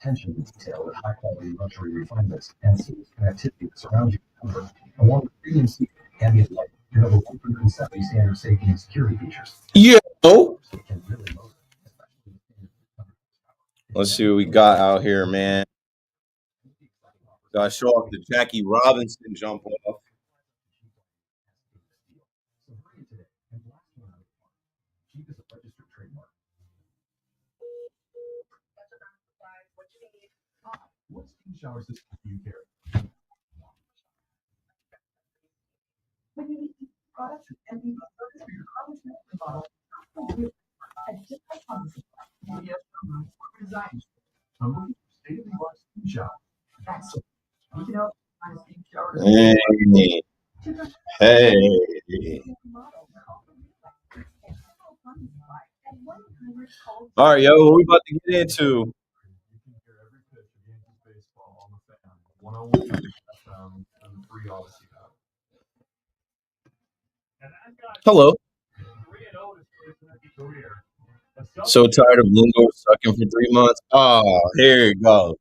Yo, let's see what we got out here, man. Got to show off the Jackie Robinson jump off. Hey, hey. All right, yo, what we about to get into? Hello. So tired of Lindor sucking for 3 months. Oh, here you go.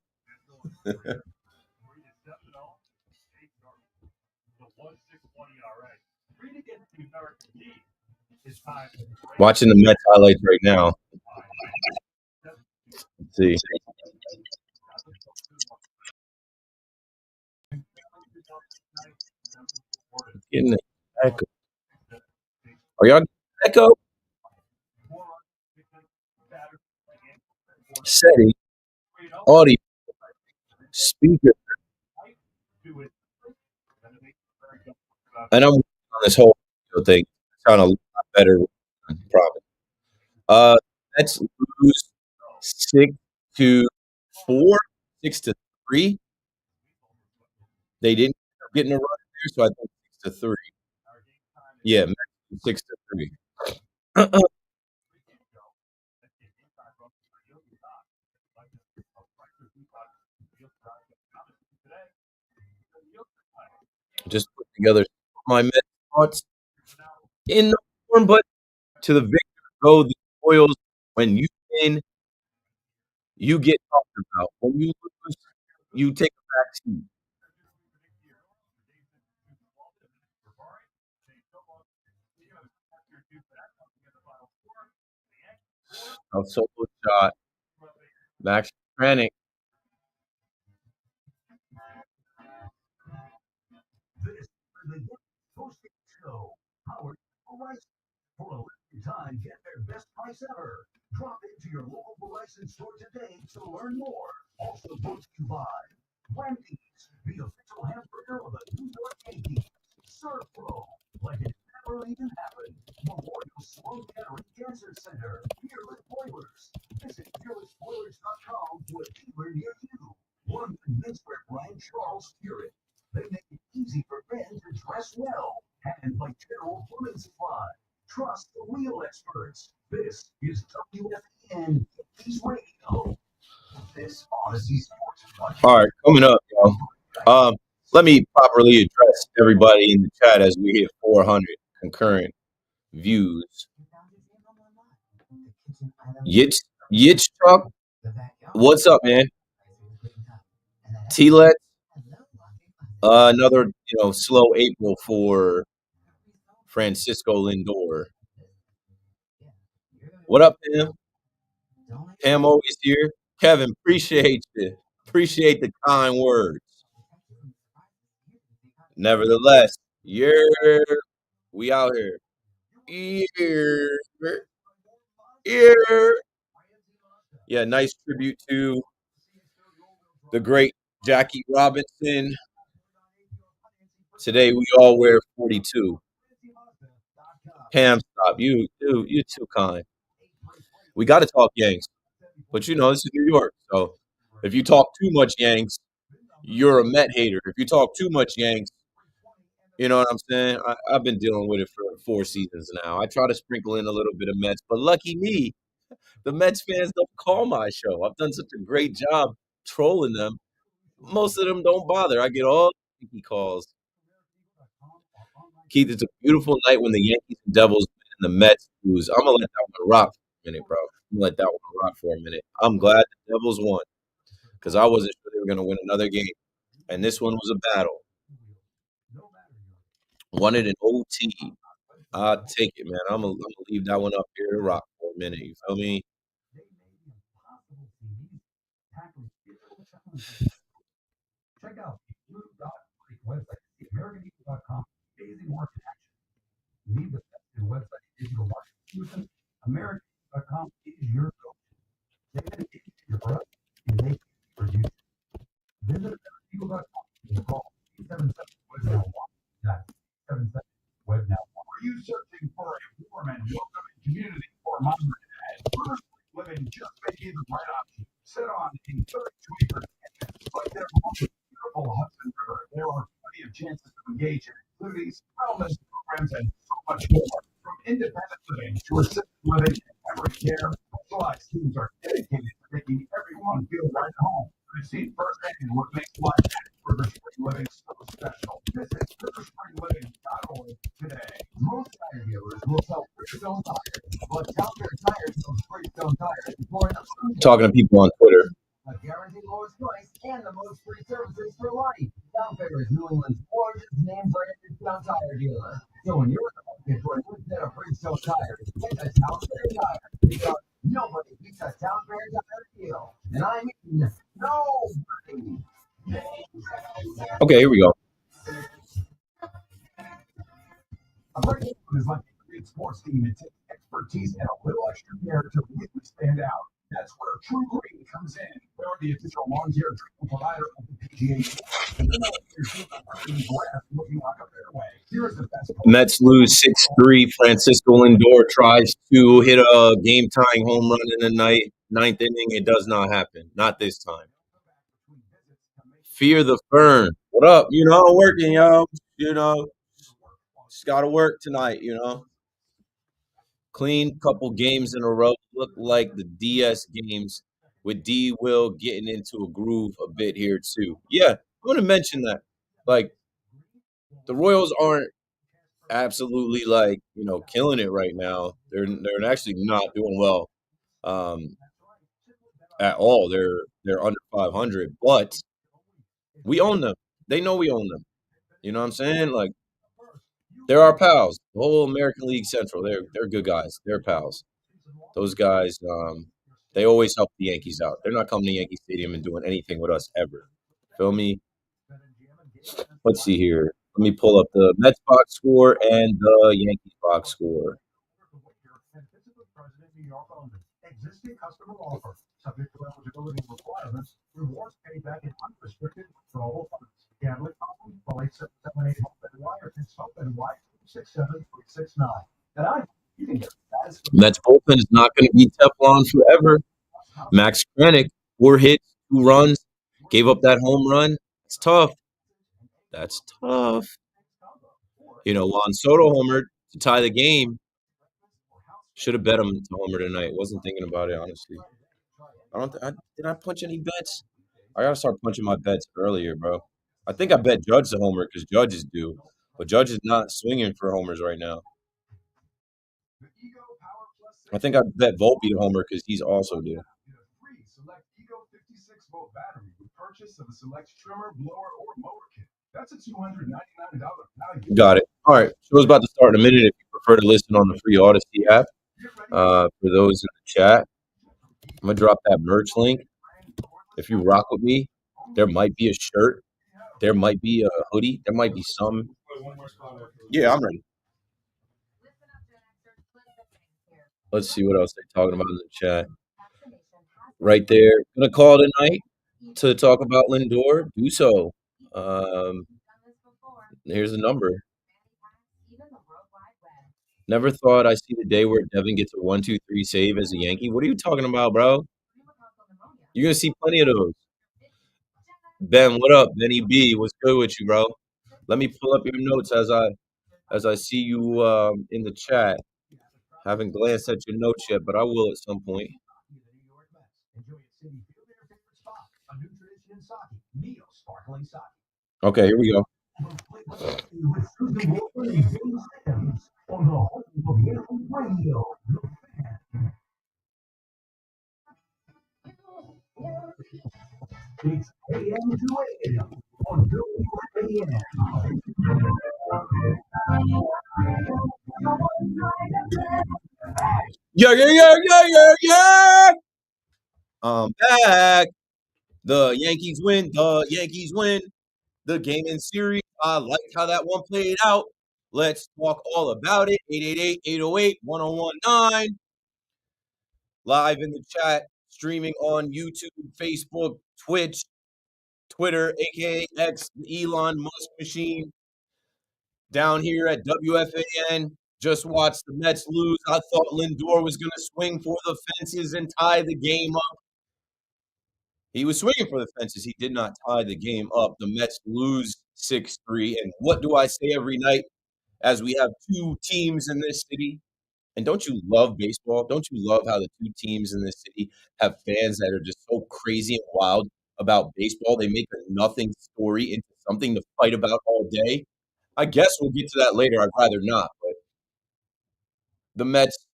Watching the Mets highlights right now. Let's see. Getting the echo. Are y'all getting the echo? Setting audio speaker, and I'm working on this whole video thing. Sound a lot better. I promise. Let's lose 6-4, 6-3. They didn't end up getting a run there, so I think 6-3. Yeah, 6-3. Just put together my Mets thoughts in the form, but to the victor go the spoils. When you win, you get talked about. When you lose, you take a back seat. A solo shot. Max Tranick. All right, coming up, y'all. Let me properly address everybody in the chat as we hit 400 concurrent views. Yitch Truck, what's up, man? T-Let, another slow April for Francisco Lindor. What up, Pam? Pam always here. Kevin, appreciate you. Appreciate the kind words. Nevertheless, we out here. Here. Yeah, nice tribute to the great Jackie Robinson. Today we all wear 42. Pam, stop. You're too kind. We got to talk Yanks, but this is New York. So if you talk too much Yanks, you're a Met hater. If you talk too much Yanks, you know what I'm saying? I've been dealing with it for 4 seasons now. I try to sprinkle in a little bit of Mets, but lucky me, the Mets fans don't call my show. I've done such a great job trolling them. Most of them don't bother. I get all the calls. Keith, it's a beautiful night when the Yankees and Devils and the Mets lose. I'm gonna let that one rock for a minute, bro. I'm gonna let that one rock for a minute. I'm glad the Devils won. because I wasn't sure they were going to win another game. And this one was a battle. Won it in OT. I'll take it, man. I'm gonna leave that one up here to rock for a minute. You feel me? Talking to people on Twitter. Okay, here we go. Mets lose 6-3. Francisco Lindor tries to hit a game tying home run in the ninth inning. It does not happen. Not this time. Fear the Fern. What up? Working, yo. Just got to work tonight, Clean couple games in a row. Look like the DS games with D Will getting into a groove a bit here too. Yeah, I'm gonna mention that. Like the Royals aren't absolutely killing it right now. They're actually not doing well um, at all. They're under 500, but we own them. They know we own them. You know what I'm saying? Like they're our pals. The whole American League Central. They're good guys. They're pals. Those guys, they always help the Yankees out. They're not coming to Yankee Stadium and doing anything with us ever. Feel me? Let's see here. Let me pull up the Mets box score and the Yankees box score. Mets bullpen is not going to be Teflon forever. Max Krennic, 4 hits, 2 runs, gave up that home run. It's tough. That's tough. Juan Soto homered to tie the game. Should have bet him to homer tonight. Wasn't thinking about it honestly. Did I punch any bets? I gotta start punching my bets earlier, bro. I think I bet Judge the homer because Judge is due, but Judge is not swinging for homers right now. I think I bet Volpe the homer because he's also due. Got it. All right. Show's about to start in a minute if you prefer to listen on the free Odyssey app. For those in the chat, I'm going to drop that merch link. If you rock with me, there might be a shirt. There might be a hoodie. There might be some. Yeah, I'm ready. Let's see what else they're talking about in the chat. Right there. Going to call tonight to talk about Lindor. Do so. Here's the number. Never thought I see the day where Devin gets a 1-2-3 save as a Yankee. What are you talking about, bro? You're gonna see plenty of those. Ben, what up? Benny B, what's good with you, bro? Let me pull up your notes as I see you in the chat. Haven't glanced at your notes yet, but I will at some point. Okay, here we go. Yeah, yeah, yeah, yeah, yeah, yeah. I'm back. The Yankees win. The Yankees win. The game in series. I liked how that one played out. Let's talk all about it. 888-808-1019. Live in the chat, streaming on YouTube, Facebook, Twitch, Twitter, aka X, the Elon Musk machine. Down here at WFAN, just watched the Mets lose. I thought Lindor was going to swing for the fences and tie the game up. He was swinging for the fences. He did not tie the game up. The Mets lose 6-3. And what do I say every night as we have two teams in this city? And don't you love baseball? Don't you love how the two teams in this city have fans that are just so crazy and wild about baseball? They make a nothing story into something to fight about all day. I guess we'll get to that later. I'd rather not. But the Mets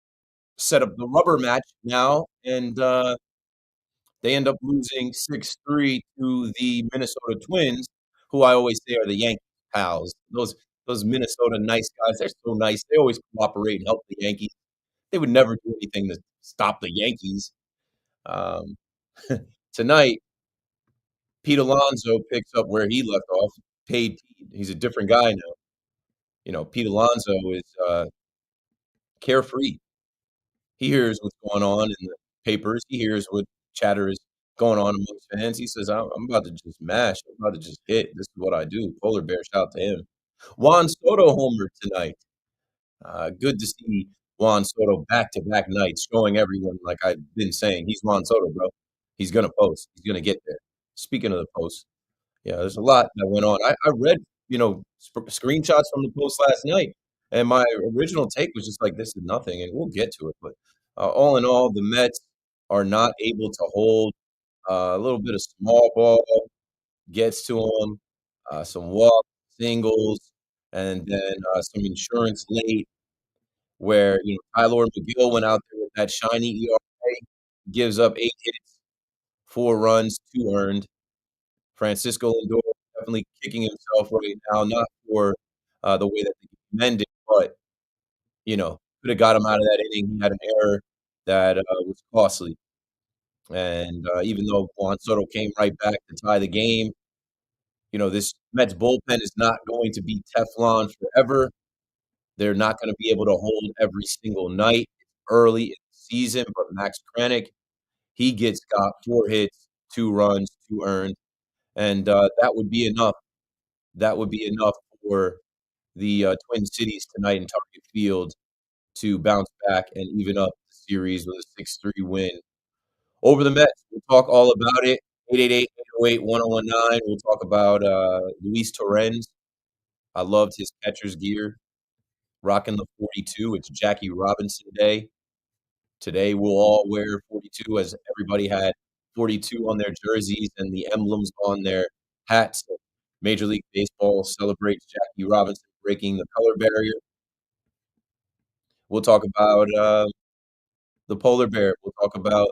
set up the rubber match now, and they end up losing 6-3 to the Minnesota Twins, who I always say are the Yankees pals. Those Minnesota nice guys, they're so nice. They always cooperate and help the Yankees. They would never do anything to stop the Yankees. Um, tonight, Pete Alonso picks up where he left off. Paid Pete. He's a different guy now. You know, Pete Alonso is carefree. He hears what's going on in the papers. He hears what chatter is going on amongst fans. He says, I'm about to just mash. I'm about to just hit. This is what I do. Polar bear, shout to him. Juan Soto homer tonight. Good to see Juan Soto back-to-back nights, showing everyone, like I've been saying, he's Juan Soto, bro. He's going to post. He's going to get there. Speaking of the post, yeah, there's a lot that went on. I read, screenshots from the post last night, and my original take was just like, this is nothing, and we'll get to it. But all in all, the Mets are not able to hold a little bit of small ball gets to them, some walk singles, and then some insurance late where Tyler McGill went out there with that shiny ERA, gives up 8 hits, 4 runs, 2 earned. Francisco Lindor definitely kicking himself right now, not for the way that they commended, but could have got him out of that inning. He had an error that was costly, and even though Juan Soto came right back to tie the game, this Mets bullpen is not going to be Teflon forever. They're not going to be able to hold every single night. It's early in the season, but Max Kranick, he got 4 hits, 2 runs, 2 earned, and that would be enough. That would be enough for the Twin Cities tonight in Target Field to bounce back and even up the series with a 6-3 win over the Mets. We'll talk all about it. 888-808-1019. We'll talk about Luis Torrens. I loved his catcher's gear, rocking the 42. It's Jackie Robinson Day. Today, we'll all wear 42 as everybody had 42 on their jerseys and the emblems on their hats. Major League Baseball celebrates Jackie Robinson breaking the color barrier. We'll talk about the polar bear. We'll talk about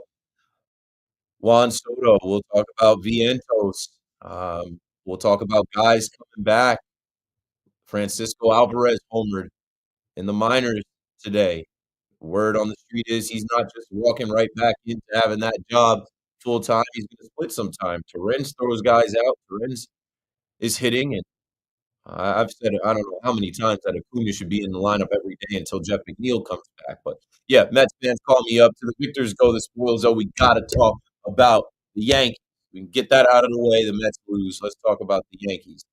Juan Soto. We'll talk about Vientos. We'll talk about guys coming back. Francisco Alvarez homered in the minors today. Word on the street is he's not just walking right back into having that job full time. He's going to split some time. Torrens throws guys out. Torrens is hitting, and I've said it, I don't know how many times that Acuna should be in the lineup every day until Jeff McNeil comes back. But yeah, Mets fans call me up. To the victors go the spoils. Oh, we got to talk about the Yankees. We can get that out of the way. The Mets lose. Let's talk about the Yankees.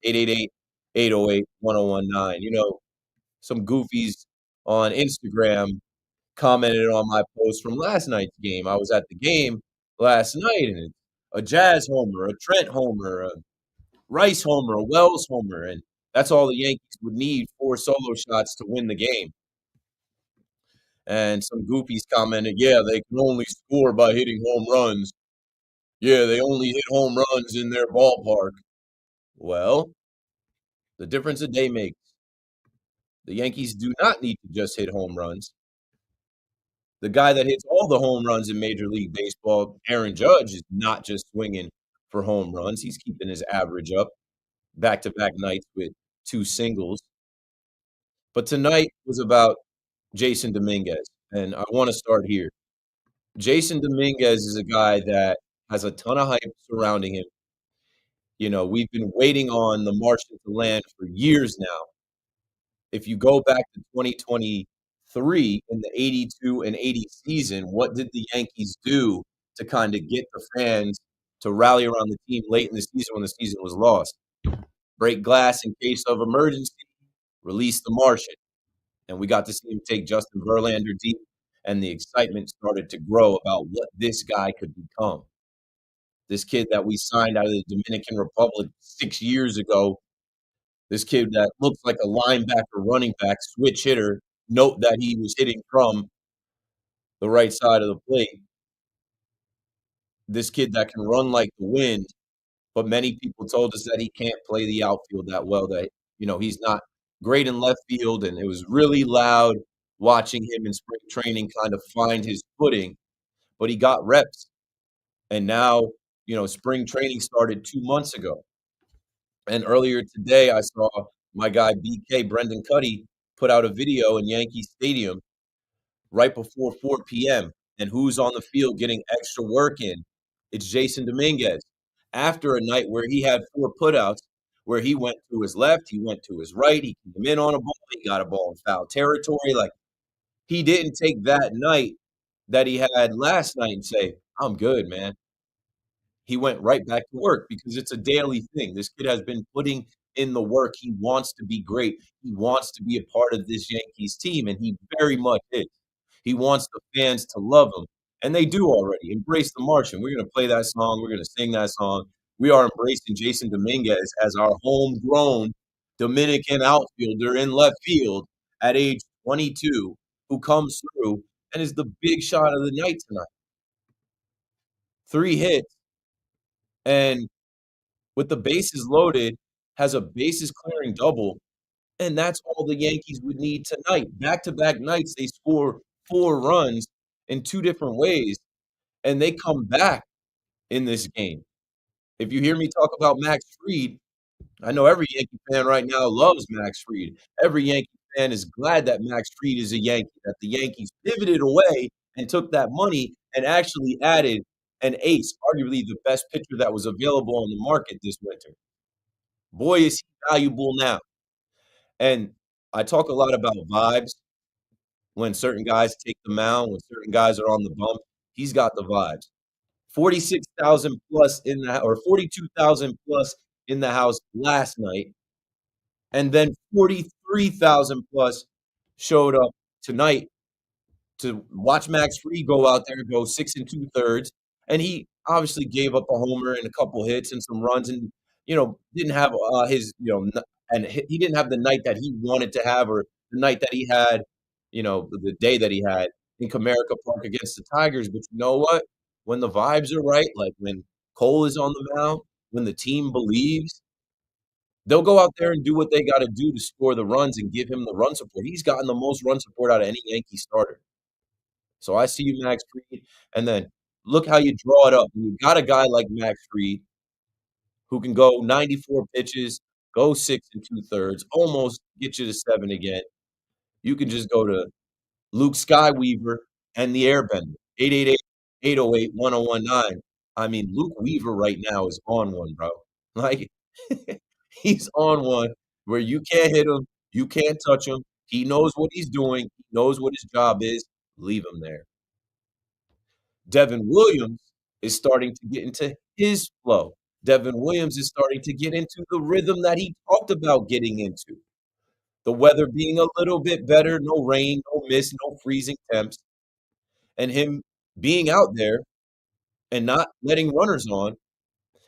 888-808-1019. Some goofies on Instagram commented on my post from last night's game. I was at the game last night, and it's a Jazz homer, a Trent homer, a Rice homer, a Wells homer, and that's all the Yankees would need, 4 solo shots to win the game. And some goofies commented, yeah, they can only score by hitting home runs. Yeah, they only hit home runs in their ballpark. Well, the difference a day makes. The Yankees do not need to just hit home runs. The guy that hits all the home runs in Major League Baseball, Aaron Judge, is not just swinging for home runs. He's keeping his average up back-to-back nights with 2 singles. But tonight was about Jason Dominguez, and I wanna start here. Jason Dominguez is a guy that has a ton of hype surrounding him. You know, we've been waiting on the Martian to land for years now. If you go back to 2023 in the 82 and 80 season, what did the Yankees do to kinda get the fans to rally around the team late in the season when the season was lost? Break glass in case of emergency, release the Martian, and we got to see him take Justin Verlander deep, and the excitement started to grow about what this guy could become. This kid that we signed out of the Dominican Republic 6 years ago, this kid that looks like a linebacker, running back, switch hitter, note that he was hitting from the right side of the plate. This kid that can run like the wind, but many people told us that he can't play the outfield that well, that, he's not great in left field, and it was really loud watching him in spring training kind of find his footing, but he got reps, and now, spring training started 2 months ago, and earlier today, I saw my guy BK, Brendan Cuddy, put out a video in Yankee Stadium right before 4 p.m., and who's on the field getting extra work in? It's Jason Dominguez. After a night where he had 4 putouts, where he went to his left, he went to his right, he came in on a ball, he got a ball in foul territory, like, he didn't take that night that he had last night and say, "I'm good, man." He went right back to work because it's a daily thing. This kid has been putting in the work. He wants to be great. He wants to be a part of this Yankees team, and he very much is. He wants the fans to love him, and they do already. Embrace the Martian. We're gonna play that song. We're gonna sing that song. We are embracing Jason Dominguez as our homegrown Dominican outfielder in left field at age 22 who comes through and is the big shot of the night tonight. 3 hits, and with the bases loaded, has a bases clearing double, and that's all the Yankees would need tonight. Back-to-back nights, they score 4 runs in 2 different ways, and they come back in this game. If you hear me talk about Max Fried, I know every Yankee fan right now loves Max Fried. Every Yankee fan is glad that Max Fried is a Yankee, that the Yankees pivoted away and took that money and actually added an ace, arguably the best pitcher that was available on the market this winter. Boy, is he valuable now. And I talk a lot about vibes when certain guys take the mound, when certain guys are on the bump. He's got the vibes. 46,000 plus in the or 42,000 plus in the house last night, and then 43,000 plus showed up tonight to watch Max Fried go out there and go 6 and 2/3, and he obviously gave up a homer and a couple hits and some runs and, didn't have, his, and he didn't have the night that he wanted to have or the night that he had, the day that he had in Comerica Park against the Tigers, but you know what? When the vibes are right, like when Cole is on the mound, when the team believes, they'll go out there and do what they gotta do to score the runs and give him the run support. He's gotten the most run support out of any Yankee starter. So I see you, Max Fried, and then look how you draw it up. When you got a guy like Max Fried who can go 94 pitches, go 6 and 2/3, almost get you to 7 again. You can just go to Luke Skyweaver and the Airbender, 888-808-1019. I mean, Luke Weaver right now is on one, bro. Like, he's on one where you can't hit him, you can't touch him. He knows what he's doing, he knows what his job is. Leave him there. Devin Williams is starting to get into his flow. Devin Williams is starting to get into the rhythm that he talked about getting into. The weather being a little bit better, no rain, no mist, no freezing temps, and him being out there and not letting runners on,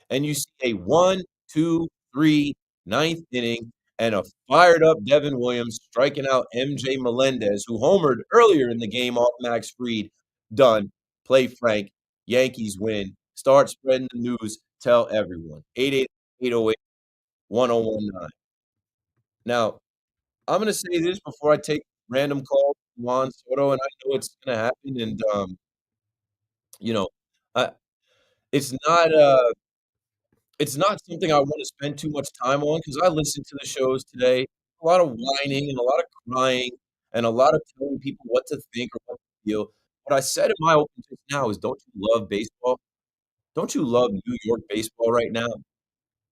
and you see a 1, 2, 3, ninth inning, and a fired up Devin Williams striking out MJ Melendez, who homered earlier in the game off Max Fried. Done. Play Frank. Yankees win. Start spreading the news. Tell everyone. 888-808-1019. Now, I'm gonna say this before I take random calls from Juan Soto, and I know it's gonna happen, and, you know, I it's not, It's not something I wanna spend too much time on because I listened to the shows today. A lot of whining and a lot of crying and a lot of telling people what to think or what to feel. What I said in my open just now is, "Don't you love baseball? Don't you love New York baseball right now?"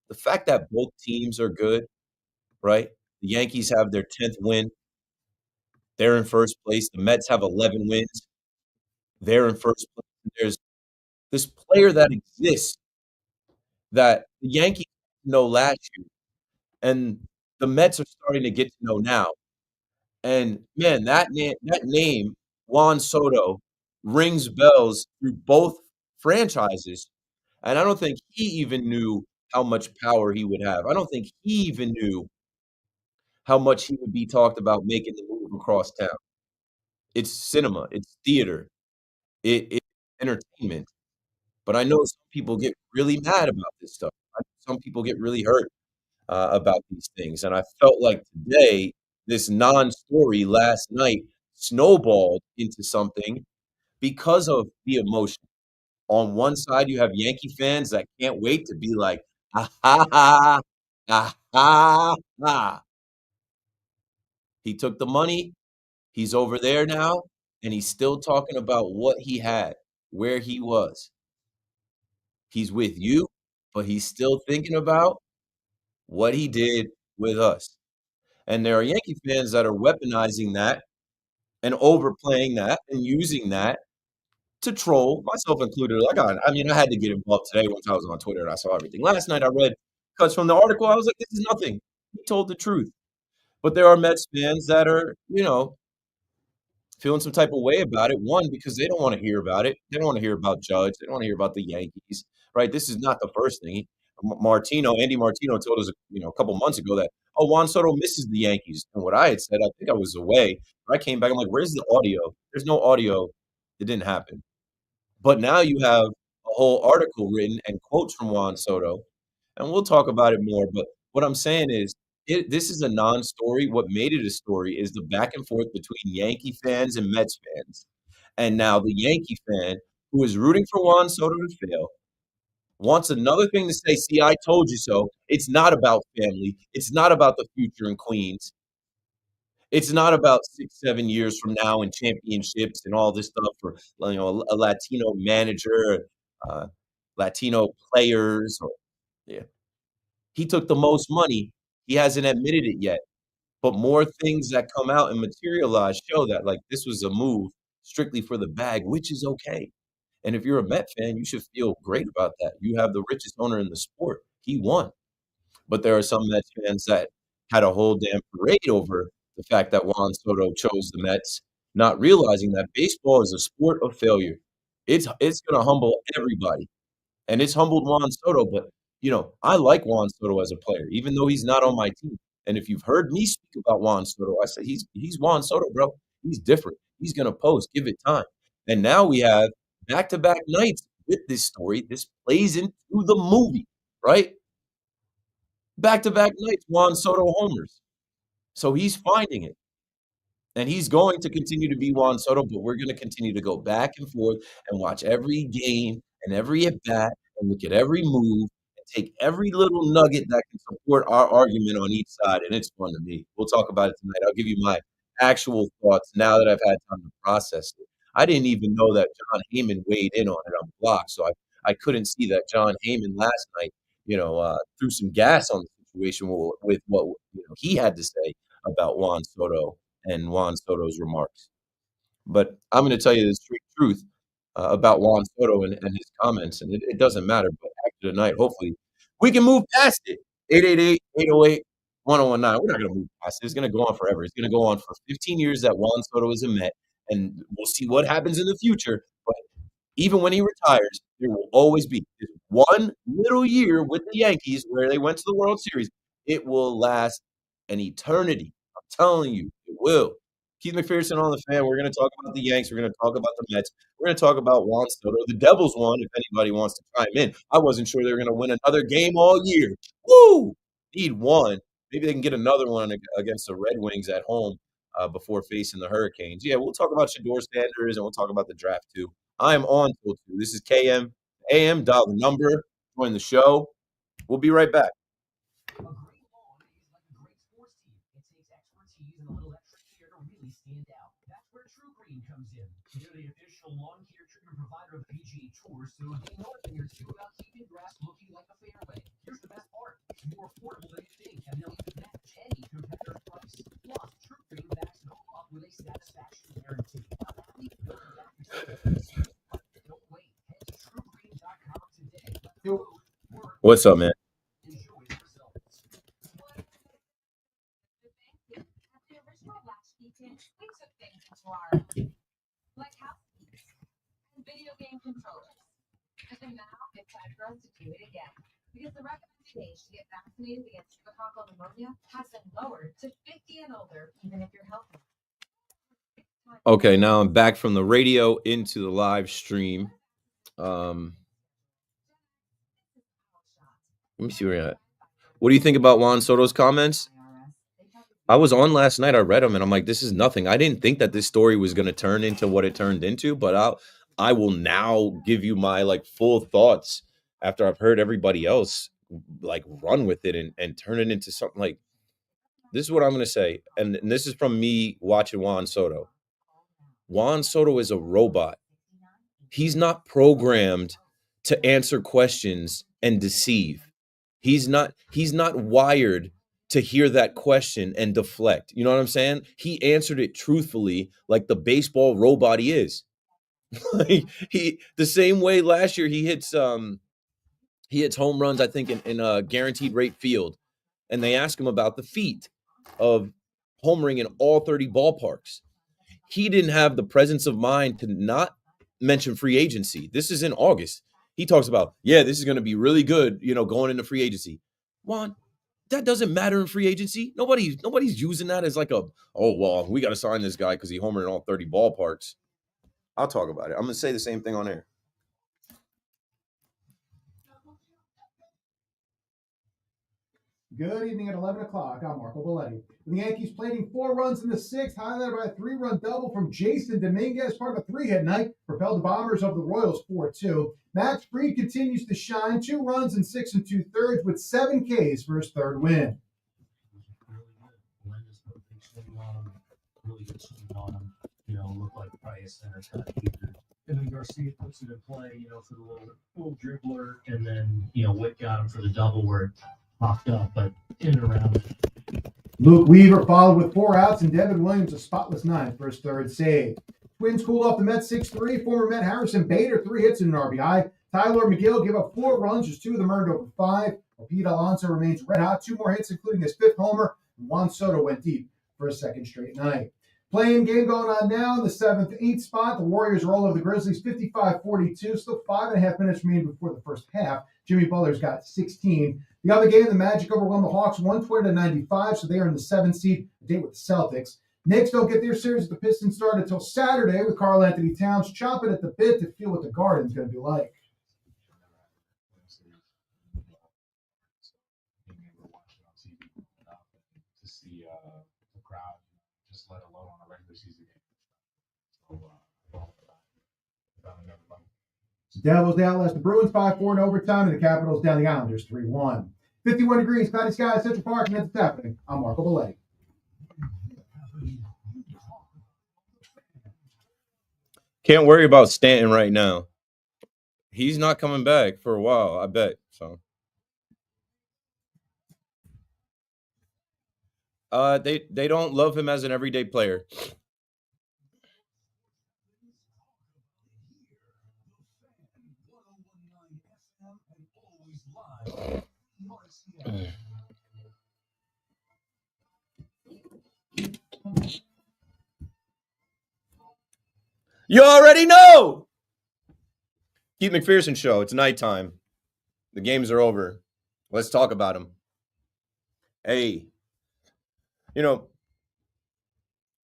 The fact that both teams are good, right? The Yankees have their 10th win. They're in first place. The Mets have 11 wins. They're in first place. There's this player that exists that the Yankees know last year, and the Mets are starting to get to know now. And man, that name, Juan Soto, rings bells through both franchises. And I don't think he even knew how much power he would have. I don't think he even knew how much he would be talked about making the move across town. It's cinema, it's theater, it's entertainment. But I know some people get really mad about this stuff. Some people get really hurt about these things. And I felt like today, this non-story last night snowballed into something because of the emotion. On one side, you have Yankee fans that can't wait to be like, "Ah, ha, ha, ah, ha, ha." He took the money, he's over there now, and he's still talking about what he had, where he was. He's with you, but he's still thinking about what he did with us. And there are Yankee fans that are weaponizing that and overplaying that and using that to troll, myself included. I had to get involved today once I was on Twitter and I saw everything. Last night I read cuts from the article. I was like, this is nothing. He told the truth. But there are Mets fans that are, feeling some type of way about it. One, because they don't want to hear about it. They don't want to hear about Judge. They don't want to hear about the Yankees, right? This is not the first thing. Andy Martino told us, a couple months ago that, oh, Juan Soto misses the Yankees. And what I had said, I think I was away. I came back. I'm like, where's the audio? There's no audio. It didn't happen. But now you have a whole article written and quotes from Juan Soto, and we'll talk about it more. But what I'm saying is, this is a non-story. What made it a story is the back and forth between Yankee fans and Mets fans. And now the Yankee fan who is rooting for Juan Soto to fail wants another thing to say, "See, I told you so." It's not about family. It's not about the future in Queens. It's not about 6, 7 years from now and championships and all this stuff for, a Latino manager, uh, Latino players, or yeah. He took the most money. He hasn't admitted it yet, but more things that come out and materialize show that, like, this was a move strictly for the bag, which is okay. And if you're a Met fan, you should feel great about that. You have the richest owner in the sport. He won. But there are some Mets fans that had a whole damn parade over the fact that Juan Soto chose the Mets, not realizing that baseball is a sport of failure. It's gonna humble everybody, and it's humbled Juan Soto, but, I like Juan Soto as a player, even though he's not on my team. And if you've heard me speak about Juan Soto, I say he's Juan Soto, bro. He's different. He's gonna post, give it time. And now we have back-to-back nights with this story. This plays into the movie, right? Back-to-back nights, Juan Soto homers. So he's finding it. And he's going to continue to be Juan Soto, but we're gonna continue to go back and forth and watch every game and every at bat and look at every move and take every little nugget that can support our argument on each side, and it's fun to me. We'll talk about it tonight. I'll give you my actual thoughts now that I've had time to process it. I didn't even know that John Heyman weighed in on it on block, so I couldn't see that John Heyman last night, threw some gas on the situation with what, he had to say about Juan Soto and Juan Soto's remarks. But I'm gonna tell you the straight truth, about Juan Soto and his comments, and it doesn't matter, but after tonight, hopefully, we can move past it. 888-808-1019. We're not gonna move past it. It's gonna go on forever. It's gonna go on for 15 years that Juan Soto is a Met, and we'll see what happens in the future, but even when he retires, there will always be this one little year with the Yankees where they went to the World Series. It will last an eternity. I'm telling you, it will. Keith McPherson on the fan. We're going to talk about the Yanks. We're going to talk about the Mets. We're going to talk about Juan Soto. The Devils won, if anybody wants to chime in. I wasn't sure they were going to win another game all year. Woo! Need one. Maybe they can get another one against the Red Wings at home before facing the Hurricanes. Yeah, we'll talk about Shador Sanders and we'll talk about the draft too. I am on till 2. This is KM AM. Dial the number. Join the show. We'll be right back. What's up, man? Okay, now I'm back from the radio into the live stream. Let me see where you're at. What do you think about Juan Soto's comments? I was on last night. I read them, and I'm like, this is nothing. I didn't think that this story was going to turn into what it turned into, but I will now give you my like full thoughts after I've heard everybody else like run with it and turn it into something like this is what I'm going to say. And this is from me watching Juan Soto. Juan Soto is a robot. He's not programmed to answer questions and deceive. He's not wired to hear that question and deflect. You know what I'm saying? He answered it truthfully like the baseball robot he is. Like he the same way last year he hits home runs, I think, in a guaranteed rate field. And they ask him about the feat of homering in all 30 ballparks. He didn't have the presence of mind to not mention free agency. This is in August. He talks about, yeah, this is going to be really good, going into free agency. Juan, that doesn't matter in free agency. Nobody's using that as like oh, well, we got to sign this guy because he homered in all 30 ballparks. I'll talk about it. I'm going to say the same thing on air. Good evening at 11 o'clock. I'm Marco Belletti. The Yankees plating 4 runs in the 6th, highlighted by a 3-run double from Jason Dominguez, part of a 3-hit night, propelled the Bombers over the Royals 4-2. Max Fried continues to shine, 2 runs in 6 2/3 with 7 Ks for his 3rd win. Really good swing on him. Looked like probably a center cut either. And then Garcia puts it in play, for the little dribbler, and then Witt got him for the double where it popped up, but in and around it. Luke Weaver followed with 4 outs, and Devin Williams a spotless 9 for his 3rd save. Twins cooled off the Mets 6-3. Former Met Harrison Bader 3 hits and an RBI. Tyler McGill gave up 4 runs, just 2 of them earned over 5. Pete Alonso remains red hot, 2 more hits, including his 5th homer. And Juan Soto went deep for a 2nd straight night. Playing game going on now in the 7th, 8th spot. The Warriors roll over the Grizzlies 55-42. Still 5.5 minutes remaining before the first half. Jimmy Butler's got 16. The other game, the Magic overwhelmed the Hawks 120-95, so they are in the 7th seed, a date with the Celtics. Knicks don't get their series with the Pistons start until Saturday, with Karl Anthony Towns chomping at the bit to feel what the Garden's going to be like. To see the crowd, just let alone on a regular season game. The Devils outlast the Bruins 5-4 in overtime, and the Capitals down the Islanders 3-1. 51 degrees, cloudy skies, Central Park, and that's happening. I'm Marco Belletti. Can't worry about Stanton right now. He's not coming back for a while, I bet. So, they don't love him as an everyday player. You already know. Keith McPherson Show. It's nighttime. The games are over. Let's talk about them. Hey,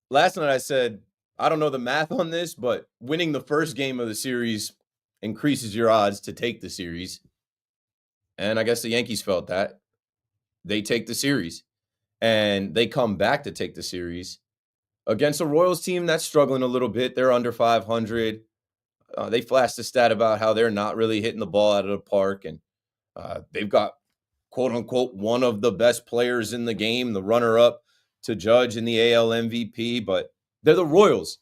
last night I said, I don't know the math on this, but winning the first game of the series increases your odds to take the series. And I guess the Yankees felt that. They take the series. And they come back to take the series against a Royals team that's struggling a little bit. They're under 500. They flashed a stat about how they're not really hitting the ball out of the park. And they've got quote unquote one of the best players in the game, the runner up to Judge in the AL MVP, but they're the Royals.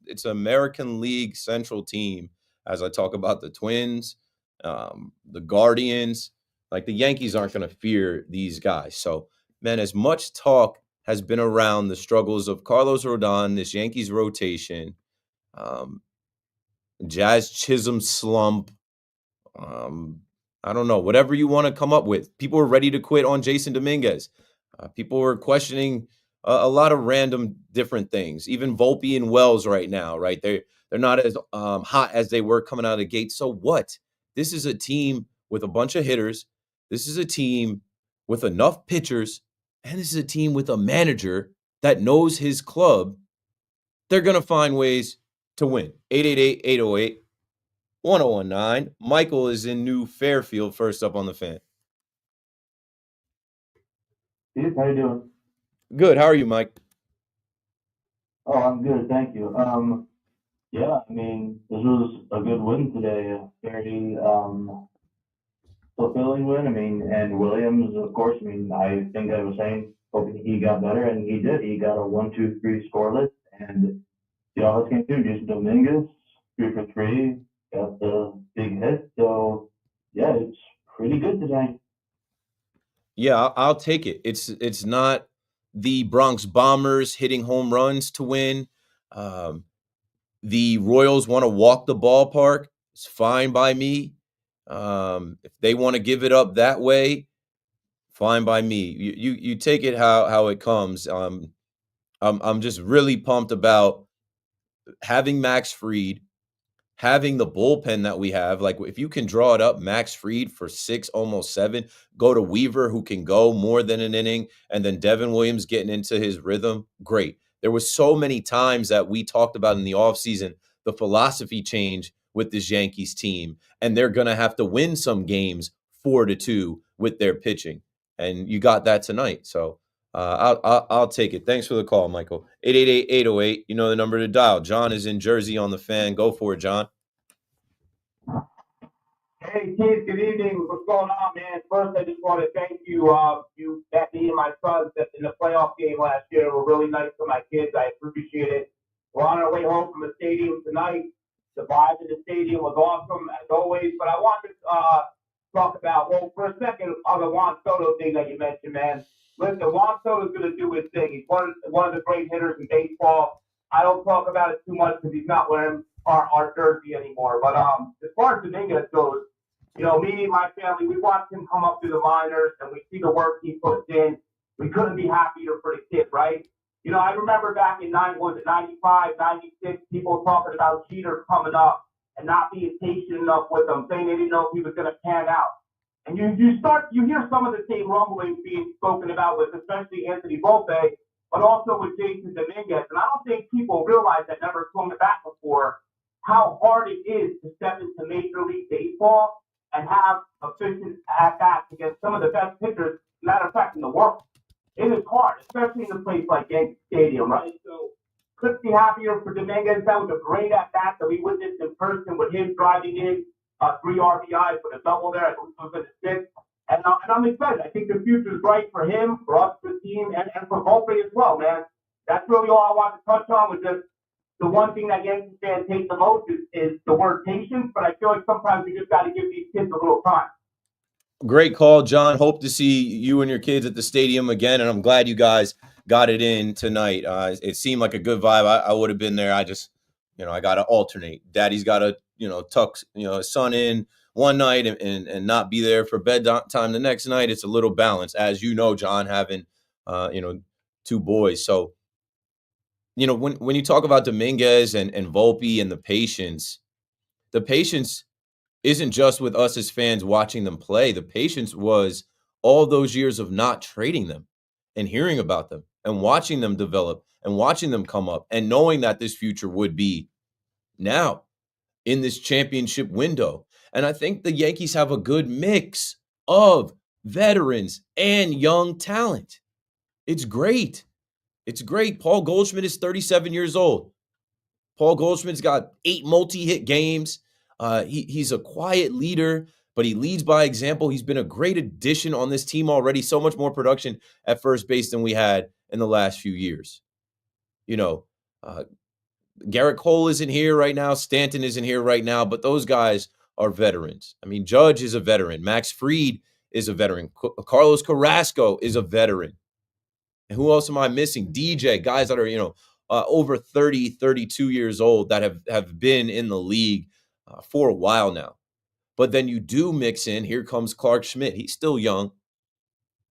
It's an American League Central team. As I talk about the Twins, the Guardians, like the Yankees aren't going to fear these guys. So, man, as much talk has been around the struggles of Carlos Rodon, this Yankees rotation, um, Jazz Chisholm slump, um, I don't know, whatever you want to come up with. People are ready to quit on Jason Dominguez. People are questioning a lot of random different things. Even Volpe and Wells right now, right? They're not as hot as they were coming out of the gate. So what? This is a team with a bunch of hitters. This is a team with enough pitchers, and this is a team with a manager that knows his club. They're gonna find ways to win. 888-808-1019. Michael is in New Fairfield, first up on the Fan. Steve, how you doing? Good. How are you, Mike? Oh, I'm good, thank you. Yeah, I mean, this was a good win today. A very fulfilling win. I mean, and Williams, of course. I mean, I think I was saying hoping he got better, and he did. He got a 1-2-3 scoreless, and the offense came through. Jason Dominguez 3 for 3, got the big hit. So yeah, it's pretty good today. Yeah, I'll take it. It's not the Bronx Bombers hitting home runs to win. Um, the Royals want to walk the ballpark. It's fine by me. If they want to give it up that way, fine by me. You take it how it comes. I'm just really pumped about having Max Fried, having the bullpen that we have. Like if you can draw it up, Max Fried for 6, almost 7, go to Weaver who can go more than an inning, and then Devin Williams getting into his rhythm. Great. There was so many times that we talked about in the offseason, the philosophy change with this Yankees team, and they're going to have to win some games 4-2 with their pitching. And you got that tonight. So I'll take it. Thanks for the call, Michael. 888-808. You know the number to dial. John is in Jersey on the Fan. Go for it, John. Hey kids, good evening. What's going on, man? First, I just want to thank you. You met me and my sons in the playoff game last year. Were really nice to my kids. I appreciate it. We're on our way home from the stadium tonight. The vibe in the stadium was awesome as always. But I wanted to talk about, well, for a second, on the Juan Soto thing that you mentioned, man. Listen, Juan Soto's going to do his thing. He's one of the great hitters in baseball. I don't talk about it too much because he's not wearing our jersey anymore. But as far as Dominguez goes, you know, me and my family, we watched him come up through the minors and we see the work he puts in. We couldn't be happier for the kid, right? You know, I remember back in 95, 96, people talking about Jeter coming up and not being patient enough with him, saying they didn't know if he was going to pan out. And you hear some of the same rumblings being spoken about with especially Anthony Volpe, but also with Jason Dominguez. And I don't think people realize that never swung the bat before how hard it is to step into Major League Baseball and have efficient at bats against some of the best pitchers, matter of fact, in the world. It is hard, especially in a place like Yankee Stadium, right? So couldn't be happier for Dominguez. That was a great at bat that we witnessed in person with him driving in 3 RBIs with a double there. I believe it was in the 6th. And I'm excited. I think the future is bright for him, for us, the team, and for Volpe as well, man. That's really all I wanted to touch on was just the one thing that Yankees fans hate the most is the word patience, but I feel like sometimes we just got to give these kids a little time. Great call, John. Hope to see you and your kids at the stadium again, and I'm glad you guys got it in tonight. It seemed like a good vibe. I would have been there. I just, I got to alternate. Daddy's got to, tuck, his son in one night and not be there for bedtime the next night. It's a little balance, as you know, John, having, 2 boys. So, when you talk about Dominguez and Volpe and the patience isn't just with us as fans watching them play. The patience was all those years of not trading them and hearing about them and watching them develop and watching them come up and knowing that this future would be now in this championship window. And I think the Yankees have a good mix of veterans and young talent. It's great. It's great. Paul Goldschmidt is 37 years old. Paul Goldschmidt's got 8 multi-hit games. He's a quiet leader, but he leads by example. He's been a great addition on this team already. So much more production at first base than we had in the last few years. Garrett Cole isn't here right now. Stanton isn't here right now, but those guys are veterans. I mean, Judge is a veteran. Max Fried is a veteran. Carlos Carrasco is a veteran. And who else am I missing? DJ, guys that are, over 30, 32 years old that have been in the league for a while now. But then you do mix in, here comes Clark Schmidt. He's still young.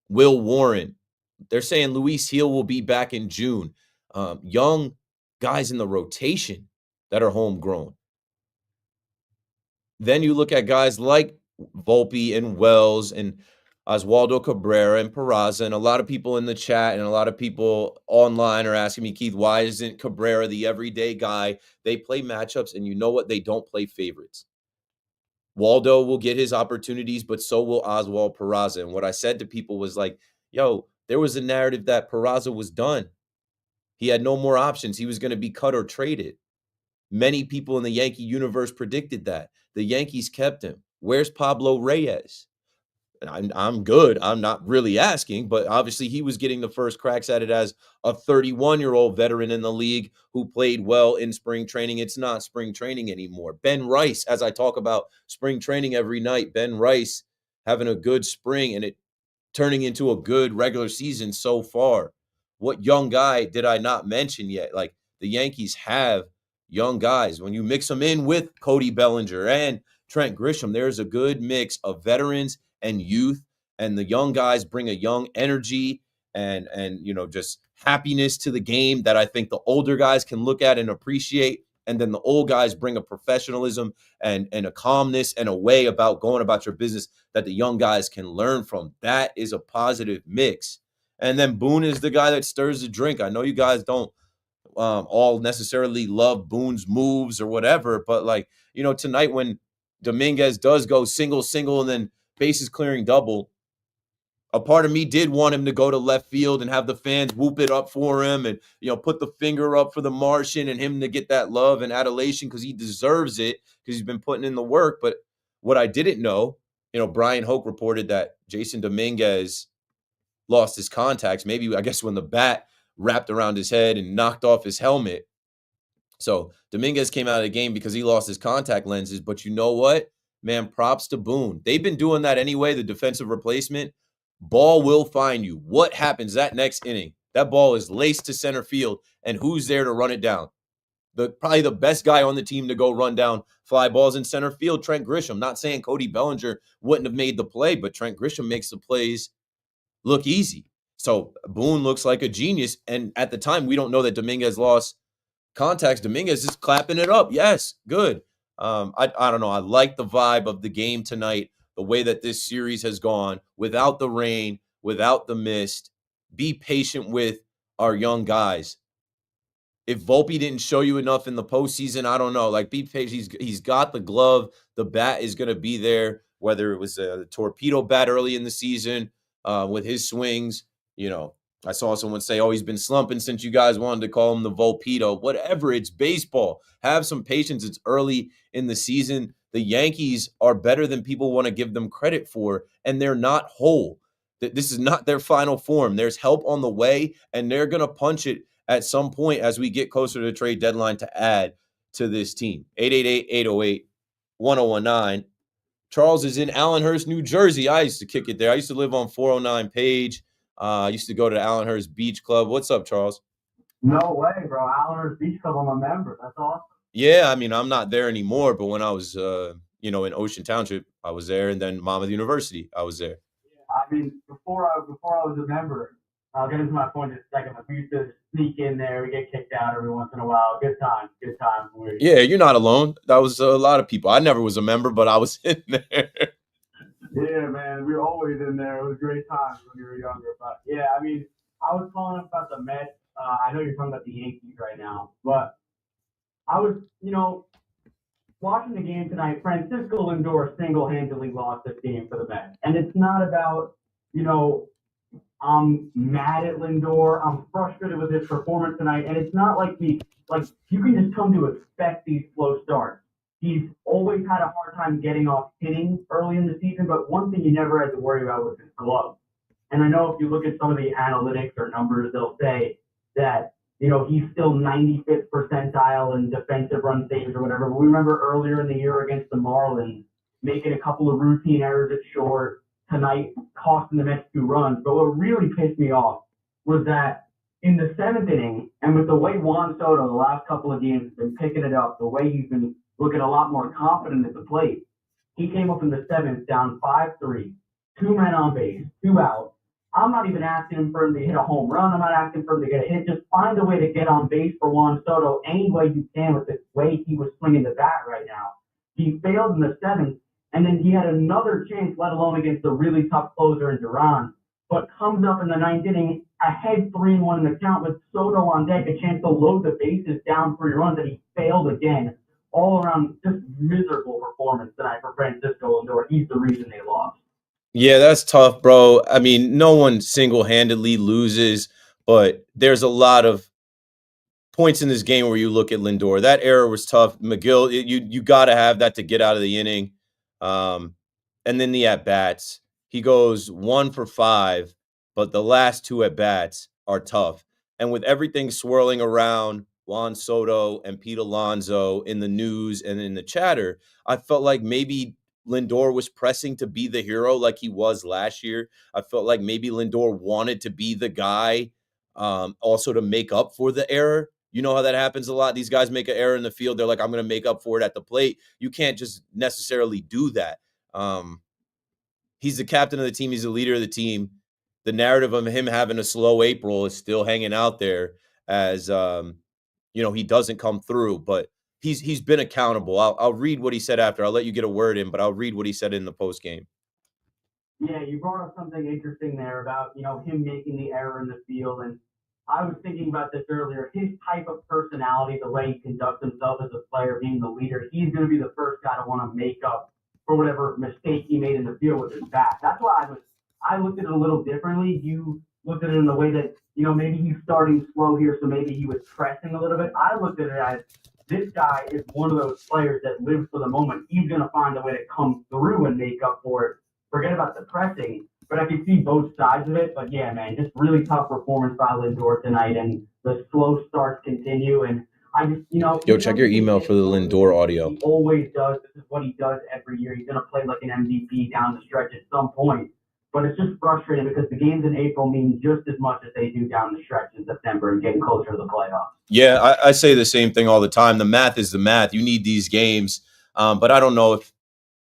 Will Warren. They're saying Luis Heel will be back in June. Young guys in the rotation that are homegrown. Then you look at guys like Volpe and Wells and Oswaldo Cabrera and Peraza, and a lot of people in the chat and a lot of people online are asking me, Keith, why isn't Cabrera the everyday guy? They play matchups, and you know what? They don't play favorites. Waldo will get his opportunities, but so will Oswald Peraza. And what I said to people was like, yo, there was a narrative that Peraza was done. He had no more options. He was going to be cut or traded. Many people in the Yankee universe predicted that. The Yankees kept him. Where's Pablo Reyes? And I'm good. I'm not really asking, but obviously he was getting the first cracks at it as a 31-year-old veteran in the league who played well in spring training. It's not spring training anymore. Ben Rice, as I talk about spring training every night, Ben Rice having a good spring and it turning into a good regular season so far. What young guy did I not mention yet? Like, the Yankees have young guys. When you mix them in with Cody Bellinger and Trent Grisham, there's a good mix of veterans and youth, and the young guys bring a young energy and just happiness to the game that I think the older guys can look at and appreciate. And then the old guys bring a professionalism and a calmness and a way about going about your business that the young guys can learn from. That is a positive mix. And then Boone is the guy that stirs the drink. I know you guys don't all necessarily love Boone's moves or whatever, but tonight when Dominguez does go single, and then bases clearing double, a part of me did want him to go to left field and have the fans whoop it up for him and, put the finger up for the Martian and him to get that love and adulation because he deserves it because he's been putting in the work. But what I didn't know, Brian Hoke reported that Jason Dominguez lost his contacts, maybe, I guess, when the bat wrapped around his head and knocked off his helmet. So Dominguez came out of the game because he lost his contact lenses. But you know what? Man, props to Boone. They've been doing that anyway, the defensive replacement. Ball will find you. What happens that next inning? That ball is laced to center field, and who's there to run it down? Probably the best guy on the team to go run down fly balls in center field, Trent Grisham. Not saying Cody Bellinger wouldn't have made the play, but Trent Grisham makes the plays look easy. So Boone looks like a genius, and at the time, we don't know that Dominguez lost contacts. Dominguez is clapping it up. Yes, good. I don't know. I like the vibe of the game tonight, the way that this series has gone without the rain, without the mist. Be patient with our young guys. If Volpe didn't show you enough in the postseason, I don't know. Be patient. He's got the glove. The bat is going to be there, whether it was a torpedo bat early in the season with his swings. I saw someone say, oh, he's been slumping since you guys wanted to call him the Volpedo. Whatever, it's baseball. Have some patience. It's early in the season. The Yankees are better than people want to give them credit for, and they're not whole. This is not their final form. There's help on the way, and they're going to punch it at some point as we get closer to the trade deadline to add to this team. 888-808-1019. Charles is in Allenhurst, New Jersey. I used to kick it there. I used to live on 409 Page. I used to go to the Allenhurst Beach Club. What's up, Charles? No way, bro. Allenhurst Beach Club, I'm a member. That's awesome. Yeah, I mean, I'm not there anymore, but when I was, in Ocean Township, I was there, and then Monmouth University, I was there. I mean, before I was a member, I'll get into my point in a second. We used to sneak in there. We get kicked out every once in a while. Good times. Yeah, you're not alone. That was a lot of people. I never was a member, but I was in there. Yeah, man, we were always in there. It was great times when we were younger. But yeah, I mean, I was calling up about the Mets. I know you're talking about the Yankees right now, but I was, watching the game tonight. Francisco Lindor single-handedly lost this game for the Mets, and it's not about, I'm mad at Lindor. I'm frustrated with his performance tonight, and it's not like you can just come to expect these slow starts. he's always had a hard time getting off hitting early in the season, but one thing you never had to worry about was his glove. And I know if you look at some of the analytics or numbers, they'll say that, he's still 95th percentile in defensive run saves or whatever. But we remember earlier in the year against the Marlins making a couple of routine errors at short, tonight costing the Mets 2 runs. But what really pissed me off was that in the seventh inning, and with the way Juan Soto the last couple of games has been picking it up, the way he's been looking a lot more confident at the plate, he came up in the seventh down 5-3, 2 men on base, 2 out. I'm not even asking him for him to hit a home run. I'm not asking for him to get a hit. Just find a way to get on base for Juan Soto any way you can with the way he was swinging the bat right now. He failed in the seventh, and then he had another chance, let alone against a really tough closer in Duran, but comes up in the ninth inning, ahead 3-1 in the count with Soto on deck, a chance to load the bases down 3 runs, and he failed again. All around, just miserable performance tonight for Francisco Lindor. He's the reason they lost. Yeah, that's tough, bro. I mean, no one single-handedly loses, but there's a lot of points in this game where you look at Lindor. That error was tough. McGill, you got to have that to get out of the inning. And then the at-bats. He goes 1 for 5, but the last 2 at-bats are tough. And with everything swirling around Juan Soto and Pete Alonso in the news and in the chatter, I felt like maybe Lindor was pressing to be the hero like he was last year. I felt like maybe Lindor wanted to be the guy, also to make up for the error. You know how that happens a lot. These guys make an error in the field. They're like, I'm going to make up for it at the plate. You can't just necessarily do that. He's the captain of the team. He's the leader of the team. The narrative of him having a slow April is still hanging out there as, he doesn't come through. But he's been accountable. I'll read what he said after. I'll let you get a word in, but I'll read what he said in the post game. Yeah, you brought up something interesting there about, him making the error in the field. And I was thinking about this earlier. His type of personality, the way he conducts himself as a player, being the leader, he's going to be the first guy to want to make up for whatever mistake he made in the field with his bat. That's why I looked at it a little differently. You looked at it in the way that, maybe he's starting slow here, so maybe he was pressing a little bit. I looked at it as this guy is one of those players that lives for the moment. He's going to find a way to come through and make up for it. Forget about the pressing, but I can see both sides of it. But yeah, man, just really tough performance by Lindor tonight, and the slow starts continue. And I just, Yo, check your email for the Lindor audio. He always does. This is what he does every year. He's going to play like an MVP down the stretch at some point. But it's just frustrating because the games in April mean just as much as they do down the stretch in September and getting closer to the playoffs. Yeah, I say the same thing all the time. The math is the math. You need these games. But I don't know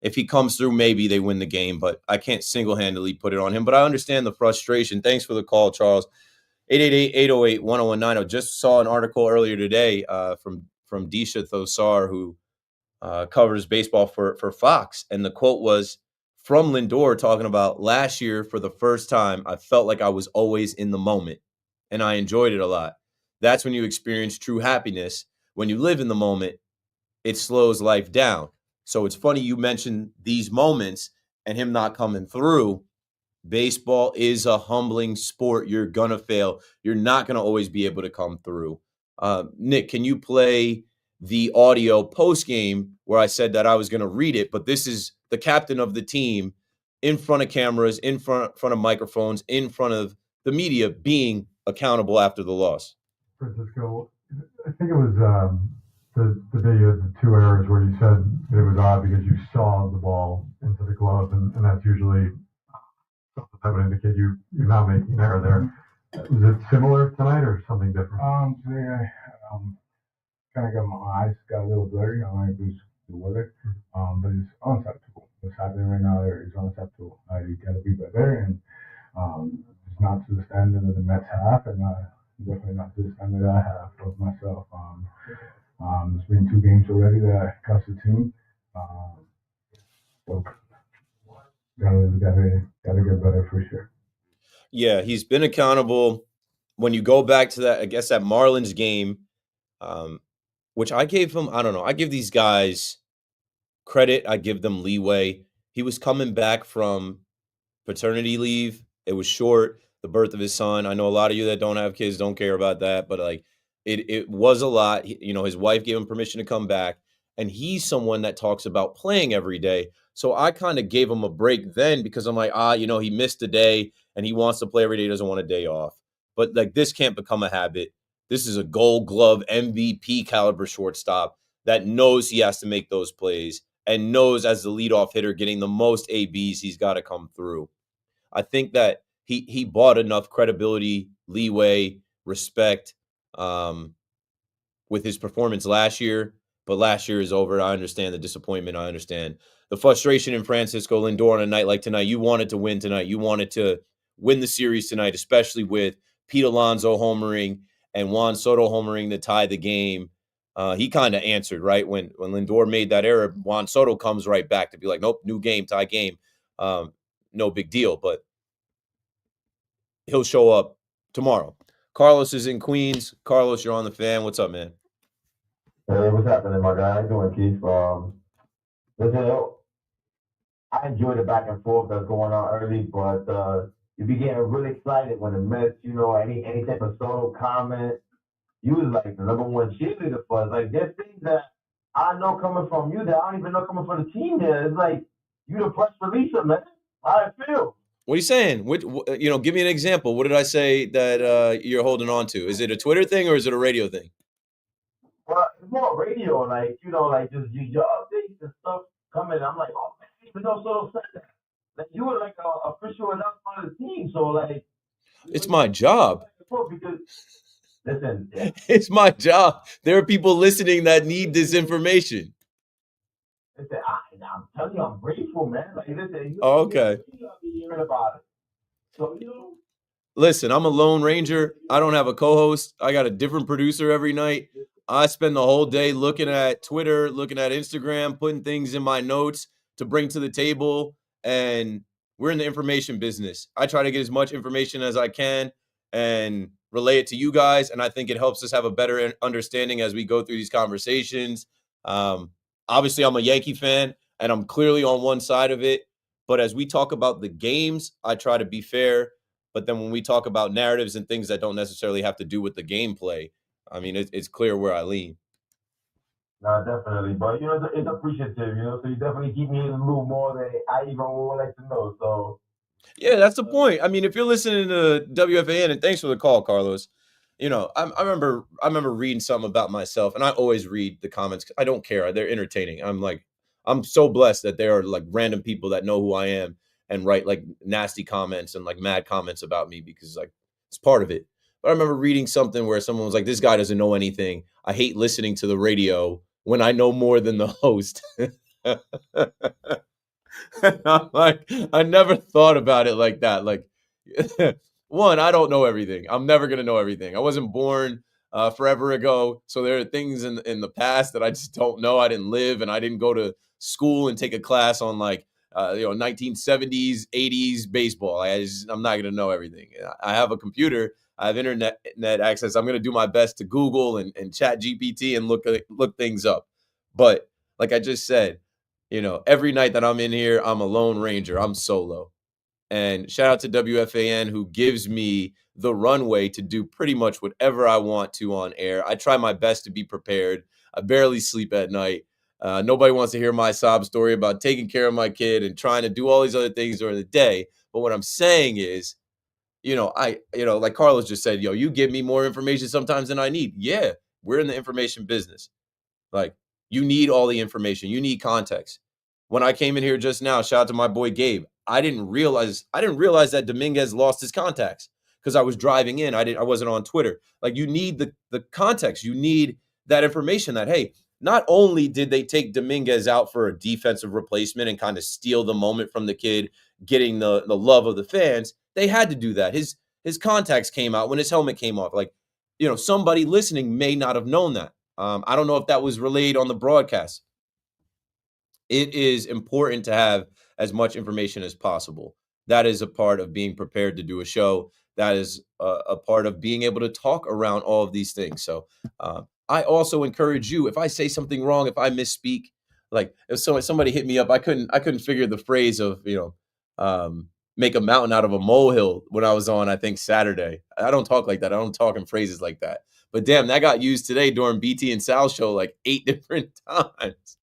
if he comes through, maybe they win the game. But I can't single-handedly put it on him. But I understand the frustration. Thanks for the call, Charles. 888-808-1019. I just saw an article earlier today from Disha Thosar, who covers baseball for Fox. And the quote was from Lindor talking about last year, for the first time, I felt like I was always in the moment, and I enjoyed it a lot. That's when you experience true happiness. When you live in the moment, it slows life down. So it's funny you mentioned these moments and him not coming through. Baseball is a humbling sport. You're going to fail. You're not going to always be able to come through. Nick, can you play the audio post-game where I said that I was going to read it, but this is the captain of the team in front of cameras, in front of microphones, in front of the media being accountable after the loss? Francisco, I think it was the day you had the 2 errors where you said it was odd because you saw the ball into the glove, and that's usually something that would indicate you're not making an error there. Was it similar tonight or something different? Today I kind of got my eyes got a little blurry. I don't know if it was the weather, but it's unacceptable. What's happening right now is unacceptable. You got to be better, and it's not to the standard that the Mets have, and definitely not to the standard that I have of myself. There's been 2 games already that cost the team, so gotta get better for sure. Yeah, he's been accountable. When you go back to that, I guess that Marlins game, which I gave him, I don't know. I give these guys credit. I give them leeway. He was coming back from paternity leave. It was short, the birth of his son. I know a lot of you that don't have kids don't care about that, but like it was a lot. His wife gave him permission to come back. And he's someone that talks about playing every day. So I kind of gave him a break then because I'm like, he missed a day and he wants to play every day. He doesn't want a day off. But like this can't become a habit. This is a Gold Glove MVP caliber shortstop that knows he has to make those plays and knows as the leadoff hitter getting the most ABs, he's got to come through. I think that he bought enough credibility, leeway, respect with his performance last year. But last year is over. I understand the disappointment. I understand the frustration in Francisco Lindor on a night like tonight. You wanted to win tonight. You wanted to win the series tonight, especially with Pete Alonso homering and Juan Soto homering to tie the game. He kind of answered, right? When Lindor made that error, Juan Soto comes right back to be like, nope, new game, tie game. No big deal. But he'll show up tomorrow. Carlos is in Queens. Carlos, you're on the fan. What's up, man? Hey, what's happening, my guy? How you doing, Keith? Listen, I enjoy the back and forth that's going on early, but you be getting really excited when the Mets, any type of solo comment, you was like the number one cheerleader for us. Like there's things that I know coming from you that I don't even know coming from the team. There, it's like you the press releaser, man. How I feel. What are you saying? Give me an example. What did I say that you're holding on to? Is it a Twitter thing or is it a radio thing? Well, it's more radio, like like just your updates and stuff coming. I'm like, oh man, I didn't even know Soto said that. Like you were like a official announcement of the team, so like it's my job. Because listen, it's my job. There are people listening that need this information. Listen, I'm telling you, I'm grateful, man. Like listen, okay. I'll be hearing about it. So listen, I'm a lone ranger. I don't have a co-host. I got a different producer every night. I spend the whole day looking at Twitter, looking at Instagram, putting things in my notes to bring to the table. And we're in the information business. I try to get as much information as I can and relay it to you guys. And I think it helps us have a better understanding as we go through these conversations. Obviously, I'm a Yankee fan, and I'm clearly on one side of it. But as we talk about the games, I try to be fair. But then when we talk about narratives and things that don't necessarily have to do with the gameplay, I mean, it's clear where I lean. No, definitely. But, it's appreciative, so you definitely keep me in the loop more than I even would like to know. So, yeah, that's the point. I mean, if you're listening to WFAN, and thanks for the call, Carlos, I remember reading something about myself, and I always read the comments. I don't care. They're entertaining. I'm so blessed that there are like random people that know who I am and write like nasty comments and like mad comments about me because like it's part of it. But I remember reading something where someone was like, this guy doesn't know anything. I hate listening to the radio when I know more than the host. I'm like, I never thought about it like that. Like, one, I don't know everything. I'm never going to know everything. I wasn't born forever ago. So there are things in the past that I just don't know. I didn't live and I didn't go to school and take a class on like, 1970s, 80s baseball. I'm not going to know everything. I have a computer. I have internet access. I'm going to do my best to Google and chat GPT and look things up. But like I just said, every night that I'm in here, I'm a lone ranger. I'm solo. And shout out to WFAN who gives me the runway to do pretty much whatever I want to on air. I try my best to be prepared. I barely sleep at night. Nobody wants to hear my sob story about taking care of my kid and trying to do all these other things during the day. But what I'm saying is, like Carlos just said, you give me more information sometimes than I need. Yeah, we're in the information business. Like, you need all the information. You need context. When I came in here just now, shout out to my boy Gabe. I didn't realize that Dominguez lost his contacts because I was driving in. I wasn't on Twitter. Like, you need the context. You need that information that, hey, not only did they take Dominguez out for a defensive replacement and kind of steal the moment from the kid getting the love of the fans, they had to do that. His contacts came out when his helmet came off. Like, somebody listening may not have known that. I don't know if that was relayed on the broadcast. It is important to have as much information as possible. That is a part of being prepared to do a show. That is a part of being able to talk around all of these things. So I also encourage you, if I say something wrong, if I misspeak, like if somebody hit me up, I couldn't figure the phrase of, make a mountain out of a molehill when I was on, I think, Saturday. I don't talk like that. I don't talk in phrases like that. But damn, that got used today during BT and Sal's show like 8 different times.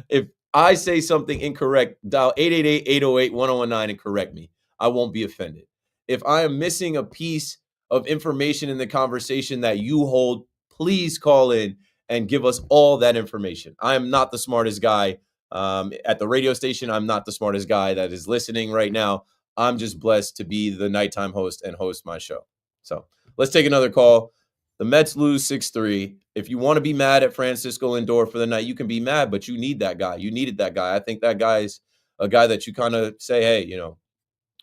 If I say something incorrect, dial 888-808-1019 and correct me. I won't be offended. If I am missing a piece of information in the conversation that you hold, please call in and give us all that information. I am not the smartest guy at the radio station. I'm not the smartest guy that is listening right now. I'm just blessed to be the nighttime host and host my show. So let's take another call. The Mets lose 6-3. If you want to be mad at Francisco Lindor for the night, you can be mad, but you need that guy. You needed that guy. I think that guy's a guy that you kind of say, hey,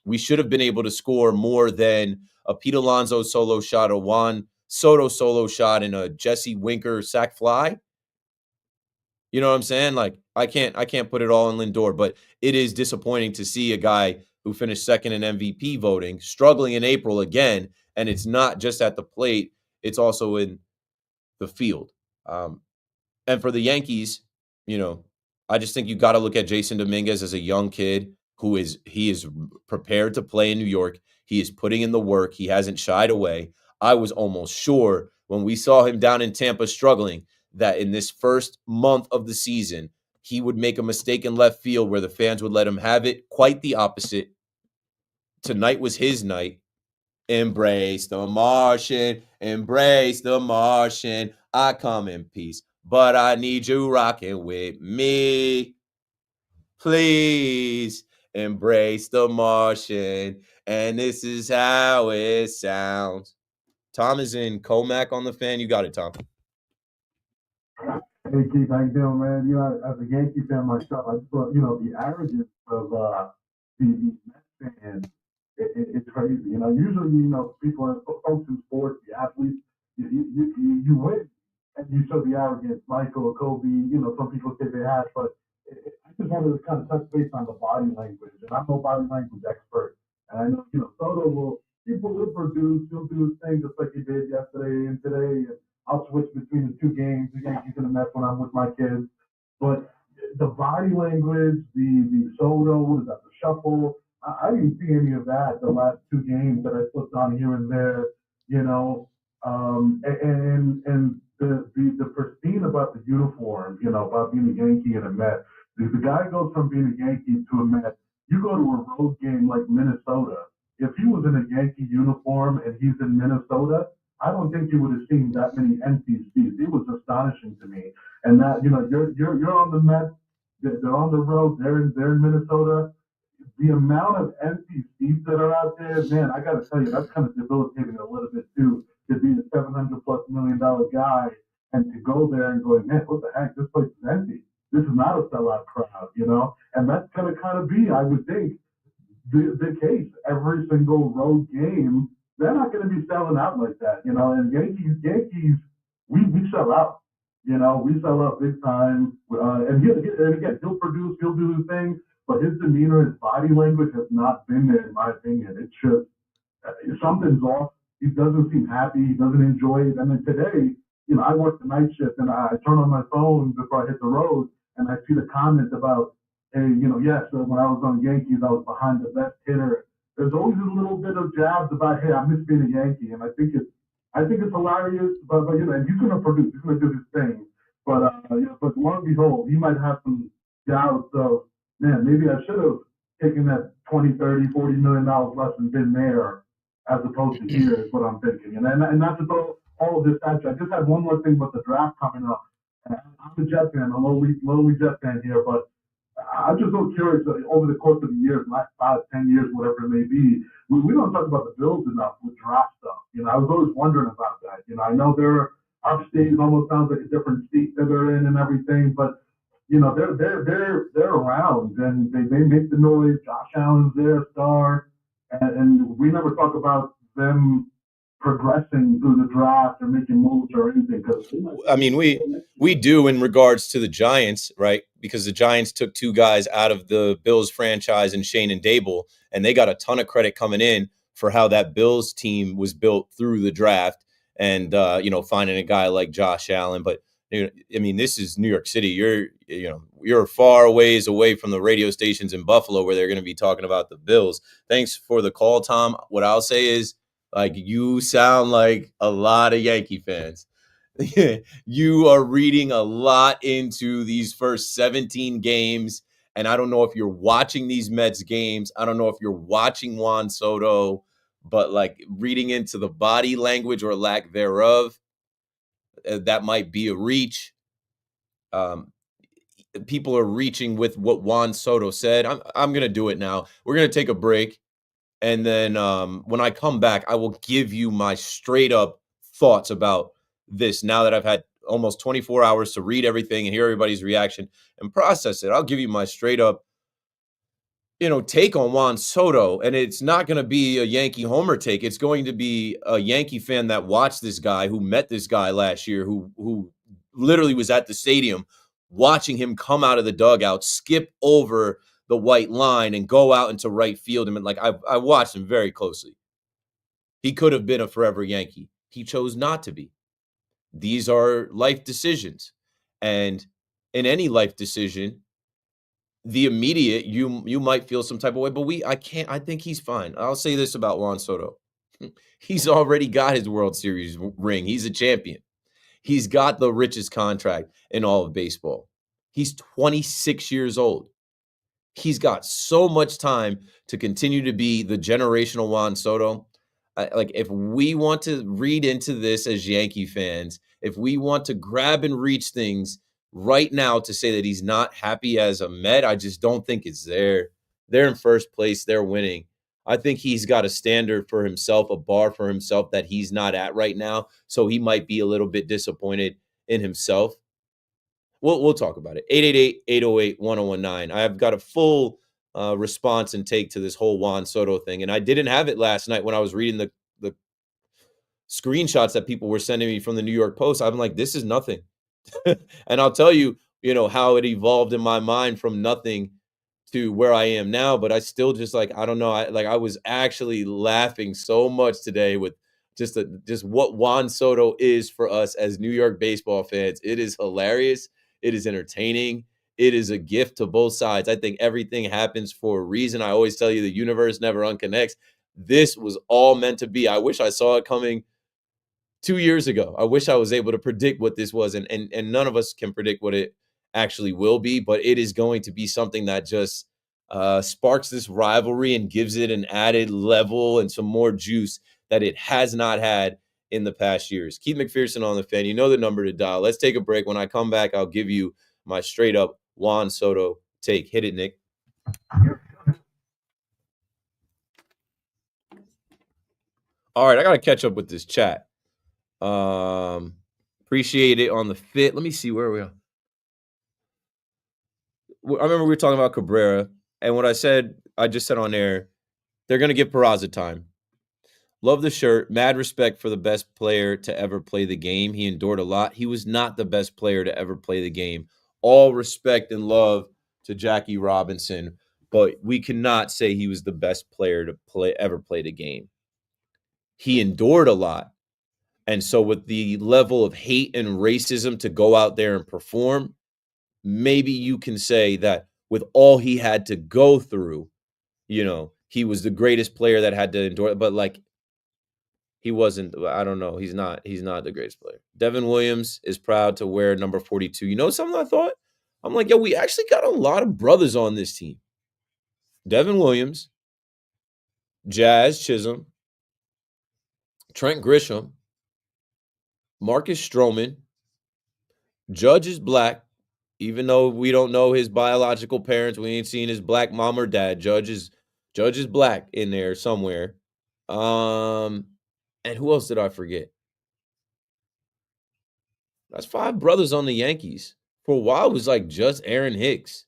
we should have been able to score more than a Pete Alonso solo shot, a Juan Soto solo shot, and a Jesse Winker sac fly. You know what I'm saying? Like, I can't put it all in Lindor, but it is disappointing to see a guy who finished second in MVP voting struggling in April again, and it's not just at the plate, it's also in the field. And for the Yankees, I just think you got to look at Jason Dominguez as a young kid he is prepared to play in New York. He is putting in the work. He hasn't shied away. I was almost sure when we saw him down in Tampa struggling that in this first month of the season, he would make a mistake in left field where the fans would let him have it. Quite the opposite. Tonight was his night. Embrace the Martian. Embrace the Martian. I come in peace, but I need you rocking with me. Please embrace the Martian. And this is how it sounds. Tom is in Comac on the Fan. You got it, Tom. Hey Keith, how you doing, man? As a Yankee fan myself, I just thought, the arrogance of the Mets fans, it's crazy. Usually, people, folks in sports, the athletes, you win, and you show the arrogance. Michael, Kobe, some people say they have, but I just wanted to kind of touch base on the body language, and I'm no body language expert, and I know, Soto people will produce, he'll do his thing just like he did yesterday and today, and I'll switch between the two games, the Yankees and the Mets when I'm with my kids. But the body language, the Soto, the shuffle, I didn't see any of that the last two games that I flipped on here and there, and the pristine about the uniform, about being a Yankee and a Met. If the guy goes from being a Yankee to a Met, you go to a road game like Minnesota. If he was in a Yankee uniform and he's in Minnesota, I don't think you would have seen that many empty seats. It was astonishing to me. And that, you're on the Mets, they're on the road, they're in Minnesota. The amount of empty seats that are out there, man, I got to tell you, that's kind of debilitating a little bit too. To be a $700+ million guy and to go there and go, man, what the heck? This place is empty. This is not a sellout crowd, And that's going to kind of be, I would think, the case. Every single road game, they're not going to be selling out like that, And Yankees, we sell out, we sell out big time. And again, he'll produce, he'll do his thing, but his demeanor, his body language has not been there, in my opinion. It's just something's off. He doesn't seem happy. He doesn't enjoy it. And then today, I work the night shift and I turn on my phone before I hit the road and I see the comments about, hey, yes, when I was on the Yankees, I was behind the best hitter. There's always a little bit of jabs about, hey, I miss being a Yankee, and I think it's hilarious. But and he's gonna produce, he's gonna do his thing. But but lo and behold, he might have some doubts of, man, maybe I should have taken that 20, 30, $40 million less and been there as opposed to here is what I'm thinking. And not to throw all of this at you. I just had one more thing about the draft coming up. I'm a Jet fan, I'm a lonely Jet fan here, but I'm just so curious over the course of the years, last 5, 10 years, whatever it may be, we don't talk about the Bills enough with draft stuff. I was always wondering about that. I know they're upstate, almost sounds like a different state that they're in and everything, but they're around and they make the noise. Josh Allen's their star, and we never talk about them progressing through the draft or making moves or anything. Because I mean, we do in regards to the Giants, right? Because the Giants took 2 guys out of the Bills franchise in Shane and Dable, and they got a ton of credit coming in for how that Bills team was built through the draft and finding a guy like Josh Allen. But I mean, this is New York City. You're far ways away from the radio stations in Buffalo where they're going to be talking about the Bills. Thanks for the call, Tom. What I'll say is, like, you sound like a lot of Yankee fans. You are reading a lot into these first 17 games. And I don't know if you're watching these Mets games. I don't know if you're watching Juan Soto, but like reading into the body language or lack thereof, that might be a reach. Um, People are reaching with what Juan Soto said. I'm gonna do it now. We're gonna take a break, and then when I come back, I will give you my straight up thoughts about this. Now that I've had almost 24 hours to read everything and hear everybody's reaction and process it, I'll give you my straight up take on Juan Soto, and it's not going to be a Yankee homer take. It's going to be a Yankee fan that watched this guy, who met this guy last year, who literally was at the stadium watching him come out of the dugout, skip over the white line, and go out into right field. And like I watched him very closely. He could have been a forever Yankee. He chose not to be. These are life decisions, and in any life decision, the immediate you might feel some type of way, but I think he's fine. I'll say this about Juan Soto. He's already got his World Series ring. He's a champion. He's got the richest contract in all of baseball. He's 26 years old. He's got so much time to continue to be the generational Juan Soto. Like, if we want to read into this as Yankee fans, if we want to grab and reach things right now to say that he's not happy as a Met, I just don't think it's there. They're in first place. They're winning. I think he's got a standard for himself, a bar for himself that he's not at right now. So he might be a little bit disappointed in himself. We'll talk about it. 888-808-1019. I've got a full response and take to this whole Juan Soto thing. And I didn't have it last night when I was reading the screenshots that people were sending me from the New York Post. I'm like, this is nothing. And I'll tell you, how it evolved in my mind from nothing to where I am now. But I still just I don't know. I was actually laughing so much today with just what Juan Soto is for us as New York baseball fans. It is hilarious. It is entertaining. It is a gift to both sides. I think everything happens for a reason. I always tell you the universe never unconnects. This was all meant to be. I wish I saw it coming 2 years ago. I wish I was able to predict what this was, and none of us can predict what it actually will be, but it is going to be something that just sparks this rivalry and gives it an added level and some more juice that it has not had in the past years. Keith McPherson on the Fan. You know the number to dial. Let's take a break. When I come back, I'll give you my straight up Juan Soto take. Hit it, Nick. All right, I got to catch up with this chat. Appreciate it on the fit. Let me see where we are. I remember we were talking about Cabrera, and what I just said on air, they're going to give Peraza time. Love the shirt. Mad respect for the best player to ever play the game. He endured a lot. He was not the best player to ever play the game. All respect and love to Jackie Robinson, but we cannot say he was the best player to ever play the game. He endured a lot. And so with the level of hate and racism to go out there and perform, maybe you can say that with all he had to go through, he was the greatest player that had to endure it. But he wasn't. I don't know. He's not the greatest player. Devin Williams is proud to wear number 42. You know something I thought? I'm like, yo, we actually got a lot of brothers on this team. Devin Williams, Jazz Chisholm, Trent Grisham, Marcus Stroman. Judge is black, even though we don't know his biological parents. We ain't seen his black mom or dad. Judge is black in there somewhere. And who else did I forget? That's 5 brothers on the Yankees. For a while, it was just Aaron Hicks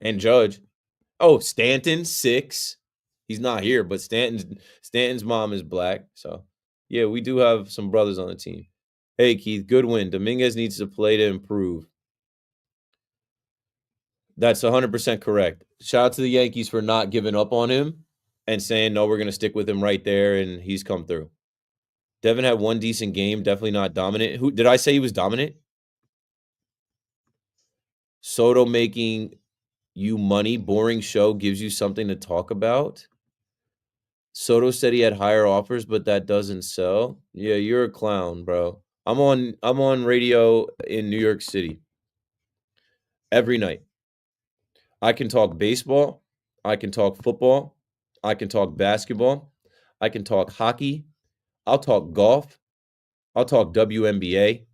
and Judge. Oh, Stanton, 6. He's not here, but Stanton's mom is black. So, yeah, we do have some brothers on the team. Hey, Keith, good win. Dominguez needs to play to improve. That's 100% correct. Shout out to the Yankees for not giving up on him and saying, no, we're going to stick with him right there, and he's come through. Devin had one decent game, definitely not dominant. Who did I say he was dominant? Soto making you money, boring show, gives you something to talk about. Soto said he had higher offers, but that doesn't sell. Yeah, you're a clown, bro. I'm on radio in New York City every night. I can talk baseball, I can talk football, I can talk basketball, I can talk hockey, I'll talk golf, I'll talk WNBA.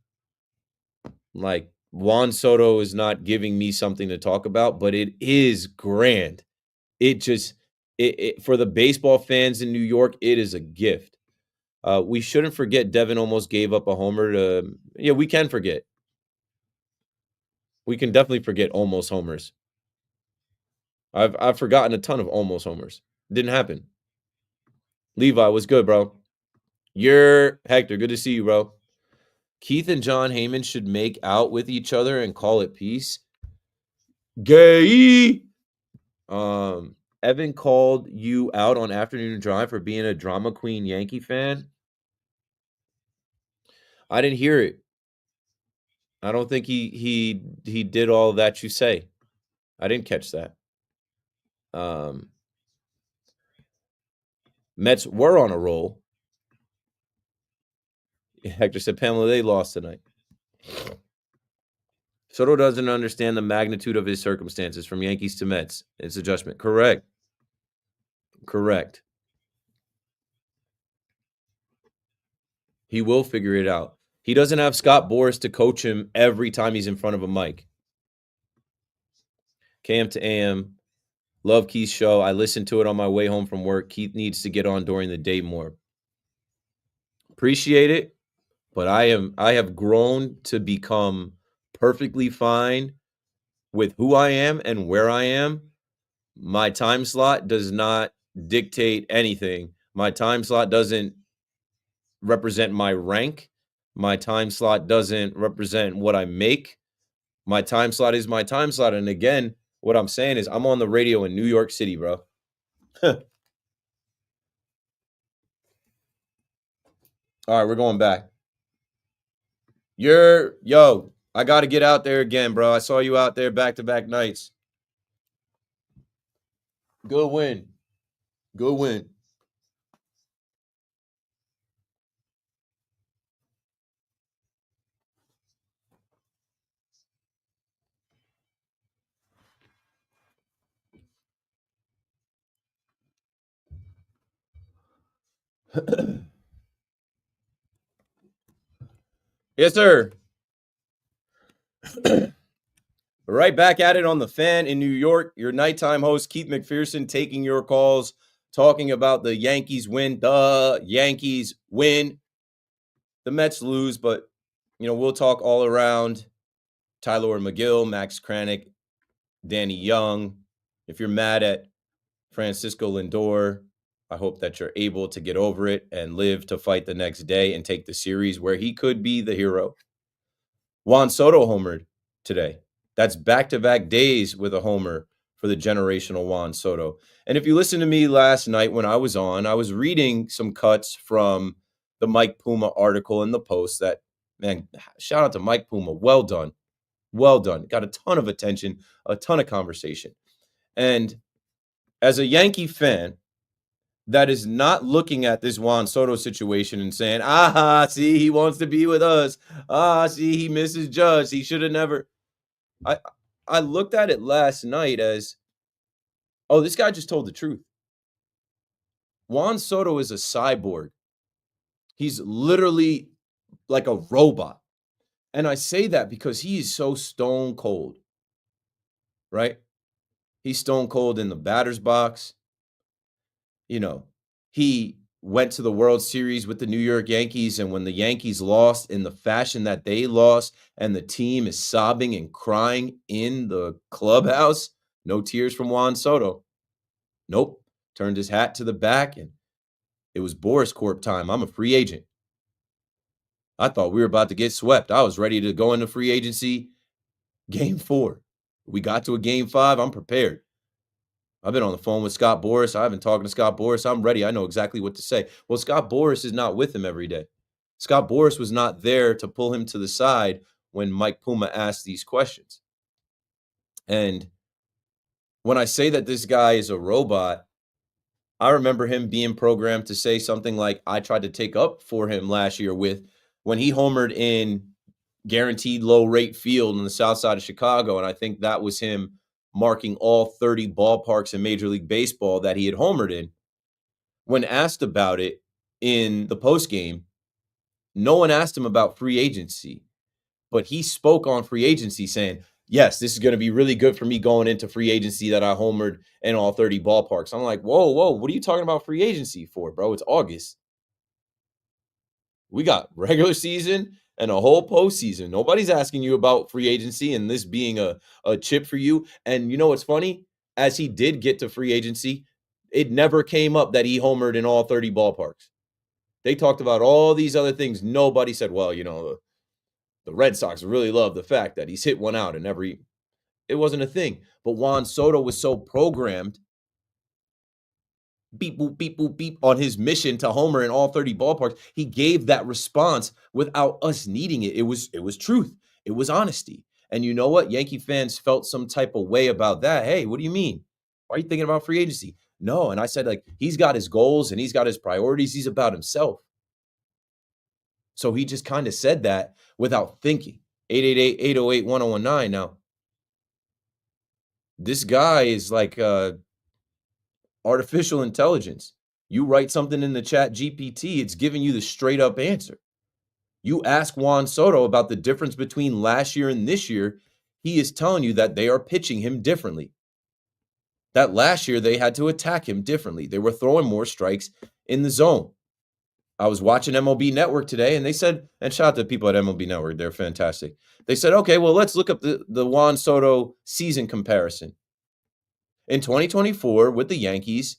Like Juan Soto is not giving me something to talk about, but it is grand. It just for the baseball fans in New York, it is a gift. We shouldn't forget Devin almost gave up a homer to. Yeah, we can forget. We can definitely forget almost homers. I've forgotten a ton of almost homers. Didn't happen. Levi, what's good, bro? You're Hector. Good to see you, bro. Keith and John Heyman should make out with each other and call it peace. Gay. Evan called you out on Afternoon Drive for being a drama queen Yankee fan. I didn't hear it. I don't think he did all that you say. I didn't catch that. Mets were on a roll. Hector said, Pamela, they lost tonight. Soto doesn't understand the magnitude of his circumstances from Yankees to Mets. It's adjustment. Correct. He will figure it out. He doesn't have Scott Boras to coach him every time he's in front of a mic. KM to AM. Love Keith's show. I listened to it on my way home from work. Keith needs to get on during the day more. Appreciate it, but I have grown to become perfectly fine with who I am and where I am. My time slot does not dictate anything. My time slot doesn't represent my rank. My time slot doesn't represent what I make. My time slot is my time slot. And again, what I'm saying is I'm on the radio in New York City, bro. All right, we're going back. I got to get out there again, bro. I saw you out there back-to-back nights. Good win. Yes, sir. Right back at it on the Fan in New York. Your nighttime host, Keith McPherson, taking your calls, talking about the Yankees win. The Yankees win. The Mets lose, but, we'll talk all around Tyler McGill, Max Kranick, Danny Young. If you're mad at Francisco Lindor, I hope that you're able to get over it and live to fight the next day and take the series where he could be the hero. Juan Soto homered today. That's back-to-back days with a homer for the generational Juan Soto. And if you listened to me last night when I was on, I was reading some cuts from the Mike Puma article in the Post that, man, shout out to Mike Puma. Well done. Got a ton of attention, a ton of conversation. And as a Yankee fan that is not looking at this Juan Soto situation and saying, see, he wants to be with us. See, he misses Judge. He should have never. I looked at it last night as, this guy just told the truth. Juan Soto is a cyborg. He's literally like a robot. And I say that because he is so stone cold, right? He's stone cold in the batter's box. He went to the World Series with the New York Yankees, and when the Yankees lost in the fashion that they lost, and the team is sobbing and crying in the clubhouse, no tears from Juan Soto. Nope. Turned his hat to the back, and it was Boris Corp time. I'm a free agent. I thought we were about to get swept. I was ready to go into free agency game 4. We got to a game 5. I'm prepared. I've been on the phone with Scott Boras. I've been talking to Scott Boras. I'm ready. I know exactly what to say. Well, Scott Boras is not with him every day. Scott Boras was not there to pull him to the side when Mike Puma asked these questions. And when I say that this guy is a robot, I remember him being programmed to say something like I tried to take up for him last year with when he homered in guaranteed low rate field on the south side of Chicago, and I think that was him marking all 30 ballparks in Major League Baseball that he had homered in. When asked about it in the postgame, no one asked him about free agency, but he spoke on free agency saying, yes, this is going to be really good for me going into free agency that I homered in all 30 ballparks. I'm like, whoa, what are you talking about free agency for, bro? It's August. We got regular season and a whole postseason. Nobody's asking you about free agency and this being a chip for you. And you know what's funny? As he did get to free agency, it never came up that he homered in all 30 ballparks. They talked about all these other things. Nobody said, well, the Red Sox really love the fact that he's hit one out in every. It wasn't a thing. But Juan Soto was so programmed, beep, boop, beep, boop, beep, on his mission to homer in all 30 ballparks. He gave that response without us needing it. It was truth. It was honesty. And you know what? Yankee fans felt some type of way about that. Hey, what do you mean? Why are you thinking about free agency? No. And I said, like, he's got his goals and he's got his priorities. He's about himself. So he just kind of said that without thinking. 888-808-1019. Now, this guy is like artificial intelligence. You write something in the chat GPT, it's giving you the straight up answer. You ask Juan Soto about the difference between last year and this year, he is telling you that they are pitching him differently. That last year they had to attack him differently. They were throwing more strikes in the zone. I was watching MLB Network today, and they said, and shout out to people at MLB Network, they're fantastic. They said, okay, well, let's look up the Juan Soto season comparison. In 2024, with the Yankees,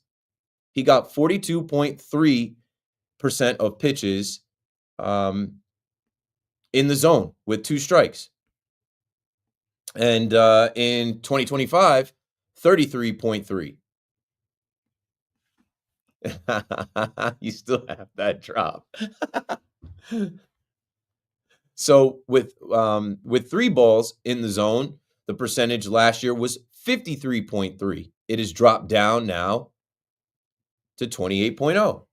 he got 42.3% of pitches in the zone with 2 strikes. And in 2025, 33.3. You still have that drop. So with 3 balls in the zone, the percentage last year was 53.3. It has dropped down now to 28.0.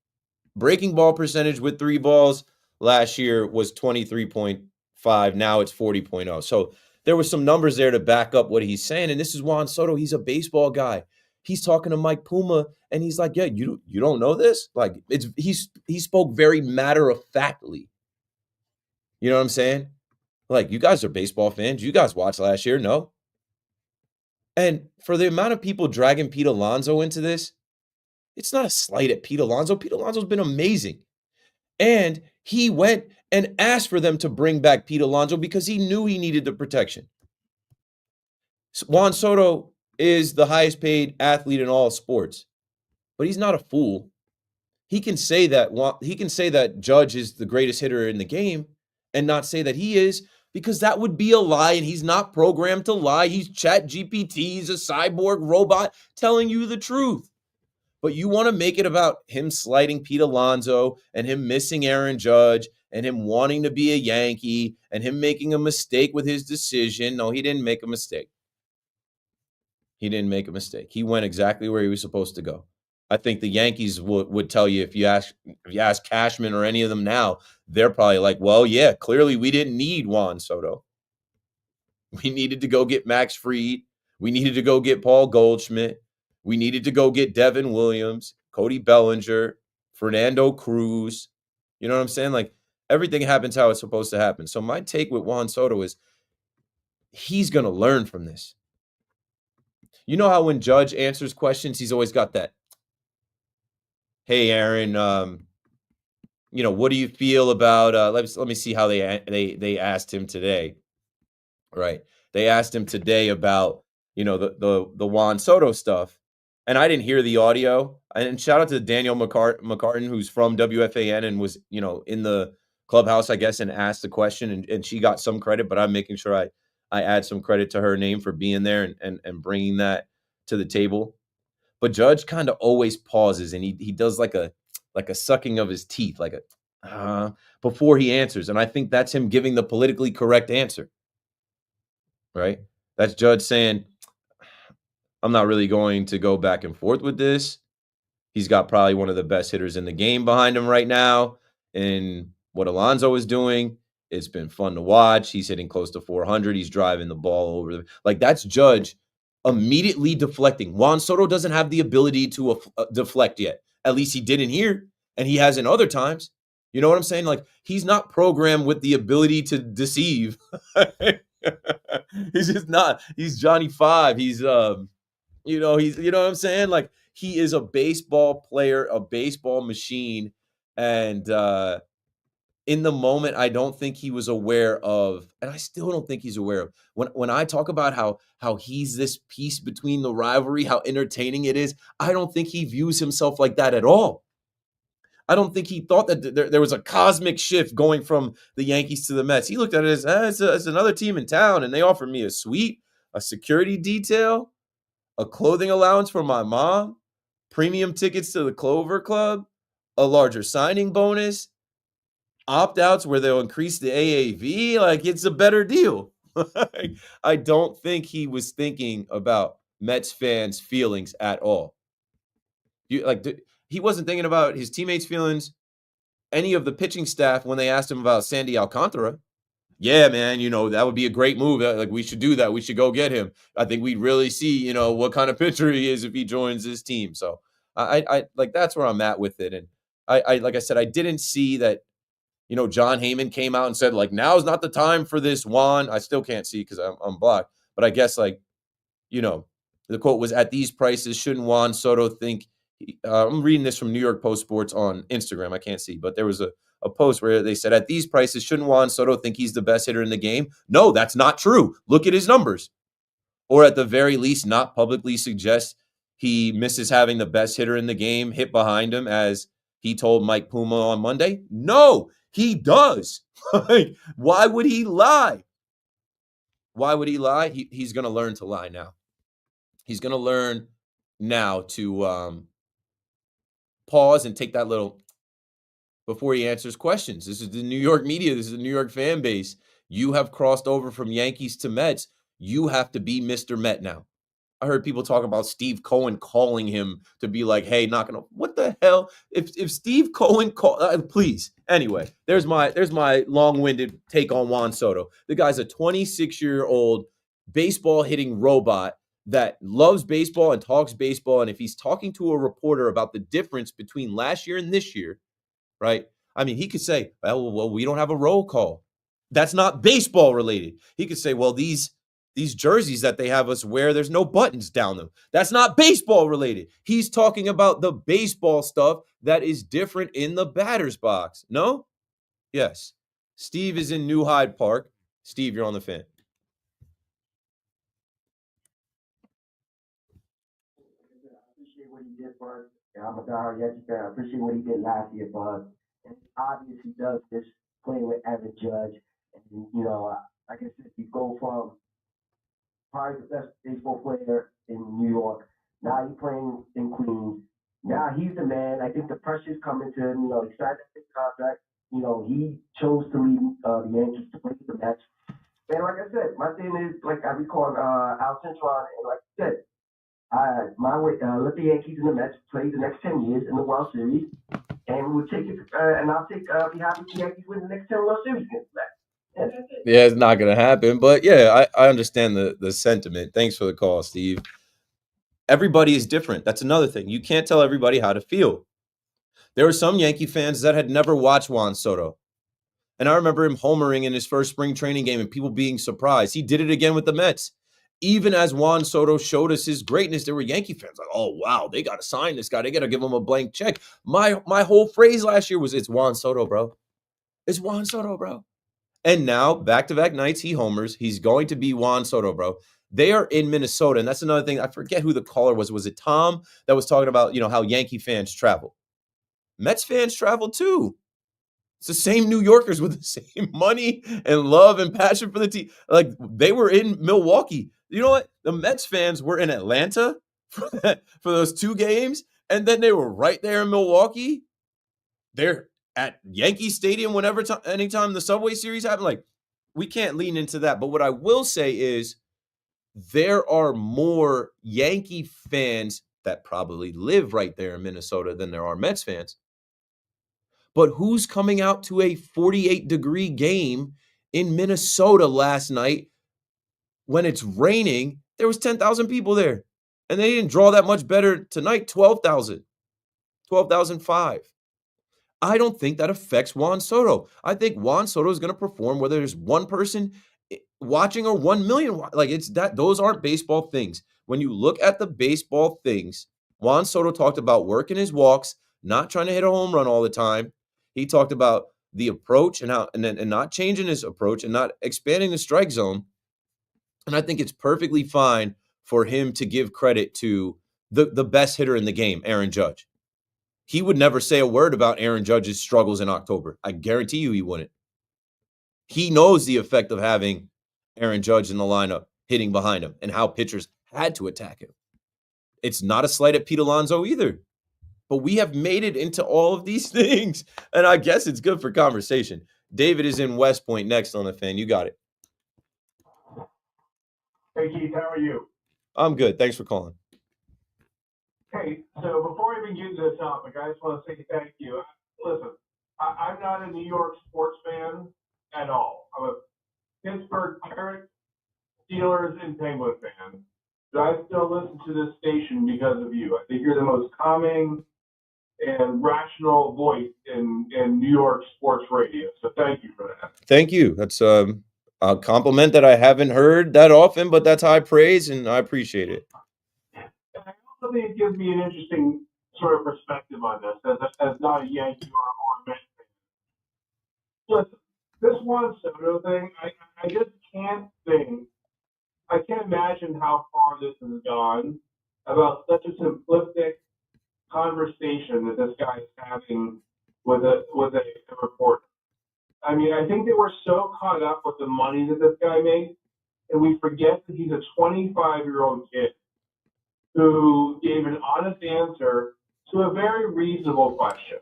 Breaking ball percentage with 3 balls last year was 23.5. Now it's 40.0. So there were some numbers there to back up what he's saying. And this is Juan Soto. He's a baseball guy. He's talking to Mike Puma, and he's like, yeah, you don't know this? Like, he spoke very matter-of-factly. You know what I'm saying? Like, you guys are baseball fans. You guys watched last year, no? And for the amount of people dragging Pete Alonso into this, it's not a slight at Pete Alonso. Pete Alonso's been amazing. And he went and asked for them to bring back Pete Alonso because he knew he needed the protection. Juan Soto is the highest paid athlete in all sports, but he's not a fool. He can say that Judge is the greatest hitter in the game and not say that he is, because that would be a lie, and he's not programmed to lie. He's Chat GPT. He's a cyborg robot telling you the truth. But you want to make it about him slighting Pete Alonso and him missing Aaron Judge and him wanting to be a Yankee and him making a mistake with his decision. No, he didn't make a mistake. He didn't make a mistake. He went exactly where he was supposed to go. I think the Yankees would tell you, if you ask Cashman or any of them now, they're probably like, well, yeah, clearly we didn't need Juan Soto. We needed to go get Max Fried. We needed to go get Paul Goldschmidt. We needed to go get Devin Williams, Cody Bellinger, Fernando Cruz. You know what I'm saying? Like, everything happens how it's supposed to happen. So my take with Juan Soto is he's going to learn from this. You know how when Judge answers questions, he's always got that, hey, Aaron, what do you feel about let me see how they asked him today. Right. They asked him today about, the Juan Soto stuff. And I didn't hear the audio. And shout out to Daniel McCartan, who's from WFAN and was, in the clubhouse, I guess, and asked the question, and she got some credit, but I'm making sure I add some credit to her name for being there and bringing that to the table. But Judge kind of always pauses, and he does like a sucking of his teeth, like before he answers. And I think that's him giving the politically correct answer. Right? That's Judge saying, I'm not really going to go back and forth with this. He's got probably one of the best hitters in the game behind him right now in what Alonso is doing, it's been fun to watch. He's hitting close to 400. He's driving the ball over. Like, that's Judge immediately deflecting. Juan Soto doesn't have the ability to deflect yet. At least he didn't here, and he has in other times. You know what I'm saying? Like, he's not programmed with the ability to deceive. He's just not. He's Johnny Five. He's you know what I'm saying? Like, he is a baseball player, a baseball machine, and in the moment, I don't think he was aware of, and I still don't think he's aware of, when I talk about how he's this piece between the rivalry, how entertaining it is. I don't think he views himself like that at all. I don't think he thought that there was a cosmic shift going from the Yankees to the Mets. He looked at it as it's another team in town, and they offered me a suite, a security detail, a clothing allowance for my mom, premium tickets to the Clover Club, a larger signing bonus, opt-outs where they'll increase the AAV. Like, it's a better deal. I don't think he was thinking about Mets fans' feelings at all. He wasn't thinking about his teammates' feelings, any of the pitching staff when they asked him about Sandy Alcantara. Yeah, man, that would be a great move. Like, we should do that. We should go get him. I think we'd really see, what kind of pitcher he is if he joins this team. So I like, that's where I'm at with it. And I like I said, I didn't see that, John Heyman came out and said, like, now's not the time for this, Juan. I still can't see because I'm blocked. But I guess, like, the quote was, at these prices, shouldn't Juan Soto think, I'm reading this from New York Post Sports on Instagram. I can't see, but there was a post where they said, at these prices, shouldn't Juan Soto think he's the best hitter in the game? No, that's not true. Look at his numbers. Or at the very least, not publicly suggest he misses having the best hitter in the game hit behind him, as he told Mike Puma on Monday. No, he does. Like, why would he lie? Why would he lie? He's going to learn to lie now. He's going to learn now to pause and take that little before he answers questions. This is the New York media. This is the New York fan base. You have crossed over from Yankees to Mets. You have to be Mr. Met now. I heard people talk about Steve Cohen calling him to be like, hey, not gonna. What the hell? If Steve Cohen please. Anyway, there's my long-winded take on Juan Soto. The guy's a 26-year-old baseball hitting robot that loves baseball and talks baseball. And if he's talking to a reporter about the difference between last year and this year, right? I mean, he could say, well, we don't have a roll call. That's not baseball related. He could say, well, these jerseys that they have us wear, there's no buttons down them. That's not baseball related. He's talking about the baseball stuff that is different in the batter's box. No? Yes. Steve is in New Hyde Park. Steve, you're on the fan. What he did for us. I'm a diehard Yankee fan. I appreciate what he did last year for us. And it's obvious he does this playing with Aaron Judge. And, like I said, you go from probably the best baseball player in New York. Now he's playing in Queens. Now he's the man. I think the pressure's coming to him. He signed a big contract. He chose to leave the Yankees to play for the Mets. And like I said, my thing is, like I recall Al Centron, and like I said, my way, let the Yankees and the Mets play the next 10 years in the World Series, and we'll take it. And I'll be happy if the Yankees win the next 10 World Series against that. Yeah, it's not going to happen. But yeah, I understand the sentiment. Thanks for the call, Steve. Everybody is different. That's another thing. You can't tell everybody how to feel. There were some Yankee fans that had never watched Juan Soto. And I remember him homering in his first spring training game and people being surprised. He did it again with the Mets. Even as Juan Soto showed us his greatness, there were Yankee fans like, oh, wow, they got to sign this guy. They got to give him a blank check. My whole phrase last year was, it's Juan Soto, bro. It's Juan Soto, bro. And now, back-to-back nights, he homers. He's going to be Juan Soto, bro. They are in Minnesota, and that's another thing. I forget who the caller was. Was it Tom that was talking about, how Yankee fans travel? Mets fans travel too. It's the same New Yorkers with the same money and love and passion for the team. Like, they were in Milwaukee. You know what? The Mets fans were in Atlanta for those 2 games, and then they were right there in Milwaukee. They're at Yankee Stadium anytime the Subway Series happened. Like, we can't lean into that. But what I will say is there are more Yankee fans that probably live right there in Minnesota than there are Mets fans. But who's coming out to a 48-degree game in Minnesota last night when it's raining? There was 10,000 people there. And they didn't draw that much better tonight, 12,000, 12,005. I don't think that affects Juan Soto. I think Juan Soto is going to perform whether there's one person watching or 1 million. Like, it's that those aren't baseball things. When you look at the baseball things, Juan Soto talked about working his walks, not trying to hit a home run all the time. He talked about the approach and how and not changing his approach and not expanding the strike zone. And I think it's perfectly fine for him to give credit to the best hitter in the game, Aaron Judge. He would never say a word about Aaron Judge's struggles in October. I guarantee you he wouldn't. He knows the effect of having Aaron Judge in the lineup hitting behind him and how pitchers had to attack him. It's not a slight at Pete Alonso either. But we have made it into all of these things. And I guess it's good for conversation. David is in West Point next on the Fan. You got it. Hey, Keith, how are you? I'm good. Thanks for calling. Hey, so before I even get into the topic, I just want to say thank you. Listen, I'm not a New York sports fan at all. I'm a Pittsburgh Pirates, Steelers, and Penguin fan. But I still listen to this station because of you. I think you're the most calming and rational voice in New York sports radio. So thank you for that. Thank you. That's a compliment that I haven't heard that often, but that's high praise, and I appreciate it. And I also think it gives me an interesting sort of perspective on this as not a Yankee or a Mets fan. Listen, this Juan Soto thing, I just can't think. I can't imagine how far this has gone about such a simplistic conversation that this guy is having with a reporter. I mean, I think they were so caught up with the money that this guy makes, and we forget that he's a 25-year-old kid who gave an honest answer to a very reasonable question,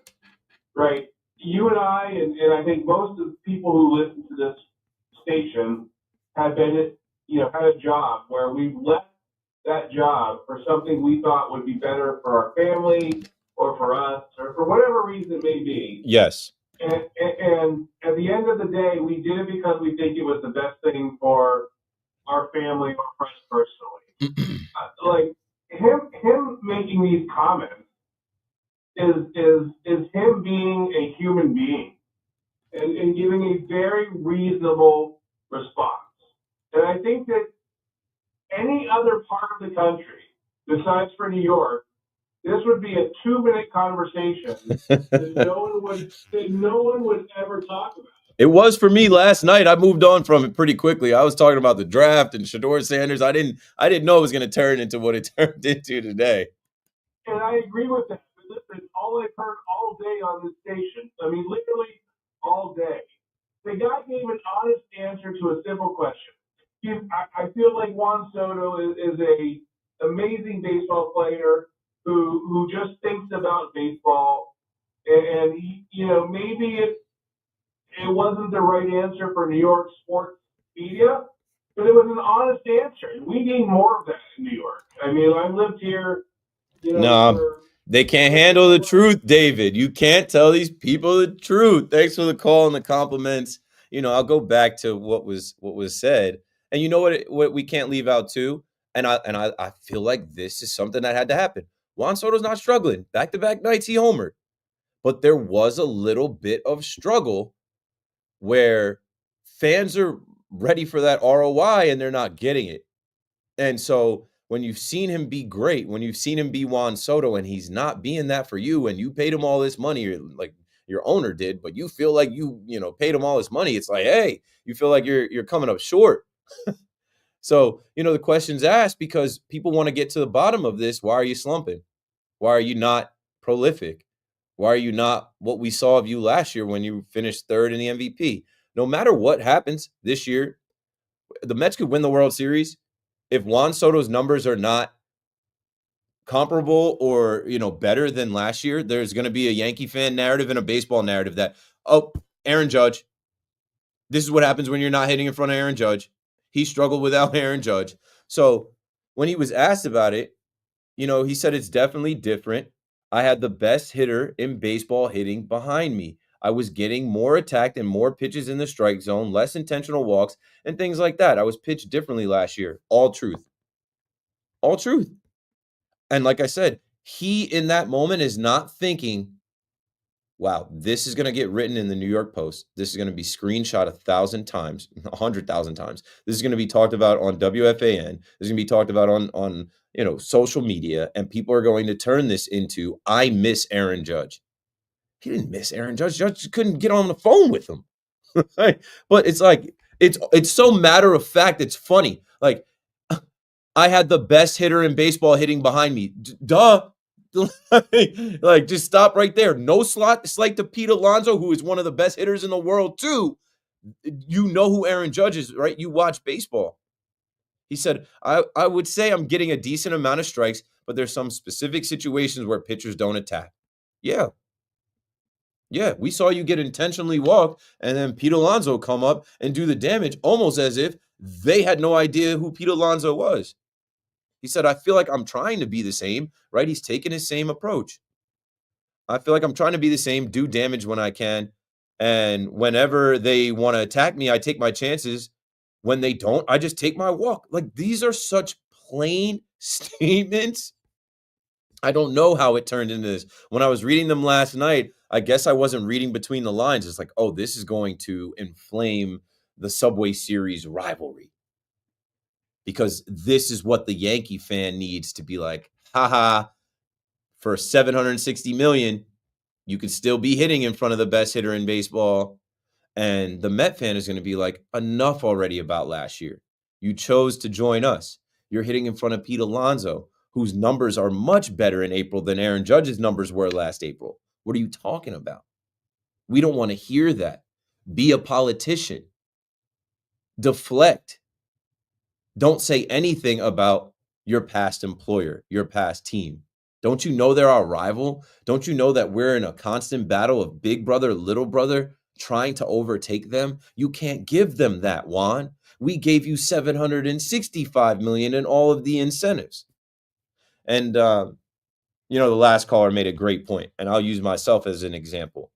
right? You and I, and I think most of the people who listen to this station have been, had a job where we've left that job for something we thought would be better for our family or for us or for whatever reason it may be. Yes. And at the end of the day, we did it because we think it was the best thing for our family or for us personally. Like him making these comments is him being a human being and giving a very reasonable response. And I think that any other part of the country, besides for New York, this would be a 2-minute conversation that no one would ever talk about. It was for me last night. I moved on from it pretty quickly. I was talking about the draft and Shador Sanders. I didn't know it was going to turn into what it turned into today. And I agree with that. But listen, all I've heard all day on this station, I mean, literally all day, the guy gave an honest answer to a simple question. I feel like Juan Soto is a amazing baseball player who just thinks about baseball, and he, maybe it wasn't the right answer for New York sports media, but it was an honest answer, and we need more of that in New York. I mean, I've lived here. They can't handle the truth, David. You can't tell these people the truth. Thanks for the call and the compliments. I'll go back to what was said. And you know what we can't leave out too? And I feel like this is something that had to happen. Juan Soto's not struggling. Back-to-back nights he homered. But there was a little bit of struggle where fans are ready for that ROI and they're not getting it. And so when you've seen him be great, when you've seen him be Juan Soto and he's not being that for you and you paid him all this money, or like your owner did, but you feel like you paid him all this money, it's like, hey, you feel like you're coming up short. So, the question's asked because people want to get to the bottom of this. Why are you slumping? Why are you not prolific? Why are you not what we saw of you last year when you finished third in the MVP? No matter what happens this year, the Mets could win the World Series. If Juan Soto's numbers are not comparable or, better than last year, there's going to be a Yankee fan narrative and a baseball narrative that, Aaron Judge, this is what happens when you're not hitting in front of Aaron Judge. He struggled without Aaron Judge. So when he was asked about it, he said it's definitely different. I had the best hitter in baseball hitting behind me. I was getting more attacked and more pitches in the strike zone, less intentional walks, and things like that. I was pitched differently last year. All truth. All truth. And like I said, he in that moment is not thinking, wow, this is going to get written in the New York Post. This is going to be screenshot 1,000 times, 100,000 times. This is going to be talked about on WFAN. This is going to be talked about on social media, and people are going to turn this into, I miss Aaron Judge. He didn't miss Aaron Judge. Judge couldn't get on the phone with him. Right? But it's like, it's so matter of fact, it's funny. Like, I had the best hitter in baseball hitting behind me. Duh. Like, just stop right there. No slight to Pete Alonso, who is one of the best hitters in the world, too. You know who Aaron Judge is, right? You watch baseball. He said, I would say I'm getting a decent amount of strikes, but there's some specific situations where pitchers don't attack. Yeah. Yeah, we saw you get intentionally walked, and then Pete Alonso come up and do the damage almost as if they had no idea who Pete Alonso was. He said, I feel like I'm trying to be the same, right? He's taking his same approach. I feel like I'm trying to be the same, do damage when I can. And whenever they want to attack me, I take my chances. When they don't, I just take my walk. Like, these are such plain statements. I don't know how it turned into this. When I was reading them last night, I guess I wasn't reading between the lines. It's like, oh, this is going to inflame the Subway Series rivalry. Because this is what the Yankee fan needs to be like, haha, for $760 million, you could still be hitting in front of the best hitter in baseball. And the Met fan is going to be like, enough already about last year. You chose to join us. You're hitting in front of Pete Alonso, whose numbers are much better in April than Aaron Judge's numbers were last April. What are you talking about? We don't want to hear that. Be a politician. Deflect. Don't say anything about your past employer, your past team. Don't you know they're our rival? Don't you know that we're in a constant battle of big brother, little brother, trying to overtake them? You can't give them that, Juan. We gave you $765 million in all of the incentives. And, the last caller made a great point, and I'll use myself as an example.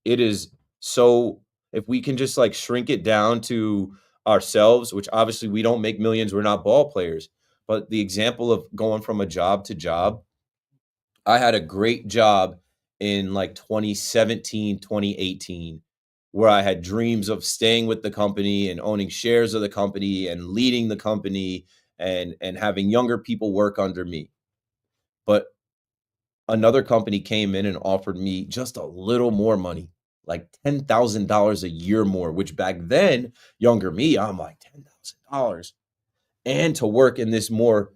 It is so, if we can just like shrink it down to ourselves, which obviously we don't make millions, we're not ball players, but the example of going from a job to job, I had a great job in like 2017, 2018, where I had dreams of staying with the company and owning shares of the company and leading the company and having younger people work under me. But another company came in and offered me just a little more money, like $10,000 a year more, which back then, younger me, I'm like, $10,000. And to work in this more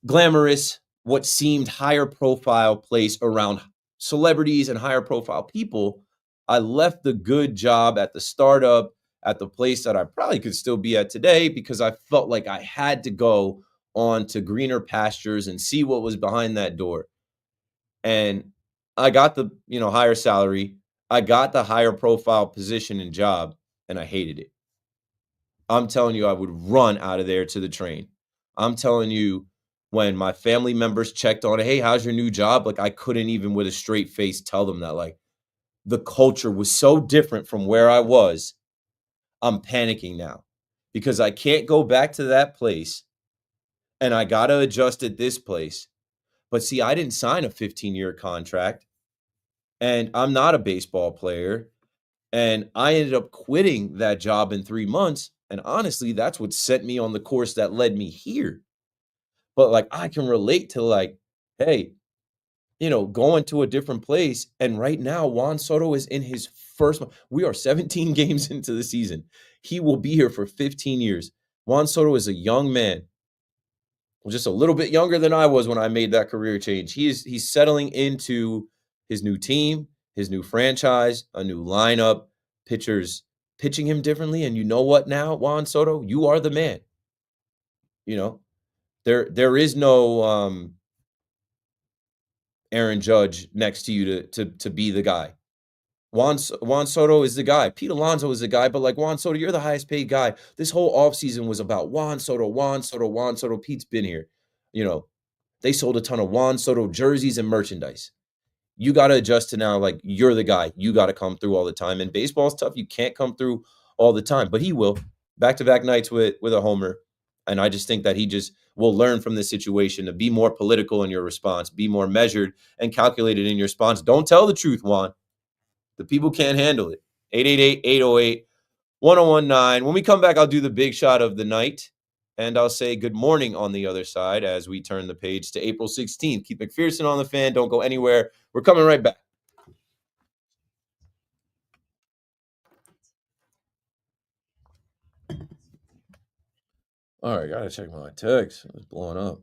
glamorous, what seemed higher profile place around celebrities and higher profile people, I left the good job at the startup, at the place that I probably could still be at today, because I felt like I had to go on to greener pastures and see what was behind that door. And I got the, higher salary. I got the higher profile position and job, and I hated it. I'm telling you, I would run out of there to the train. I'm telling you, when my family members checked on it, hey, how's your new job? Like, I couldn't even with a straight face tell them that. Like, the culture was so different from where I was. I'm panicking now because I can't go back to that place, and I got to adjust at this place. But see, I didn't sign a 15-year contract, and I'm not a baseball player. And I ended up quitting that job in 3 months. And honestly, that's what set me on the course that led me here. But like, I can relate to like, hey, going to a different place. And right now, Juan Soto is in his first month. We are 17 games into the season. He will be here for 15 years. Juan Soto is a young man, just a little bit younger than I was when I made that career change. He's settling into his new team, his new franchise, a new lineup, pitchers pitching him differently. And you know what now, Juan Soto? You are the man. There is no Aaron Judge next to you to be the guy. Juan Soto is the guy. Pete Alonso is the guy, but like, Juan Soto, you're the highest paid guy. This whole offseason was about Juan Soto, Juan Soto, Juan Soto. Pete's been here. They sold a ton of Juan Soto jerseys and merchandise. you got to adjust to now, like, you're the guy. You got to come through all the time. And baseball's tough. You can't come through all the time, but he will. Back-to-back nights with a homer. And I just think that he just will learn from this situation to be more political in your response, be more measured and calculated in your response. Don't tell the truth, Juan. The people can't handle it. 888-808-1019. When we come back, I'll do the big shot of the night, and I'll say good morning on the other side as we turn the page to April 16th. Keith McPherson on the Fan. Don't go anywhere. We're coming right back. All right, gotta check my text. It's blowing up.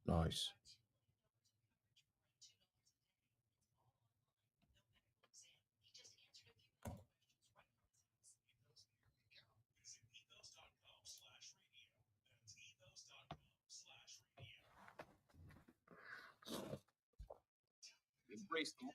Nice. Embrace the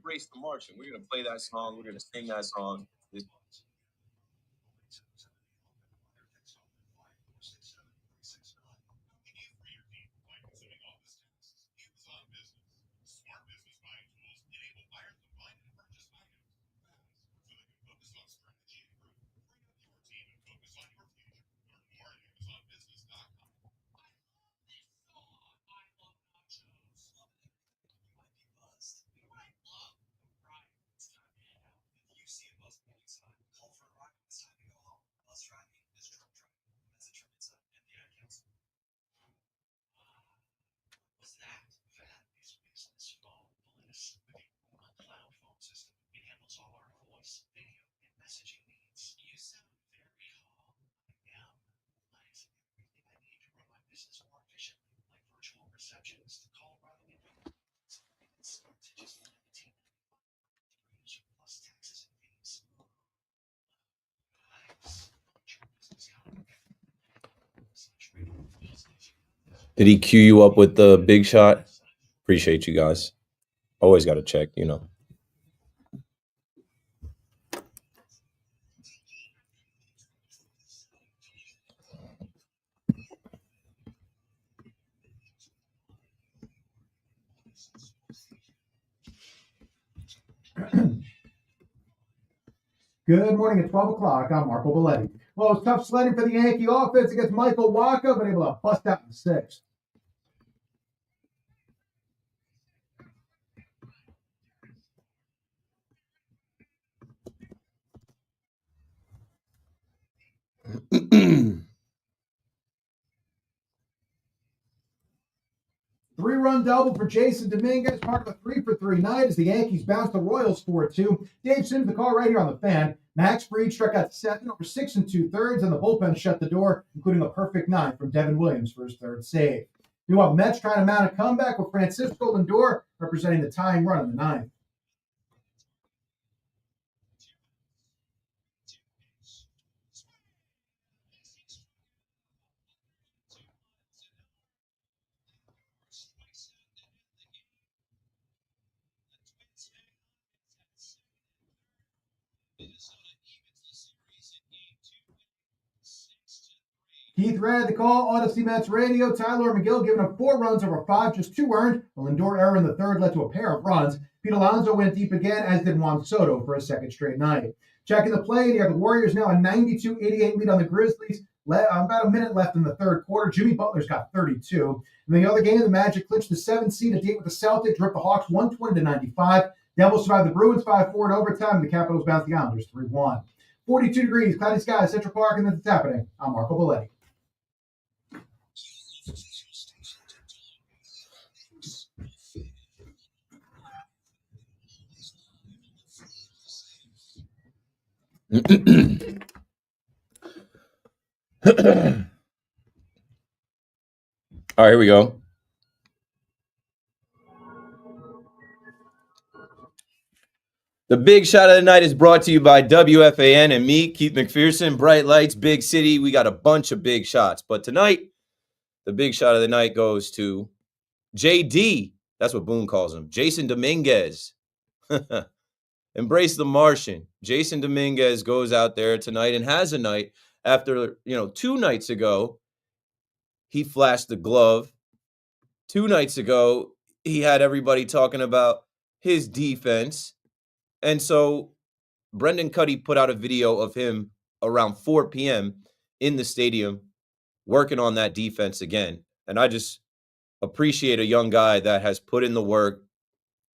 embrace the Martian. We're gonna play that song. We're gonna sing that song. Did he cue you up with the big shot? Appreciate you guys. Always got to check, you know. Good morning at 12 o'clock. I'm Marco Belletti. Well, it was tough sledding for the Yankee offense against Michael Wacha, but able to bust out in the sixth. Three-run double for Jason Dominguez, part of a 3-for-3 night as the Yankees bounced the Royals 4-2. Dave Sims, the call right here on the Fan. Max Fried struck out 7 over 6 2/3, and the bullpen shut the door, including a perfect 9 from Devin Williams for his third save. You have Mets trying to mount a comeback with Francisco Lindor representing the tying run in the ninth. Keith Ray had the call, Odyssey Mets Radio. Tyler McGill giving up 4 runs over 5, just 2 earned. A Lindor error in the third led to a pair of runs. Pete Alonso went deep again, as did Juan Soto for a second straight night. Checking the play, you have the Warriors now a 92-88 lead on the Grizzlies. About a minute left in the third quarter. Jimmy Butler's got 32. In the other game, the Magic clinched the 7th seed, a date with the Celtics, ripped the Hawks 120-95. Devils survived the Bruins 5-4 in overtime, and the Capitals bounced the Islanders 3-1. 42 degrees, cloudy skies, Central Park, and that's happening. I'm Marco Belletti. All right, here we go. The big shot of the night is brought to you by WFAN and me, Keith McPherson. Bright lights, big city. We got a bunch of big shots. But tonight, the big shot of the night goes to JD. That's what Boone calls him. Jason Dominguez. Embrace the Martian. Jason Dominguez goes out there tonight and has a night after, 2 nights ago, he flashed the glove. 2 nights ago, he had everybody talking about his defense. And so Brendan Cuddy put out a video of him around 4 p.m. in the stadium working on that defense again. And I just appreciate a young guy that has put in the work,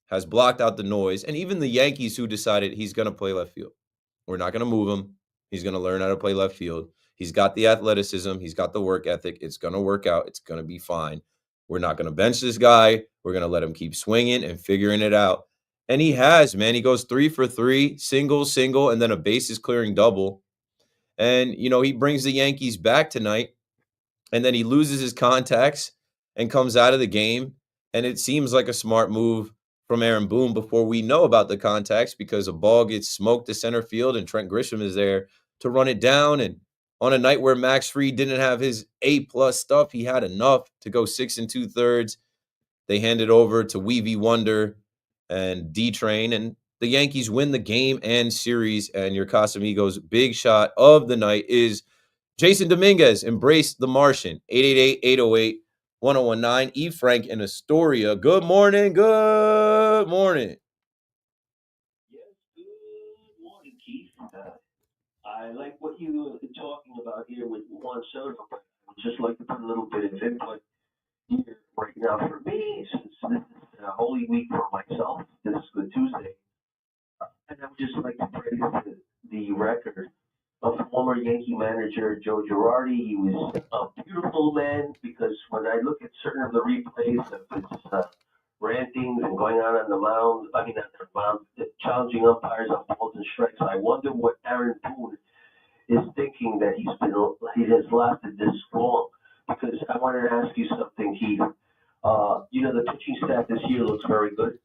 has blocked out the noise, and even the Yankees who decided he's going to play left field. We're not going to move him. He's going to learn how to play left field. He's got the athleticism. He's got the work ethic. It's going to work out. It's going to be fine. We're not going to bench this guy. We're going to let him keep swinging and figuring it out. And he has, man. He goes 3 for 3, single, and then a bases clearing double. And, he brings the Yankees back tonight, and then he loses his contacts and comes out of the game. And it seems like a smart move from Aaron Boone before we know about the contacts, because a ball gets smoked to center field and Trent Grisham is there to run it down. And on a night where Max Fried didn't have his A+ stuff, he had enough to go 6 2/3. They hand it over to Weavy Wonder and D-Train, and the Yankees win the game and series. And your Casamigos big shot of the night is Jason Dominguez. Embrace the Martian. 888-808-1019. E. Frank in Astoria. Good morning. Good morning. Yes, good morning, Keith. I like what you were talking about here with Juan Soto, but I would just like to put a little bit of input here right now. For me, since this is a Holy Week for myself, this is Good Tuesday, and I would just like to praise the record of former Yankee manager Joe Girardi. He was a beautiful man, because when I look at certain of the replays of his rantings and going on the mound, challenging umpires on balls and strikes, I wonder what Aaron Boone is thinking that he has lasted this long. Because I wanted to ask you something, Keith. The pitching staff this year looks very good.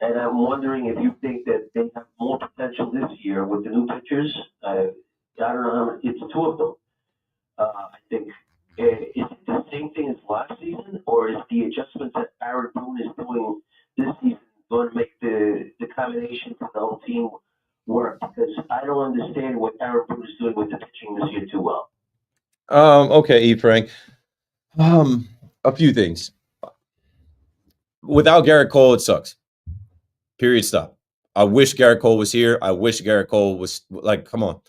And I'm wondering if you think that they have more potential this year with the new pitchers. I don't know how many, it's 2 of them. I think, is it the same thing as last season, or is the adjustments that Aaron Boone is doing this season going to make the combination for the whole team work? Because I don't understand what Aaron Boone is doing with the pitching this year too well. Okay, E. Frank. A few things. Without Garrett Cole, it sucks. Period. Stop. I wish Garrett Cole was here. I wish Garrett Cole was come on.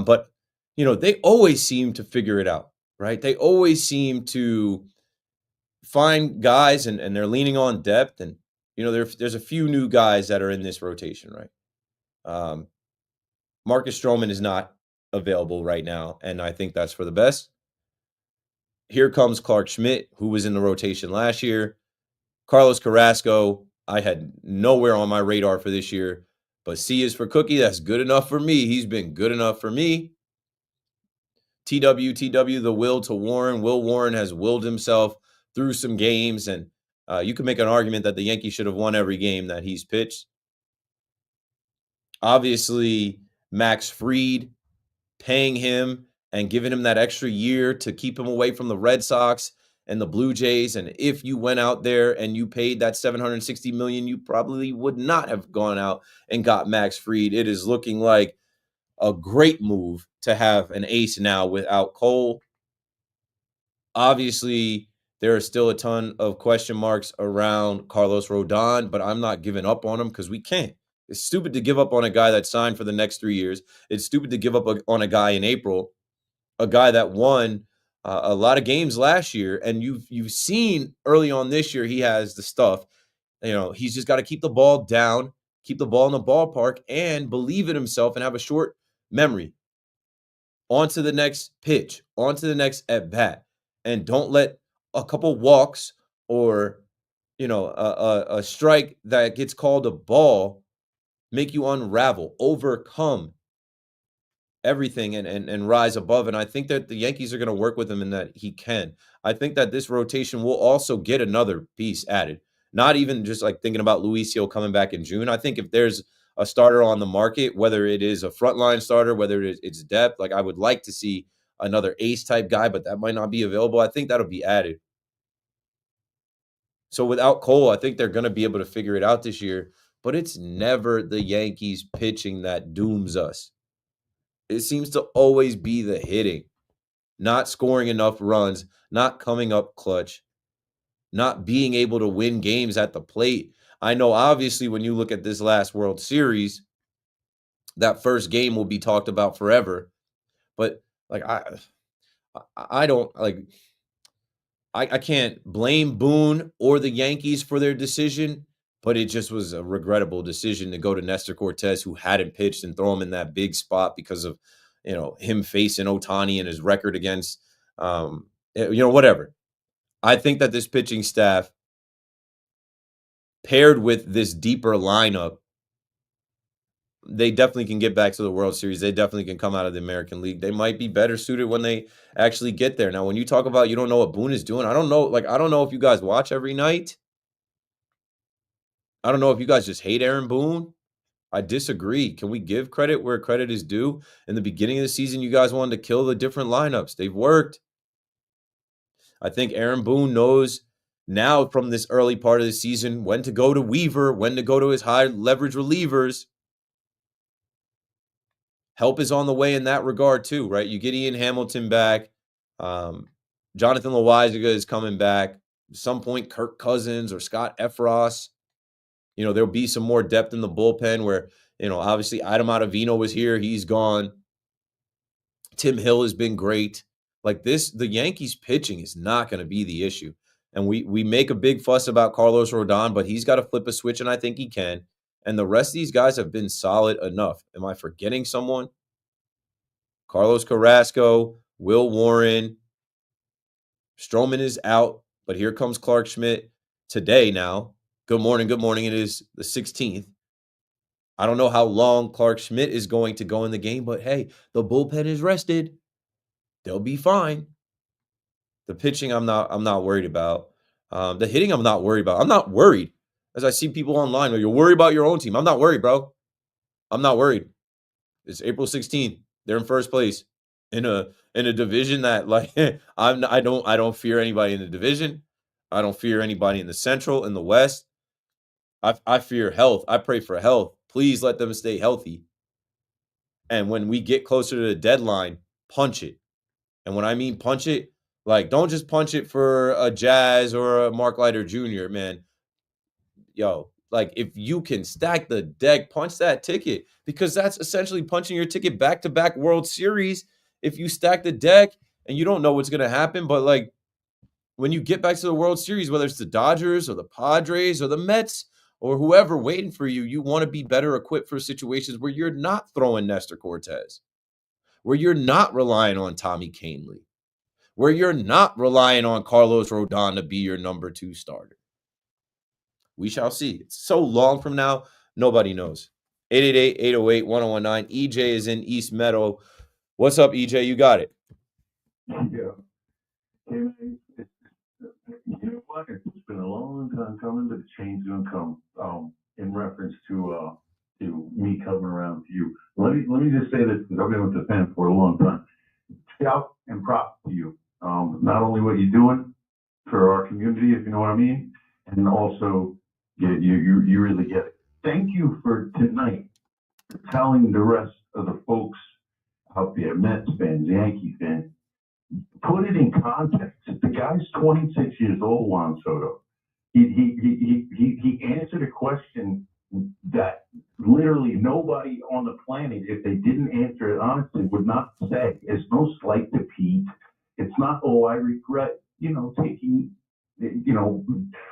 But they always seem to figure it out, right? They always seem to find guys, and they're leaning on depth. And there's a few new guys that are in this rotation, right? Marcus Stroman is not available right now, and I think that's for the best. Here comes Clark Schmidt, who was in the rotation last year. Carlos Carrasco, I had nowhere on my radar for this year, but C is for Cookie. That's good enough for me. He's been good enough for me. TW, the will to Warren. Will Warren has willed himself through some games, and you can make an argument that the Yankees should have won every game that he's pitched. Obviously, Max Fried, paying him and giving him that extra year to keep him away from the Red Sox and the Blue Jays. And if you went out there and you paid that $760 million, you probably would not have gone out and got Max Fried. It is looking like a great move to have an ace now without Cole. Obviously, there are still a ton of question marks around Carlos Rodon, but I'm not giving up on him because we can't. It's stupid to give up on a guy that signed for the next 3 years. It's stupid to give up on a guy in April, a guy that won a lot of games last year, and you've seen early on this year he has the stuff. He's just got to keep the ball down, keep the ball in the ballpark, and believe in himself and have a short memory. On to the next pitch, on to the next at bat, and don't let a couple walks or a strike that gets called a ball make you unravel, overcome everything and rise above. And I think that the Yankees are going to work with him and that he can. I think that this rotation will also get another piece added. Not even just like thinking about Luisio coming back in June. I think if there's a starter on the market, whether it is a frontline starter, whether it's depth, like I would like to see another ace type guy, but that might not be available. I think that'll be added. So without Cole, I think they're going to be able to figure it out this year. But it's never the Yankees pitching that dooms us. It seems to always be the hitting, not scoring enough runs, not coming up clutch, not being able to win games at the plate. I know, obviously, when you look at this last World Series, that first game will be talked about forever. But like I don't like I can't blame Boone or the Yankees for their decision, but it just was a regrettable decision to go to Nestor Cortez, who hadn't pitched, and throw him in that big spot because of him facing Ohtani and his record against whatever. I think that this pitching staff, paired with this deeper lineup, they definitely can get back to the World Series. They definitely can come out of the American League. They might be better suited when they actually get there. Now, when you talk about you don't know what Boone is doing, I don't know. Like, I don't know if you guys watch every night. I don't know if you guys just hate Aaron Boone. I disagree. Can we give credit where credit is due? In the beginning of the season, you guys wanted to kill the different lineups. They've worked. I think Aaron Boone knows now from this early part of the season when to go to Weaver, when to go to his high leverage relievers. Help is on the way in that regard too, right? You get Ian Hamilton back. Jonathan Loaizaga is coming back. At some point, Kirk Cousins or Scott Efros. There'll be some more depth in the bullpen where, obviously Adam Ottavino was here. He's gone. Tim Hill has been great. Like this, the Yankees pitching is not going to be the issue. And we make a big fuss about Carlos Rodon, but he's got to flip a switch, and I think he can. And the rest of these guys have been solid enough. Am I forgetting someone? Carlos Carrasco, Will Warren. Stroman is out, but here comes Clark Schmidt today now. Good morning, good morning. It is the 16th. I don't know how long Clark Schmidt is going to go in the game, but hey, the bullpen is rested. They'll be fine. The pitching, I'm not worried about. The hitting, I'm not worried about. I'm not worried. As I see people online, you're worried about your own team. I'm not worried, bro. I'm not worried. It's April 16th. They're in first place in a division that like I don't fear anybody in the division. I don't fear anybody in the Central, in the West. I fear health. I pray for health. Please let them stay healthy. And when we get closer to the deadline, punch it. And when I mean punch it, like don't just punch it for a Jazz or a Mark Leiter Jr., man. Yo, like if you can stack the deck, punch that ticket, because that's essentially punching your ticket back-to-back World Series. If you stack the deck and you don't know what's going to happen, but like when you get back to the World Series, whether it's the Dodgers or the Padres or the Mets or whoever waiting for you, you want to be better equipped for situations where you're not throwing Nestor Cortez, where you're not relying on Tommy Kahnle, where you're not relying on Carlos Rodon to be your number 2 starter. We shall see. It's so long from now, nobody knows. 888-808-1019. EJ is in East Meadow. What's up, EJ? You got it. Yeah. Hey, man, you know what? It's been a long time coming, but the change is gonna come. In reference to me coming around to you. Let me just say this because I've been with the fan for a long time. Shout and props to you. Not only what you're doing for our community, if you know what I mean, and also you really get it. Thank you for tonight telling the rest of the folks out there, Mets fans, Yankee fans, put it in context. The guy's 26 years old, Juan Soto. He answered a question that literally nobody on the planet, if they didn't answer it honestly, would not say. It's no slight to Pete. It's not, oh, I regret, taking,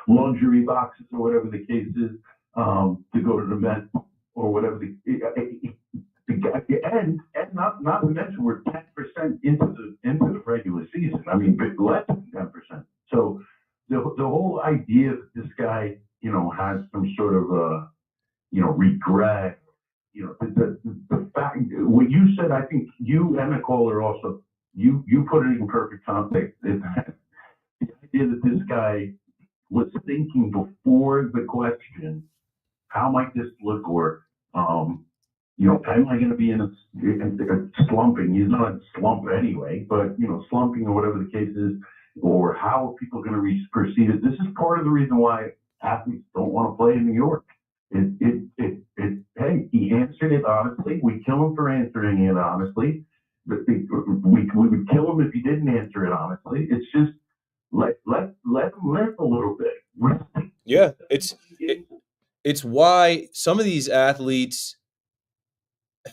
luxury boxes or whatever the case is, to go to the Met or whatever the guy, and not to mention we're 10% into the regular season. I mean, less than 10%. So the whole idea that this guy, has some sort of regret, the fact what you said, I think you and Nicole are also you put it in perfect context. Is that the idea that this guy was thinking before the question, how might this look, or am I going to be in a slumping? He's not a slump anyway, but slumping or whatever the case is, or how are people going to perceive it? This is part of the reason why athletes don't want to play in New York. Hey, he answered it honestly. We kill him for answering it honestly. But we would kill him if he didn't answer it honestly. It's just let him live a little bit. Yeah, it's why some of these athletes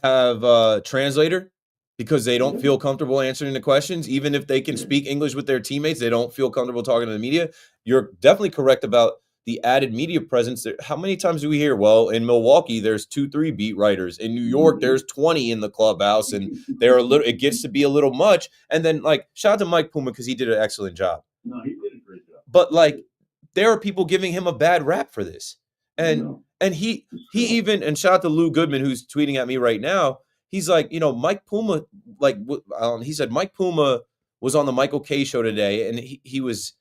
have a translator, because they don't feel comfortable answering the questions. Even if they can speak English with their teammates, they don't feel comfortable talking to the media. You're definitely correct about the added media presence. How many times do we hear, well, in Milwaukee, there's 2-3 beat writers. In New York, there's 20 in the clubhouse, and it gets to be a little much. And then, shout out to Mike Puma, because he did an excellent job. No, he did a great job. But, there are people giving him a bad rap for this. And he even, and shout out to Lou Goodman, who's tweeting at me right now. He's like, Mike Puma, he said Mike Puma was on the Michael Kay show today, and he was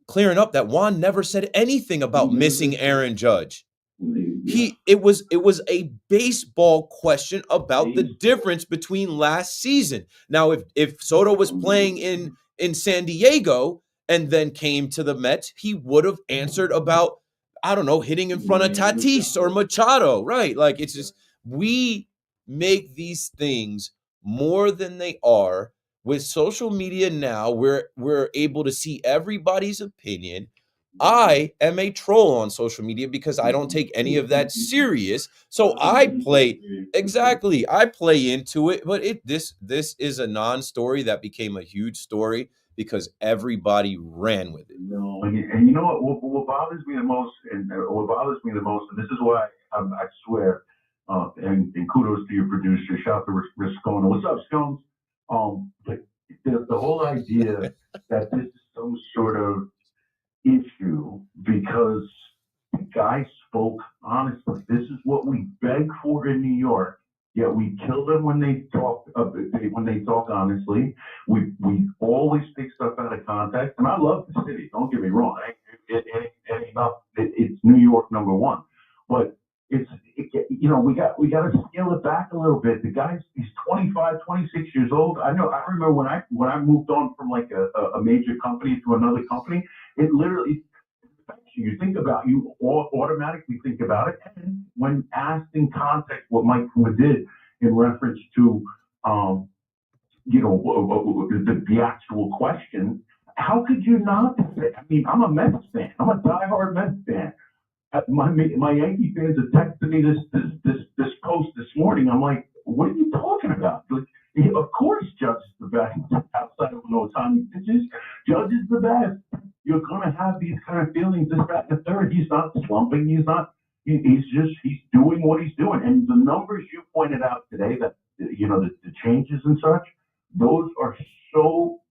clearing up that Juan never said anything about missing Aaron Judge. It was a baseball question about the difference between last season. Now, if Soto was playing in San Diego and then came to the Mets, he would have answered about, I don't know, hitting in front of Tatis or Machado, right? It's just, we make these things more than they are. With social media now, we're able to see everybody's opinion. I am a troll on social media because I don't take any of that serious. So I play into it, but this is a non-story that became a huge story because everybody ran with it. No, and you know what bothers me the most, and this is why I swear, and kudos to your producer. Shout out to Riscona. What's up, Scones? But the whole idea that this is some sort of issue because the guy spoke honestly. This is what we beg for in New York. Yet we kill them when they talk honestly. We always take stuff out of context, and I love the city. Don't get me wrong. It's New York number one, but we got to scale it back a little bit. The guy's he's 25, 26 years old. I remember when I moved on from a major company to another company. It literally, you automatically think about it. And when asked in context what Mike Puma did in reference to, the actual question, how could you not say? I mean, I'm a Mets fan. I'm a diehard Mets fan. My Yankee fans have texted me this post this morning. I'm like, what are you talking about? Of course, Judge is the best outside of no time pitches. Judge is the best. You're going to have these kind of feelings, this, that, and the third. He's not slumping. He's doing what he's doing. And the numbers you pointed out today, that, the changes and such, those are so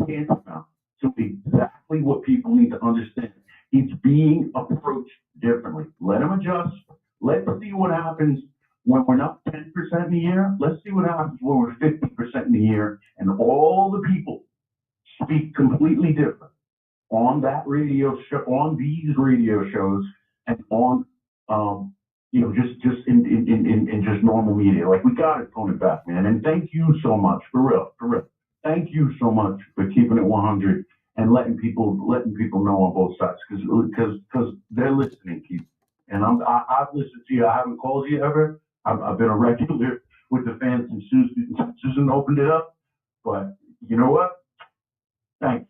tantamount to exactly what people need to understand. It's being approached differently. Let him adjust. Let's see what happens when we're not 10% in a year. Let's see what happens when we're 50% in a year, and all the people speak completely different on that radio show, on these radio shows, and on just in just normal media. We got to tone it back, man. And thank you so much, for real. Thank you so much for keeping it 100 and letting people know on both sides, because they're listening, Keith. And I've listened to you. I haven't called you ever. I've been a regular with the fans since Susan opened it up. But you know what? Thanks.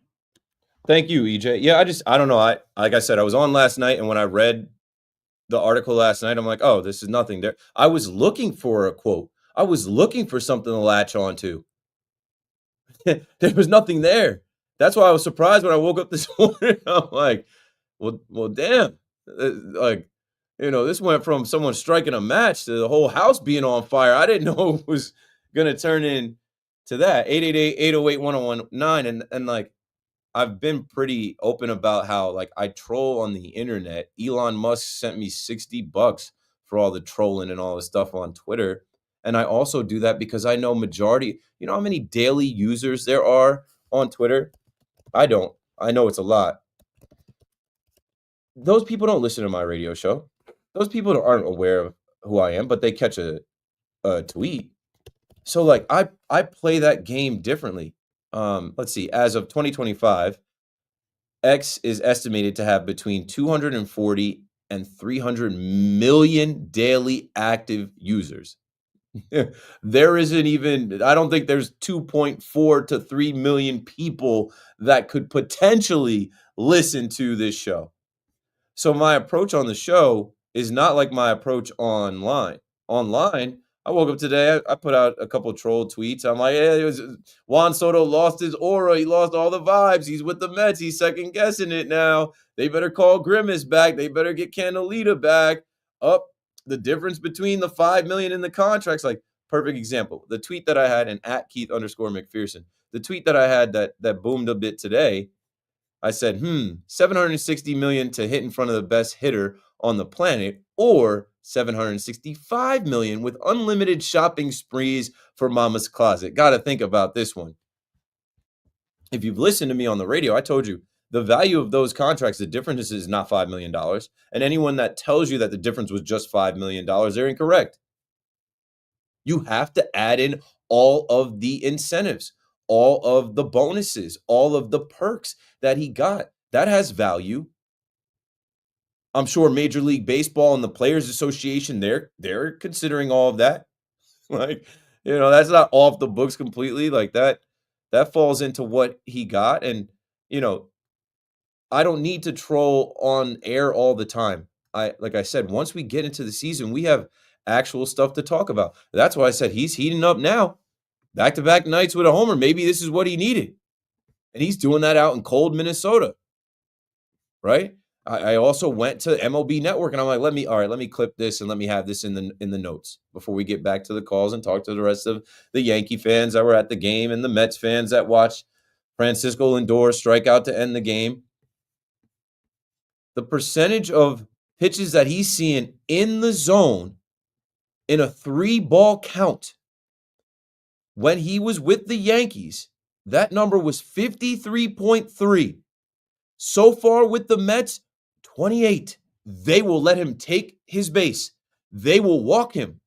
Thank you, EJ. Yeah, I don't know. Like I said, I was on last night, and when I read the article last night, I'm like, oh, this is nothing there. I was looking for a quote. I was looking for something to latch onto. There was nothing there. That's why I was surprised when I woke up this morning. I'm like, well, damn. Like, this went from someone striking a match to the whole house being on fire. I didn't know it was gonna turn into that. 888-808-1019. And like, I've been pretty open about how like I troll on the internet. Elon Musk sent me $60 for all the trolling and all the stuff on Twitter. And I also do that because I know majority, you know how many daily users there are on Twitter? I don't. I know it's a lot. Those people don't listen to my radio show. Those people aren't aware of who I am, but they catch a tweet. So like I play that game differently. Let's see, as of 2025, X is estimated to have between 240 and 300 million daily active users. There isn't even, I don't think there's 2.4 to 3 million people that could potentially listen to this show. So my approach on the show is not like my approach online. Online, I woke up today, I put out a couple of troll tweets. I'm like, hey, Juan Soto lost his aura. He lost all the vibes. He's with the Mets. He's second guessing it now. They better call Grimace back. They better get Candelita back. Up the difference between the 5 million in the contracts. Like, perfect example. The tweet that I had, and at Keith_McPherson, the tweet that I had that boomed a bit today, I said, 760 million to hit in front of the best hitter on the planet, or 765 million with unlimited shopping sprees for Mama's Closet. Got to think about this one. If you've listened to me on the radio, I told you the value of those contracts, the difference is not $5 million. And anyone that tells you that the difference was just $5 million, they're incorrect. You have to add in all of the incentives, all of the bonuses, all of the perks that he got. That has value. I'm sure Major League Baseball and the Players Association, they're considering all of that. Like, that's not off the books completely. Like that falls into what he got. And, I don't need to troll on air all the time. Like I said, once we get into the season, we have actual stuff to talk about. That's why I said he's heating up now. Back-to-back nights with a homer. Maybe this is what he needed. And he's doing that out in cold Minnesota. Right? I also went to MLB Network and I'm like, let me clip this and let me have this in the notes before we get back to the calls and talk to the rest of the Yankee fans that were at the game and the Mets fans that watched Francisco Lindor strike out to end the game. The percentage of pitches that he's seeing in the zone in a 3-ball count when he was with the Yankees, that number was 53.3. So far with the Mets, 28. They will let him take his base. They will walk him.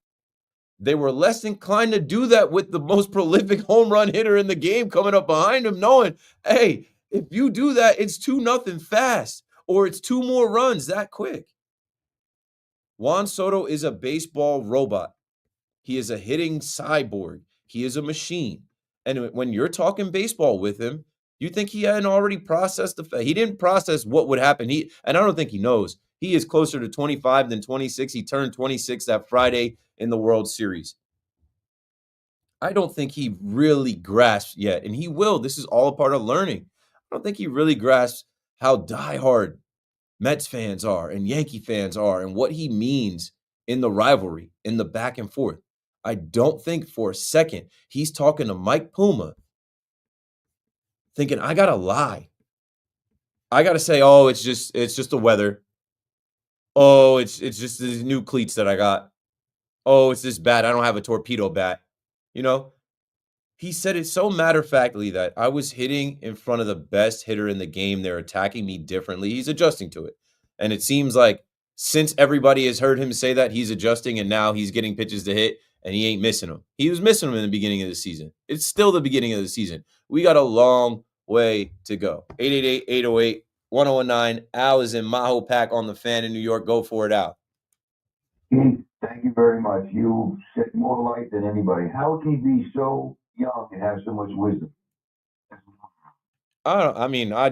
They were less inclined to do that with the most prolific home run hitter in the game coming up behind him, knowing, hey, if you do that, it's 2-0 fast, or it's 2 more runs that quick. Juan Soto is a baseball robot. He is a hitting cyborg. He is a machine. And when you're talking baseball with him, you think he hadn't already processed he didn't process what would happen. And I don't think he knows. He is closer to 25 than 26. He turned 26 that Friday in the World Series. I don't think he really grasps yet, and he will. This is all a part of learning. I don't think he really grasps how diehard Mets fans are and Yankee fans are and what he means in the rivalry, in the back and forth. I don't think for a second he's talking to Mike Puma thinking, I got to lie. I got to say, oh, it's just the weather. Oh, it's just these new cleats that I got. Oh, it's this bat. I don't have a torpedo bat. He said it so matter-of-factly that I was hitting in front of the best hitter in the game. They're attacking me differently. He's adjusting to it. And it seems like since everybody has heard him say that, he's adjusting, and now he's getting pitches to hit, and he ain't missing them. He was missing them in the beginning of the season. It's still the beginning of the season. We got a long way to go. 888-808-1019. Al is in Maho Pack on the Fan in New York. Go for it, Al. Keith, thank you very much. You shed more light than anybody. How can you be so young and have so much wisdom? I mean, I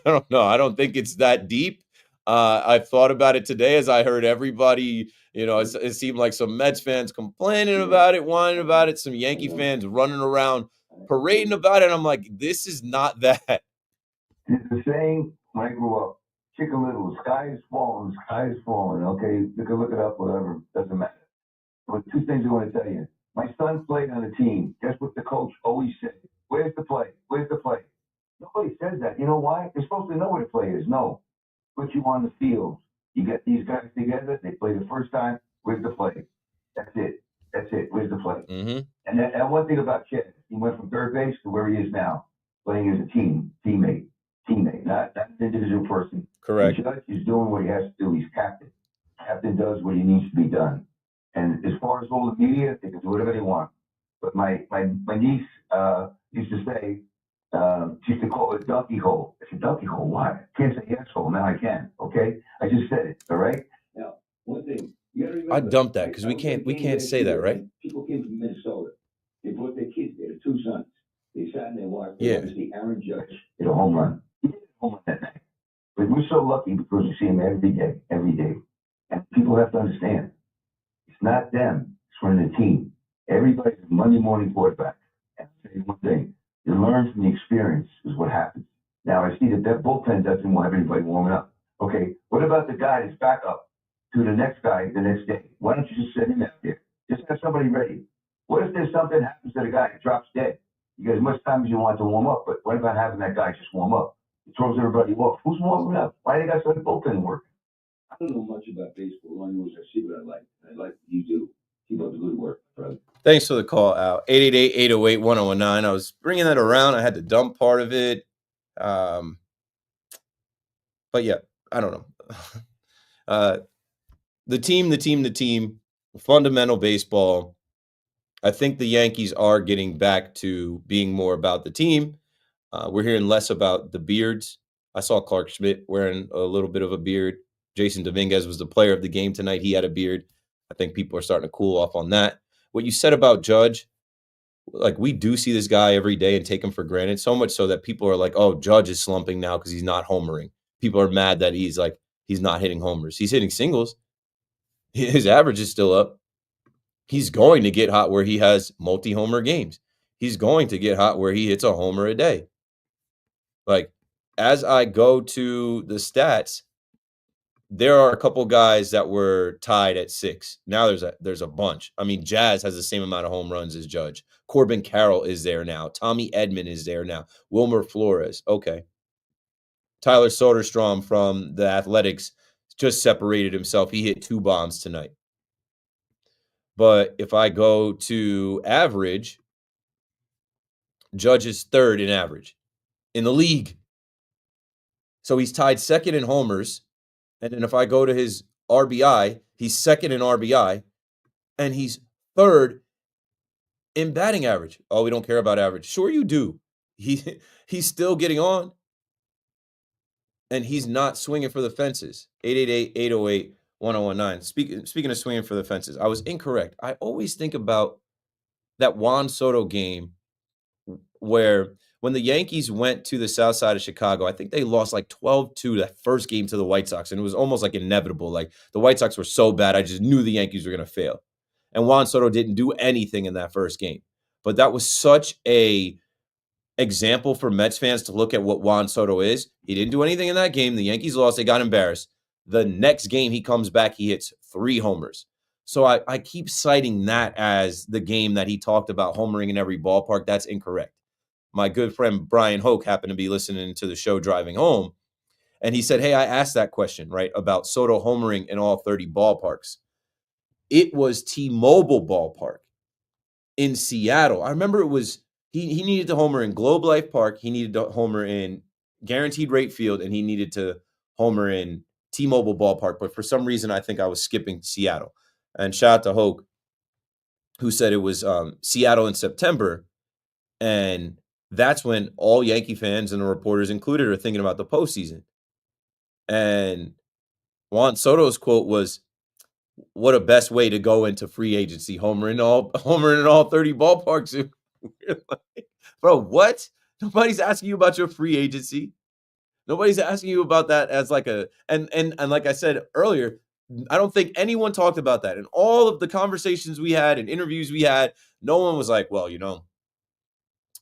don't know. I don't think it's that deep. I've thought about it today as I heard everybody, it seemed like some Mets fans complaining about it, whining about it, some Yankee fans running around parading about it. I'm like, this is not that. It's the saying when I grew up, Chicken Little, sky is falling, okay? You can look it up, whatever, doesn't matter. But two things I want to tell you. My son played on a team. Guess what the coach always said? Where's the play? Where's the play? Nobody says that. You know why? They're supposed to know where the play is. No. Put you on the field. You get these guys together. They play the first time. Where's the play? That's it. That's it. Where's the play? Mm-hmm. And one thing about Chad, he went from third base to where he is now, playing as a teammate, not an individual person. Correct. The judge is doing what he has to do. He's captain. Captain does what he needs to be done. And as far as all the media, they can do whatever they want. But my niece used to say, she used to call it a donkey hole. I said, donkey hole? Why? I can't say asshole. Now I can. Okay? I just said it. All right? Now, one thing. You gotta remember, I dumped that because we can't say that, right? People came from Minnesota. They brought their kids there, their two sons. They sat and they watched. They Yeah. wanted to see Aaron Judge hit a home run. He hit a home run that night. But we're so lucky because we see him every day. And people have to understand, it's not them. It's running the team. Everybody's a Monday morning quarterback. And I'll tell you one thing. You learn from the experience is what happens. Now, I see that bullpen doesn't want everybody warming up. Okay, what about the guy that's back up to the next guy the next day? Why don't you just send him out there? Just have somebody ready. What if there's something happens to the guy that drops dead? You get as much time as you want to warm up, but what about having that guy just warm up? It throws everybody off. Who's warming up? Why they got some bullpen work? I don't know much about baseball. All I know is I see what I like. I like what you do. Keep up the good work, brother. Thanks for the call, Al. 888-808-1019. I was bringing that around. I had to dump part of it. But yeah, I don't know. The team, fundamental baseball. I think the Yankees are getting back to being more about the team. We're hearing less about the beards. I saw Clark Schmidt wearing a little bit of a beard. Jason Dominguez was the player of the game tonight. He had a beard. I think people are starting to cool off on that. What you said about Judge, like we do see this guy every day and take him for granted, so much so that people are like, oh, Judge is slumping now because he's not homering. People are mad that he's not hitting homers. He's hitting singles. His average is still up. He's going to get hot where he has multi-homer games. He's going to get hot where he hits a homer a day. Like, as I go to the stats, there are a couple guys that were tied at 6. Now there's a bunch. I mean, Jazz has the same amount of home runs as Judge. Corbin Carroll is there now. Tommy Edman is there now. Wilmer Flores. Okay. Tyler Soderstrom from the Athletics just separated himself. He hit 2 bombs tonight. But if I go to average, Judge is 3rd in average in the league. So he's tied 2nd in homers. And then if I go to his RBI, he's 2nd in RBI. And he's 3rd in batting average. Oh, we don't care about average. Sure you do. He's still getting on. And he's not swinging for the fences. 888-808-1019. Speaking of swinging for the fences, I was incorrect. I always think about that Juan Soto game where when the Yankees went to the south side of Chicago, I think they lost like 12-2 that first game to the White Sox, and it was almost like inevitable. Like the White Sox were so bad, I just knew the Yankees were going to fail. And Juan Soto didn't do anything in that first game. But that was such a example for Mets fans to look at what Juan Soto is. He didn't do anything in that game. The Yankees lost. They got embarrassed. The next game he comes back, he hits 3 homers. So I keep citing that as the game that he talked about homering in every ballpark. That's incorrect. My good friend Brian Hoke happened to be listening to the show driving home, and he said, hey, I asked that question, right, about Soto homering in all 30 ballparks. It was T-Mobile Ballpark in Seattle. I remember it was he needed to homer in Globe Life Park, he needed to homer in Guaranteed Rate Field, and he needed to homer in T-Mobile Ballpark. But for some reason, I think I was skipping Seattle. And shout out to Hoke, who said it was Seattle in September, and that's when all Yankee fans and the reporters included are thinking about the postseason. And Juan Soto's quote was, what a best way to go into free agency, homering in all 30 ballparks. Like, bro, what? Nobody's asking you about your free agency. Nobody's asking you about that as like a and like I said earlier, I don't think anyone talked about that. In all of the conversations we had and interviews we had, no one was like, well,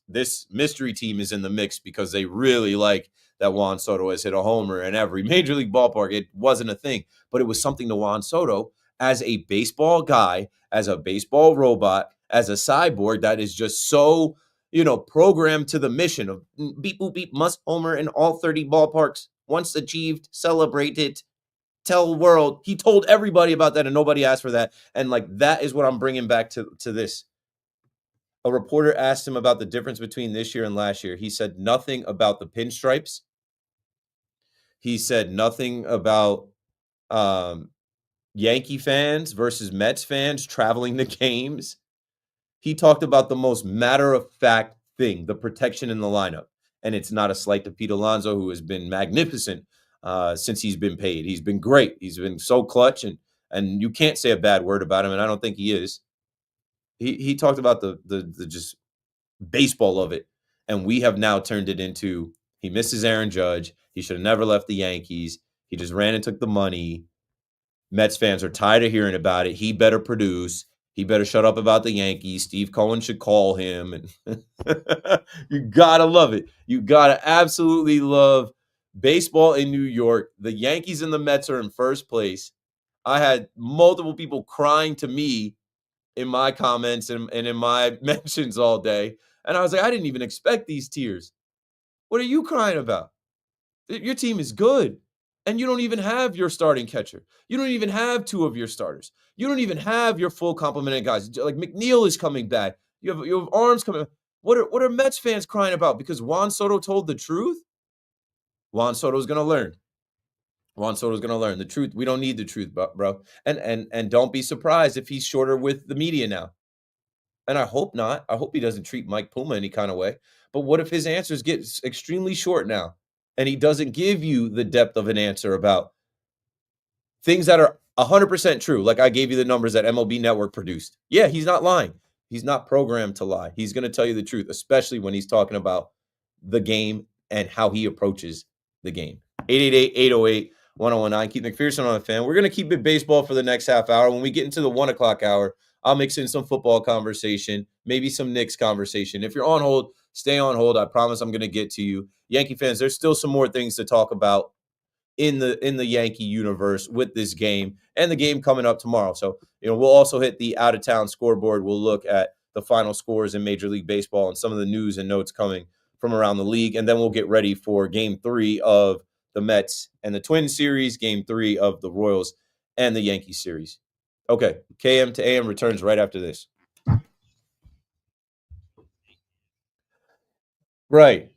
this mystery team is in the mix because they really like that Juan Soto has hit a homer in every major league ballpark. It wasn't a thing, but it was something to Juan Soto as a baseball guy, as a baseball robot, as a cyborg that is just so, programmed to the mission of beep, boop, beep, must homer in all 30 ballparks. Once achieved, celebrate it, tell the world. He told everybody about that and nobody asked for that. And like, that is what I'm bringing back to this. A reporter asked him about the difference between this year and last year. He said nothing about the pinstripes. He said nothing about um, Yankee fans versus Mets fans traveling to games. He talked about the most matter-of-fact thing, the protection in the lineup. And it's not a slight to Pete Alonso, who has been magnificent since he's been paid. He's been great. He's been so clutch, and you can't say a bad word about him, and I don't think he is. He talked about the just baseball of it. And we have now turned it into he misses Aaron Judge. He should have never left the Yankees. He just ran and took the money. Mets fans are tired of hearing about it. He better produce. He better shut up about the Yankees. Steve Cohen should call him. And you got to love it. You got to absolutely love baseball in New York. The Yankees and the Mets are in first place. I had multiple people crying to me in my comments and in my mentions all day. And I was like, I didn't even expect these tears. What are you crying about? Your team is good. And you don't even have your starting catcher. You don't even have two of your starters. You don't even have your full complement of guys. Like McNeil is coming back. You have arms coming. What are Mets fans crying about? Because Juan Soto told the truth? Juan Soto's gonna learn. Juan Soto's gonna learn the truth. We don't need the truth, bro. And don't be surprised if he's shorter with the media now. And I hope not. I hope he doesn't treat Mike Puma any kind of way. But what if his answers get extremely short now and he doesn't give you the depth of an answer about things that are 100% true? Like I gave you the numbers that MLB Network produced. Yeah, he's not lying. He's not programmed to lie. He's going to tell you the truth, especially when he's talking about the game and how he approaches the game. 888-808-1019. Keep McPherson on the fan. We're going to keep it baseball for the next half hour. When we get into the 1 o'clock hour, I'll mix in some football conversation, maybe some Knicks conversation. If you're on hold, stay on hold. I promise I'm going to get to you. Yankee fans, there's still some more things to talk about in the Yankee universe with this game and the game coming up tomorrow. So, we'll also hit the out-of-town scoreboard. We'll look at the final scores in Major League Baseball and some of the news and notes coming from around the league. And then we'll get ready for Game 3 of the Mets and the Twins series, Game 3 of the Royals and the Yankees series. Okay, KM to AM returns right after this. Right.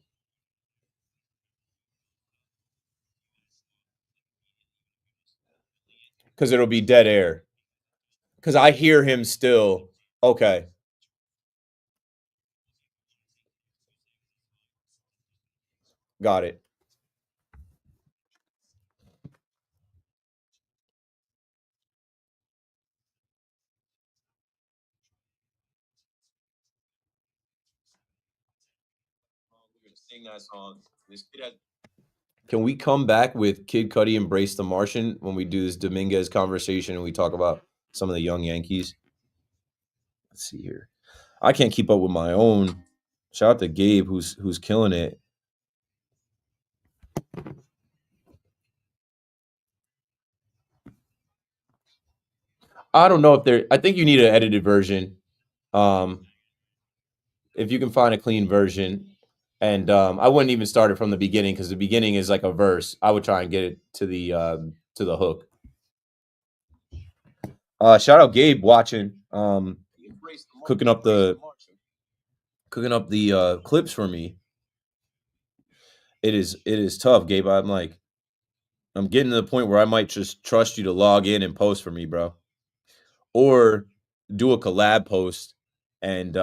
Because it'll be dead air. Because I hear him still. Okay. Got it. Sing that song. Can we come back with Kid Cudi Embrace the Martian when we do this Dominguez conversation and we talk about some of the young Yankees? Let's see here. I can't keep up with my own. Shout out to Gabe who's killing it. I don't know if there I think you need an edited version. Um if you can find a clean version. And I wouldn't even start it from the beginning because the beginning is like a verse. I would try and get it to the hook. Shout out Gabe watching, cooking up the clips for me. It is tough, Gabe. I'm getting to the point where I might just trust you to log in and post for me, bro, or do a collab post. And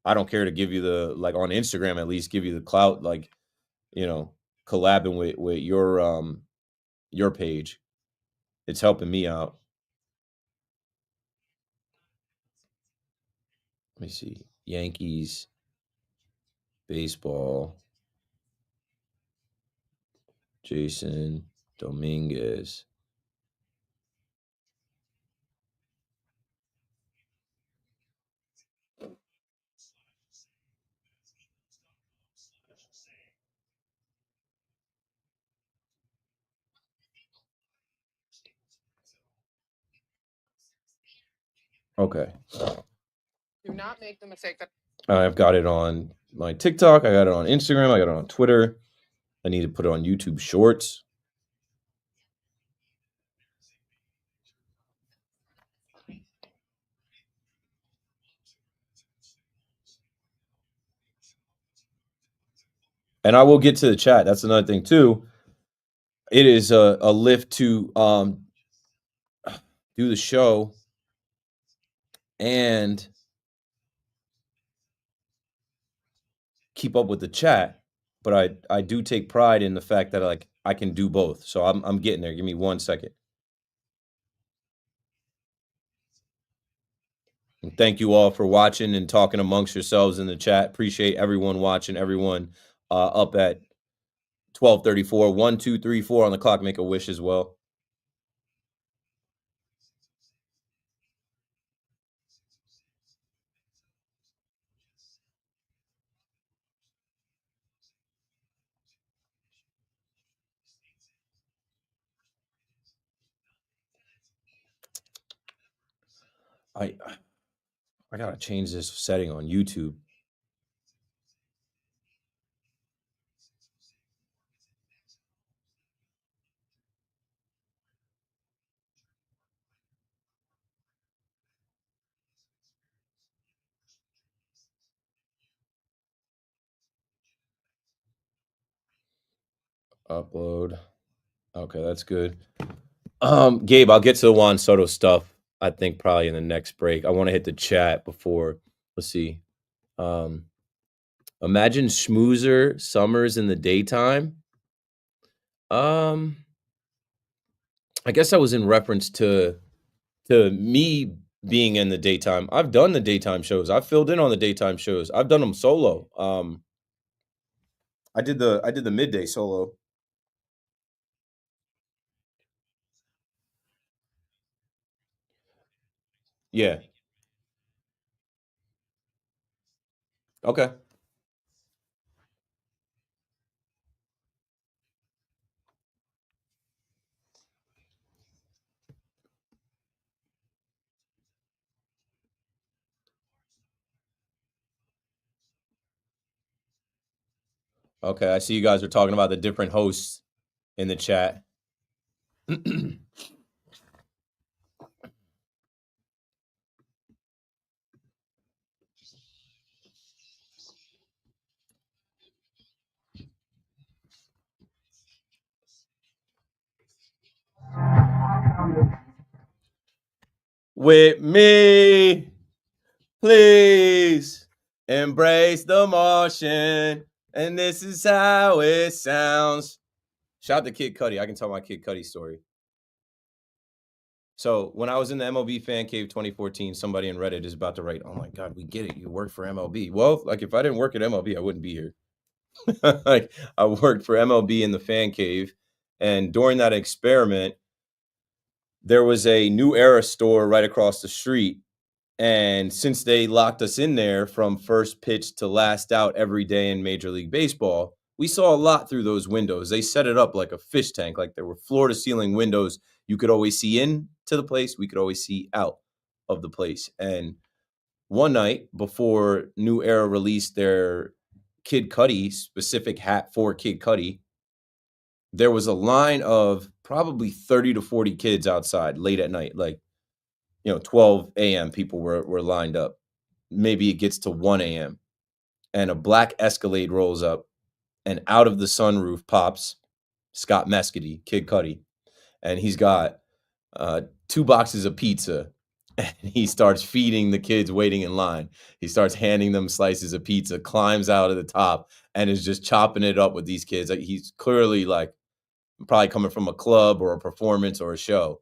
I don't care to give you the like on Instagram at least give you the clout, like you know, collabing with your page. It's helping me out. Let me see. Yankees. baseball. Jason Dominguez. Okay. Do not make the mistake that I've got it on my TikTok. I got it on Instagram. I got it on Twitter. I need to put it on YouTube Shorts. And I will get to the chat. That's another thing too. It is a lift to do the show and keep up with the chat. But I do take pride in the fact that like I can do both. So I'm getting there. Give me 1 second. And thank you all for watching and talking amongst yourselves in the chat. Appreciate everyone watching. Everyone up at 12:34. 1, 2, 3, 4 on the clock. Make a wish as well. I gotta change this setting on YouTube. Upload. Okay, that's good. Gabe, I'll get to the Juan Soto stuff. I think probably in the next break. I want to hit the chat before. Let's see. Imagine Schmoozer Summers in the daytime. I guess that was in reference to me being in the daytime. I've done the daytime shows. I've filled in on the daytime shows. I've done them solo. I did the midday solo. Yeah. Okay. Okay. I see you guys are talking about the different hosts in the chat. With me, please embrace the Martian, and this is how it sounds. Shout out to Kid Cudi. I can tell my Kid Cudi story. So when I was in the MLB Fan Cave 2014, somebody in Reddit is about to write, "Oh my God, we get it. You work for MLB." Well, like if I didn't work at MLB, I wouldn't be here. Like I worked for MLB in the Fan Cave, and during that experiment, there was a New Era store right across the street. And since they locked us in there from first pitch to last out every day in Major League Baseball, we saw a lot through those windows. They set it up like a fish tank, like there were floor to ceiling windows. You could always see into the place, we could always see out of the place. And one night before New Era released their Kid Cudi specific hat for Kid Cudi, there was a line of probably 30 to 40 kids outside late at night, like 12 a.m. people were lined up. Maybe it gets to 1 a.m. and a black Escalade rolls up, and out of the sunroof pops Scott Mescudi, Kid Cudi, and he's got 2 boxes of pizza, and he starts feeding the kids waiting in line. He starts handing them slices of pizza, climbs out of the top, and is just chopping it up with these kids. He's clearly like probably coming from a club or a performance or a show.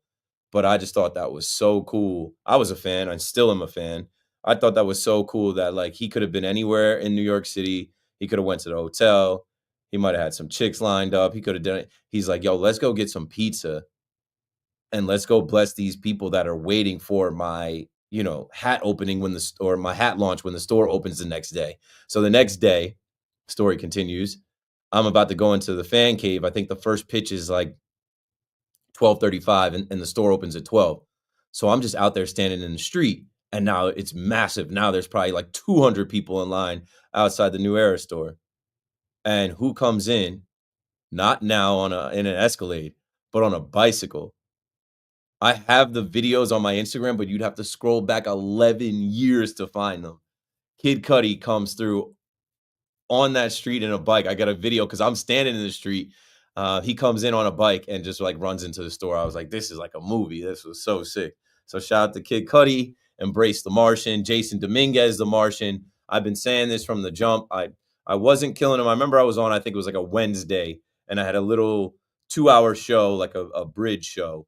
But I just thought that was so cool. I was a fan. I still am a fan. I thought that was so cool that like he could have been anywhere in New York City, He could have went to the hotel. He might have had some chicks lined up. He could have done it. He's like, yo, let's go get some pizza and let's go bless these people that are waiting for my, hat opening or my hat launch when the store opens the next day. So the next day, story continues. I'm about to go into the fan cave. I think the first pitch is like 12:35 and the store opens at 12. So I'm just out there standing in the street and now it's massive. Now there's probably like 200 people in line outside the New Era store. And who comes in? Not now in an Escalade, but on a bicycle. I have the videos on my Instagram, but you'd have to scroll back 11 years to find them. Kid Cudi comes through on that street in a bike. I got a video because I'm standing in the street. He comes in on a bike and just like runs into the store. I was like, this is like a movie. This was so sick. So shout out to Kid Cudi, Embrace the Martian, Jason Dominguez, the Martian. I've been saying this from the jump. I wasn't killing him. I remember I was on, I think it was like a Wednesday, and I had a little 2-hour show, like a bridge show,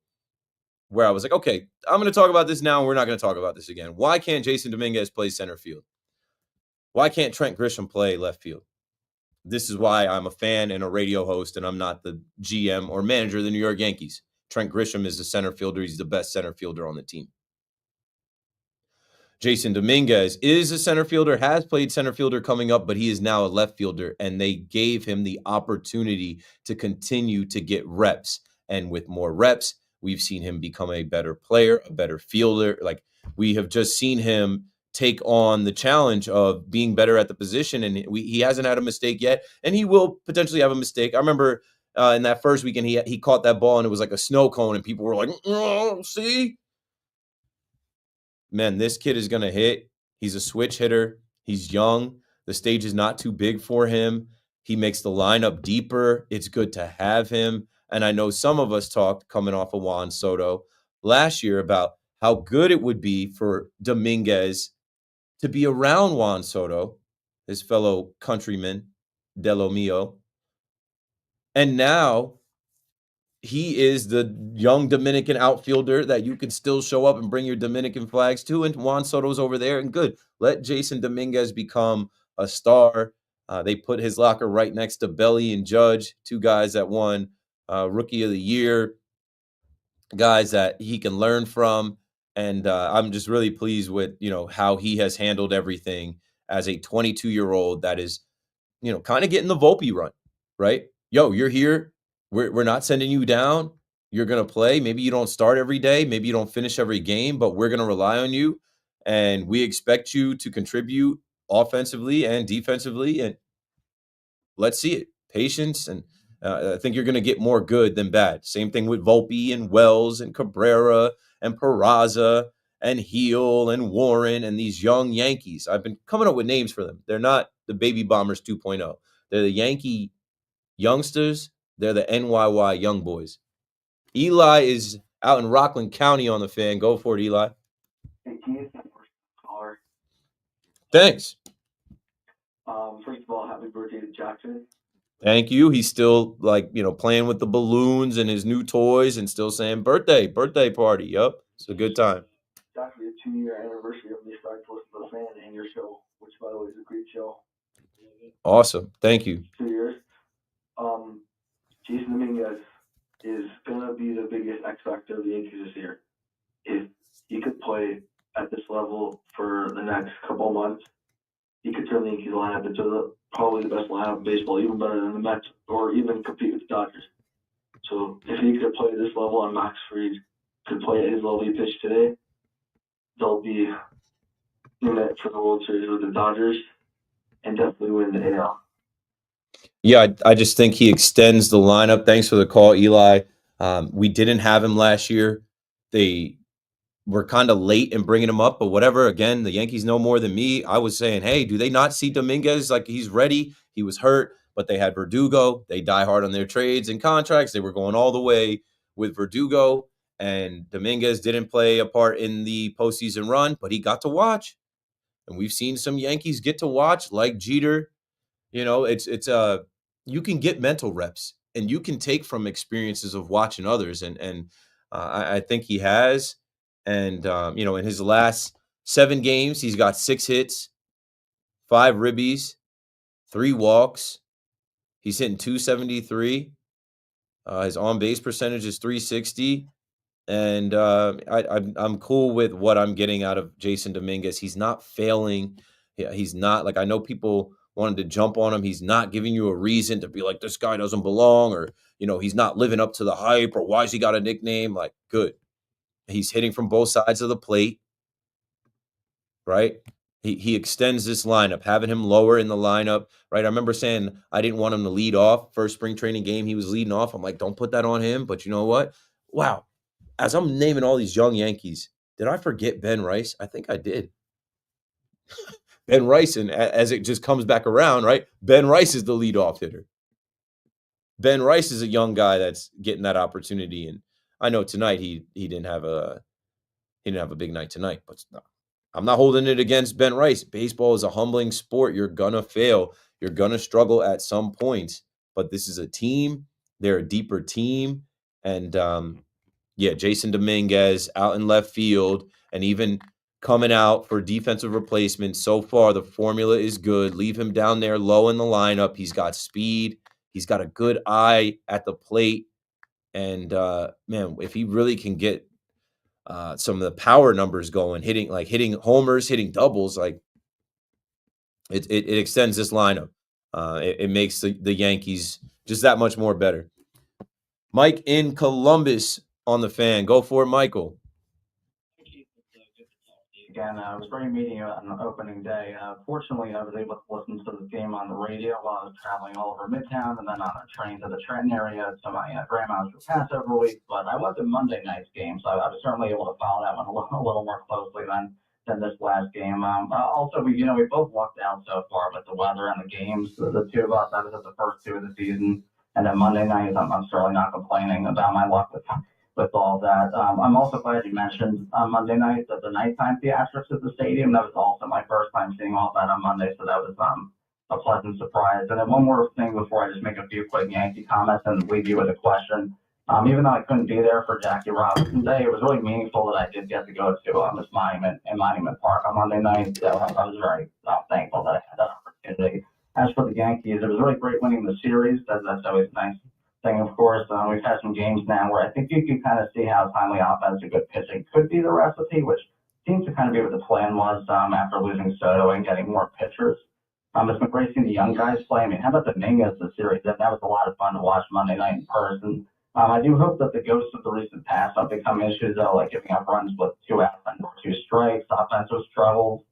where I was like, okay, I'm going to talk about this now. And we're not going to talk about this again. Why can't Jason Dominguez play center field? Why can't Trent Grisham play left field? This is why I'm a fan and a radio host, and I'm not the GM or manager of the New York Yankees. Trent Grisham is the center fielder. He's the best center fielder on the team. Jason Dominguez is a center fielder, has played center fielder coming up, but he is now a left fielder, and they gave him the opportunity to continue to get reps. And with more reps, we've seen him become a better player, a better fielder. Like, we have just seen him take on the challenge of being better at the position, and he hasn't had a mistake yet, and he will potentially have a mistake. I remember in that first weekend, he caught that ball, and it was like a snow cone, and people were like, oh, see? Man, this kid is going to hit. He's a switch hitter. He's young. The stage is not too big for him. He makes the lineup deeper. It's good to have him. And I know some of us talked coming off of Juan Soto last year about how good it would be for Dominguez to be around Juan Soto, his fellow countryman, De Lo Mio. And now he is the young Dominican outfielder that you can still show up and bring your Dominican flags to. And Juan Soto's over there, and good. Let Jason Dominguez become a star. They put his locker right next to Belly and Judge, two guys that won Rookie of the Year, guys that he can learn from. And I'm just really pleased with, how he has handled everything as a 22-year-old that is, kind of getting the Volpe run, right? Yo, you're here. We're not sending you down. You're going to play. Maybe you don't start every day. Maybe you don't finish every game, but we're going to rely on you. And we expect you to contribute offensively and defensively. And let's see it. Patience. And I think you're going to get more good than bad. Same thing with Volpe and Wells and Cabrera and Peraza and Heel and Warren and these young Yankees. I've been coming up with names for them. They're not the Baby Bombers 2.0. They're the Yankee youngsters. They're the NYY young boys. Eli is out in Rockland County on the Fan. Go for it, Eli. Hey, Keith. Caller. Thanks. First of all, happy birthday to Jackson. Thank you. He's still playing with the balloons and his new toys and still saying birthday party. Yup. It's a good time. It's actually a 2-year anniversary of me starting to listen to the Fan and your show, which by the way is a great show. Awesome. Thank you. 2 years. Jason Dominguez is gonna be the biggest X factor of the Yankees this year. If he could play at this level for the next couple of months, he could turn the Yankees lineup into probably the best lineup in baseball, even better than the Mets, or even compete with the Dodgers. So if he could play at this level and Max Fried could play at his level he pitched today, they'll be in it for the World Series with the Dodgers and definitely win the AL. Yeah, I just think he extends the lineup. Thanks for the call, Eli. We didn't have him last year. They were kind of late in bringing him up, but whatever. Again, the Yankees know more than me. I was saying, hey, do they not see Dominguez like he's ready? He was hurt, but they had Verdugo. They die hard on their trades and contracts. They were going all the way with Verdugo, and Dominguez didn't play a part in the postseason run, but he got to watch. And we've seen some Yankees get to watch, like Jeter. It's you can get mental reps and you can take from experiences of watching others. And I think he has. And, in his last 7 games, he's got 6 hits, 5 ribbies, 3 walks. He's hitting 273. His on base percentage is 360. And I'm cool with what I'm getting out of Jason Dominguez. He's not failing. He's not like, I know people wanted to jump on him. He's not giving you a reason to be like, this guy doesn't belong, or he's not living up to the hype, or why's he got a nickname? Like, good. He's hitting from both sides of the plate, right? He extends this lineup, having him lower in the lineup, right? I remember saying I didn't want him to lead off. First spring training game, he was leading off. I'm like, don't put that on him. But you know what? Wow. As I'm naming all these young Yankees, did I forget Ben Rice? I think I did. Ben Rice, and as it just comes back around, right? Ben Rice is the leadoff hitter. Ben Rice is a young guy that's getting that opportunity, and I know tonight he didn't have a big night tonight, but no, I'm not holding it against Ben Rice. Baseball is a humbling sport. You're gonna fail. You're gonna struggle at some points, but this is a team. They're a deeper team, and yeah, Jason Dominguez out in left field, and even coming out for defensive replacement. So far, the formula is good. Leave him down there low in the lineup. He's got speed. He's got a good eye at the plate. And man, if he really can get some of the power numbers going, hitting homers, hitting doubles, like it extends this lineup. It makes the Yankees just that much more better. Mike in Columbus on the Fan. Go for it, Michael. Again, it was great meeting you on the opening day. Fortunately, I was able to listen to the game on the radio while I was traveling all over Midtown and then on a train to the Trenton area to my grandma's for Passover week. But I went to Monday night's game, so I was certainly able to follow that one a little more closely than this last game. Also, we both lucked out so far with the weather and the games. The two of us, I was at the first two of the season, and then Monday night, I'm certainly not complaining about my luck with all that. I'm also glad you mentioned on Monday night that the nighttime theatrics at the stadium. That was also my first time seeing all that on Monday, so that was a pleasant surprise. And then one more thing before I just make a few quick Yankee comments and leave you with a question. Even though I couldn't be there for Jackie Robinson Day, it was really meaningful that I did get to go to this monument in Monument Park on Monday night. So I was very thankful that I had that opportunity. As for the Yankees, it was really great winning the series. That's always nice thing, of course. We've had some games now where I think you can kind of see how timely offense and good pitching could be the recipe, which seems to kind of be what the plan was after losing Soto and getting more pitchers. It's been great seeing the young guys play. I mean, how about the Dominguez this series? That was a lot of fun to watch Monday night in person. I do hope that the ghosts of the recent past don't become issues, though, like giving up runs with 2 outs and 2 strikes, offensive struggles,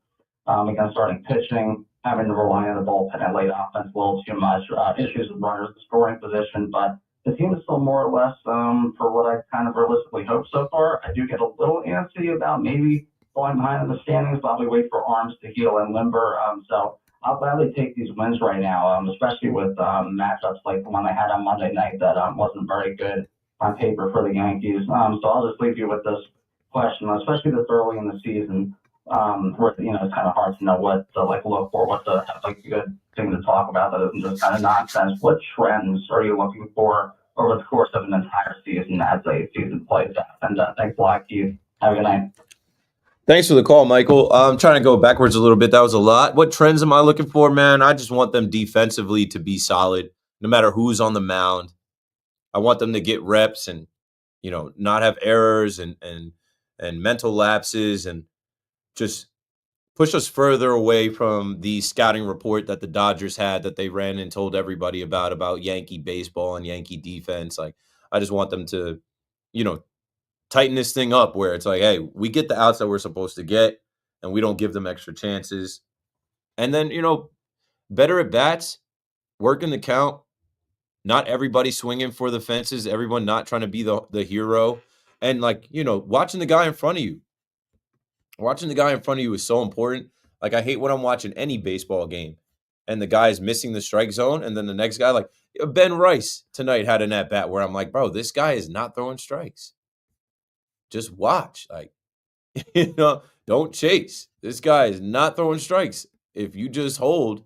against starting pitching, having to rely on the bullpen and late offense a little too much, issues with runners in scoring position, but the team is still more or less for what I kind of realistically hope so far. I do get a little antsy about maybe falling behind in the standings, but we wait for arms to heal and limber. So I'll gladly take these wins right now, especially with matchups like the one I had on Monday night that wasn't very good on paper for the Yankees. So I'll just leave you with this question, especially this early in the season, where it's kind of hard to know what to look for, what to have a good thing to talk about that isn't just kind of nonsense. What trends are you looking for over the course of an entire season as a season plays out? And thanks a lot, Keith. Have a good night. Thanks for the call, Michael. I'm trying to go backwards a little bit. That was a lot. What trends am I looking for, man? I just want them defensively to be solid, no matter who's on the mound. I want them to get reps and, not have errors and mental lapses, and just push us further away from the scouting report that the Dodgers had that they ran and told everybody about Yankee baseball and Yankee defense. Like, I just want them to, tighten this thing up where it's like, hey, we get the outs that we're supposed to get and we don't give them extra chances. And then, better at bats, working the count, not everybody swinging for the fences, everyone not trying to be the hero. And watching the guy in front of you. Watching the guy in front of you is so important. Like, I hate when I'm watching any baseball game and the guy is missing the strike zone, and then the next guy, like Ben Rice tonight had an at-bat where I'm like, bro, this guy is not throwing strikes. Just watch. Like, don't chase. This guy is not throwing strikes. If you just hold,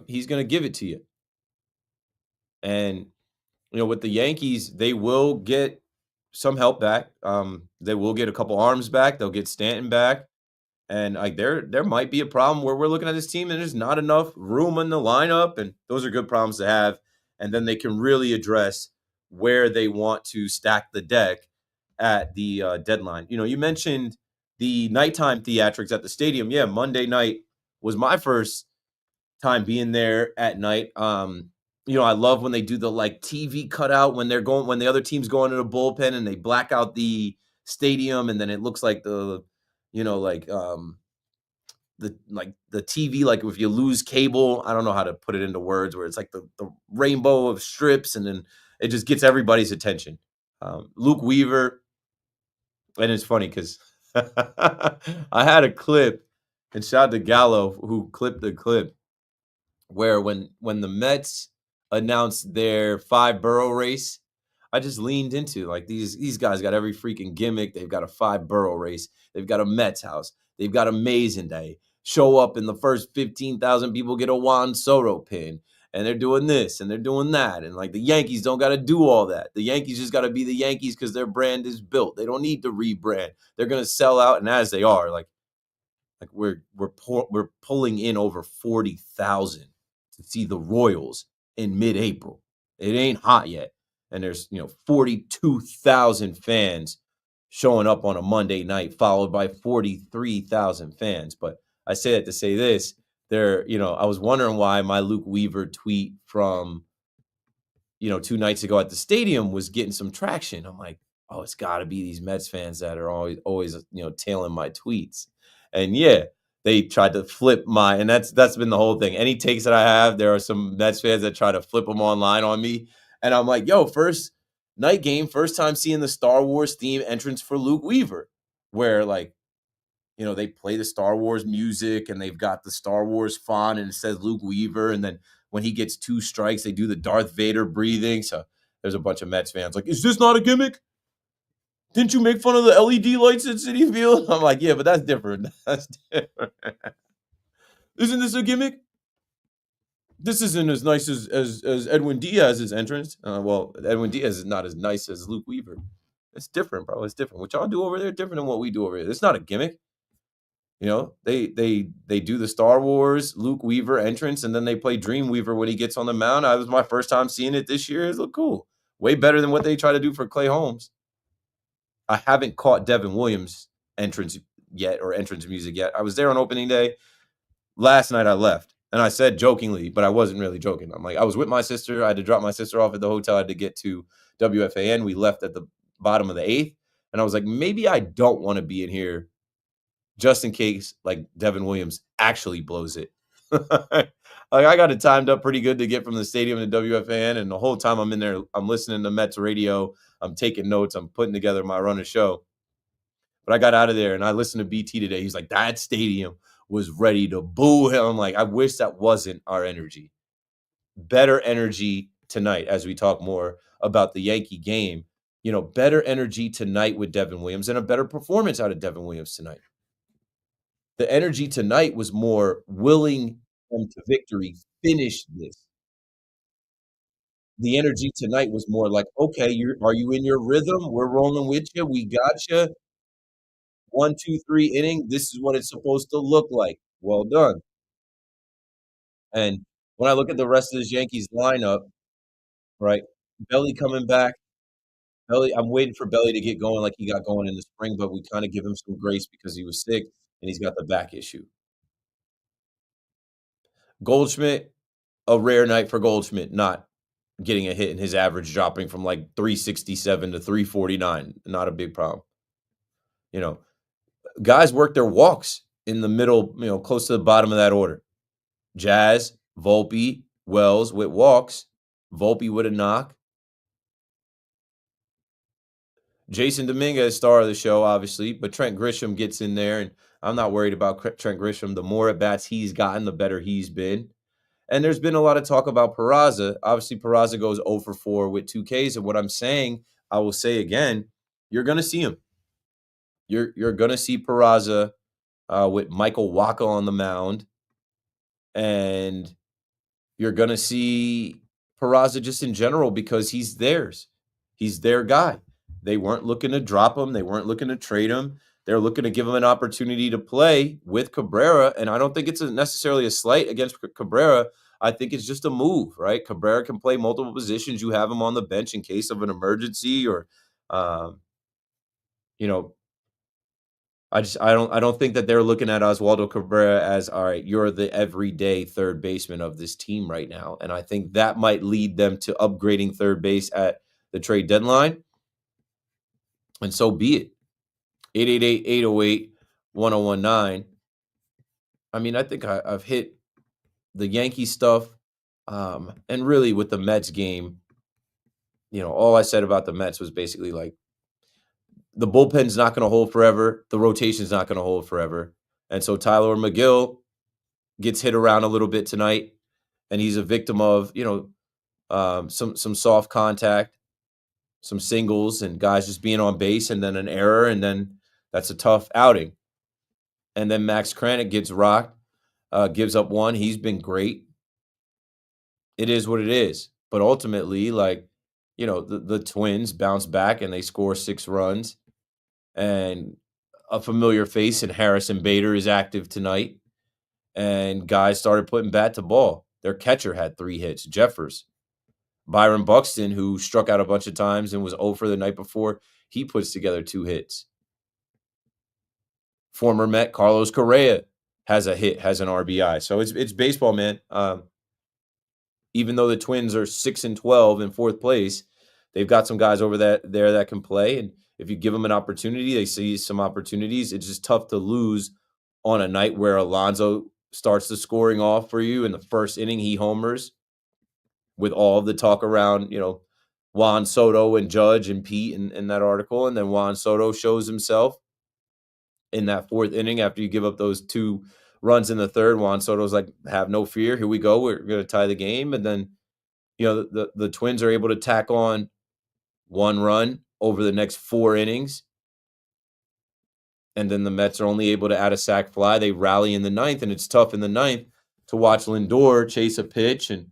he's going to give it to you. And, with the Yankees, they will get some help back. They will get a couple arms back. They'll get Stanton back. And like there might be a problem where we're looking at this team and there's not enough room in the lineup, and those are good problems to have. And then they can really address where they want to stack the deck at the deadline. You mentioned the nighttime theatrics at the stadium. Yeah, Monday night was my first time being there at night. I love when they do the like TV cutout when the other team's going to the bullpen and they black out the stadium and then it looks like like the TV, like if you lose cable, I don't know how to put it into words, where it's like the rainbow of strips, and then it just gets everybody's attention. Luke Weaver, and it's funny because I had a clip, and shout out to Gallo who clipped the clip where when the Mets announced their 5 borough race, I just leaned into like these guys got every freaking gimmick. They've got a 5 borough race. They've got a Mets house. They've got Amazing Day. Show up and the first 15,000 people get a Juan Soto pin. And they're doing this and they're doing that. And like the Yankees don't got to do all that. The Yankees just got to be the Yankees because their brand is built. They don't need to rebrand. They're going to sell out. And as they are, like we're pulling in over 40,000 to see the Royals in mid-April. It ain't hot yet, and there's 42,000 fans showing up on a Monday night, followed by 43,000 fans. But I say that to say this: I was wondering why my Luke Weaver tweet from 2 nights ago at the stadium was getting some traction. I'm like, oh, it's got to be these Mets fans that are always tailing my tweets. And yeah, they tried to flip and that's been the whole thing. Any takes that I have, there are some Mets fans that try to flip them online on me. And I'm like, yo, first night game, first time seeing the Star Wars theme entrance for Luke Weaver, where they play the Star Wars music and they've got the Star Wars font and it says Luke Weaver. And then when he gets 2 strikes, they do the Darth Vader breathing. So there's a bunch of Mets fans like, is this not a gimmick? Didn't you make fun of the LED lights at Citi Field? I'm like, yeah, but that's different. That's different. Isn't this a gimmick? This isn't as nice as Edwin Diaz's entrance. Well, Edwin Diaz is not as nice as Luke Weaver. It's different, bro. It's different. What y'all do over there different than what we do over here. It's not a gimmick. They do the Star Wars Luke Weaver entrance, and then they play Dreamweaver when he gets on the mound. It was my first time seeing it this year. It looked cool. Way better than what they try to do for Clay Holmes. I haven't caught Devin Williams' entrance yet or entrance music yet. I was there on opening day. Last night I left, and I said jokingly, but I wasn't really joking. I'm like, I was with my sister. I had to drop my sister off at the hotel. I had to get to WFAN. We left at the bottom of the 8th, and I was like, maybe I don't want to be in here just in case like Devin Williams actually blows it. Like I got it timed up pretty good to get from the stadium to WFAN, and the whole time I'm in there, I'm listening to Mets radio, I'm taking notes, I'm putting together my run of show. But I got out of there and I listened to BT today. He's like, that stadium was ready to boo him. I'm like, I wish that wasn't our energy. Better energy tonight as we talk more about the Yankee game. Better energy tonight with Devin Williams and a better performance out of Devin Williams tonight. The energy tonight was more willing them to victory, finish this. The energy tonight was more like, okay, are you in your rhythm? We're rolling with you. We got you. 1, 2, 3 inning. This is what it's supposed to look like. Well done. And when I look at the rest of this Yankees lineup, right? Belly coming back. Belly, I'm waiting for Belly to get going like he got going in the spring, but we kind of give him some grace because he was sick and he's got the back issue. Goldschmidt, a rare night for Goldschmidt, not getting a hit and his average dropping from like 367 to 349. Not a big problem. Guys work their walks in the middle, close to the bottom of that order. Jazz, Volpe, Wells with walks, Volpe with a knock. Jason Dominguez, star of the show, obviously, but Trent Grisham gets in there, and I'm not worried about Trent Grisham. The more at-bats he's gotten, the better he's been. And there's been a lot of talk about Peraza. Obviously, Peraza goes 0 for 4 with 2 Ks, and what I'm saying, I will say again, you're going to see him. You're going to see Peraza with Michael Wacha on the mound, and you're going to see Peraza just in general because he's theirs. He's their guy. They weren't looking to drop him. They weren't looking to trade him. they're looking to give him an opportunity to play with Cabrera, and I don't think it's necessarily a slight against Cabrera. I think it's just a move, right? Cabrera can play multiple positions. You have him on the bench in case of an emergency, or, um, you know, I don't think that they're looking at Oswaldo Cabrera as, all right, you're the everyday third baseman of this team right now. And I think that might lead them to upgrading third base at the trade deadline. And so be it. 888-808-1019. I mean, I think I've hit the Yankee stuff. And really with the Mets game, all I said about the Mets was basically like, the bullpen's not going to hold forever. The rotation's not going to hold forever. And so Tyler McGill gets hit around a little bit tonight, and he's a victim of, some soft contact, some singles, and guys just being on base, and then an error, and then that's a tough outing. And then Max Kranick gets rocked, gives up one. He's been great. It is what it is. But ultimately, the Twins bounce back and they score 6 runs, and a familiar face in Harrison Bader is active tonight, and guys started putting bat to ball. Their catcher had 3 hits, Jeffers. Byron Buxton, who struck out a bunch of times and was 0 for the night before, he puts together 2 hits. Former Met Carlos Correa has a hit, has an RBI. So it's baseball, man. Even though the Twins are 6-12 in 4th place, they've got some guys over there that can play. And if you give them an opportunity, they see some opportunities. It's just tough to lose on a night where Alonso starts the scoring off for you in the first inning. He homers with all of the talk around, Juan Soto and Judge and Pete in that article. And then Juan Soto shows himself in that 4th inning after you give up those 2 runs in the 3rd. Juan Soto's like, have no fear. Here we go. We're going to tie the game. And then, the Twins are able to tack on 1 run over the next 4 innings. And then the Mets are only able to add a sac fly. They rally in the 9th, and it's tough in the 9th to watch Lindor chase a pitch and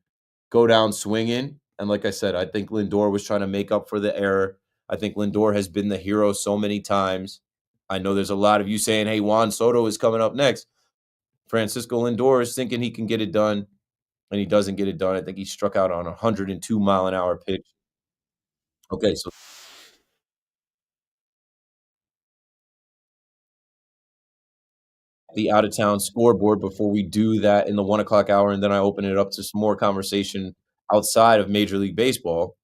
go down swinging. And like I said, I think Lindor was trying to make up for the error. I think Lindor has been the hero so many times. I know there's a lot of you saying, hey, Juan Soto is coming up next. Francisco Lindor is thinking he can get it done, and he doesn't get it done. I think he struck out on a 102-mile-an-hour pitch. Okay, so the out-of-town scoreboard before we do that in the 1 o'clock hour, and then I open it up to some more conversation outside of Major League Baseball.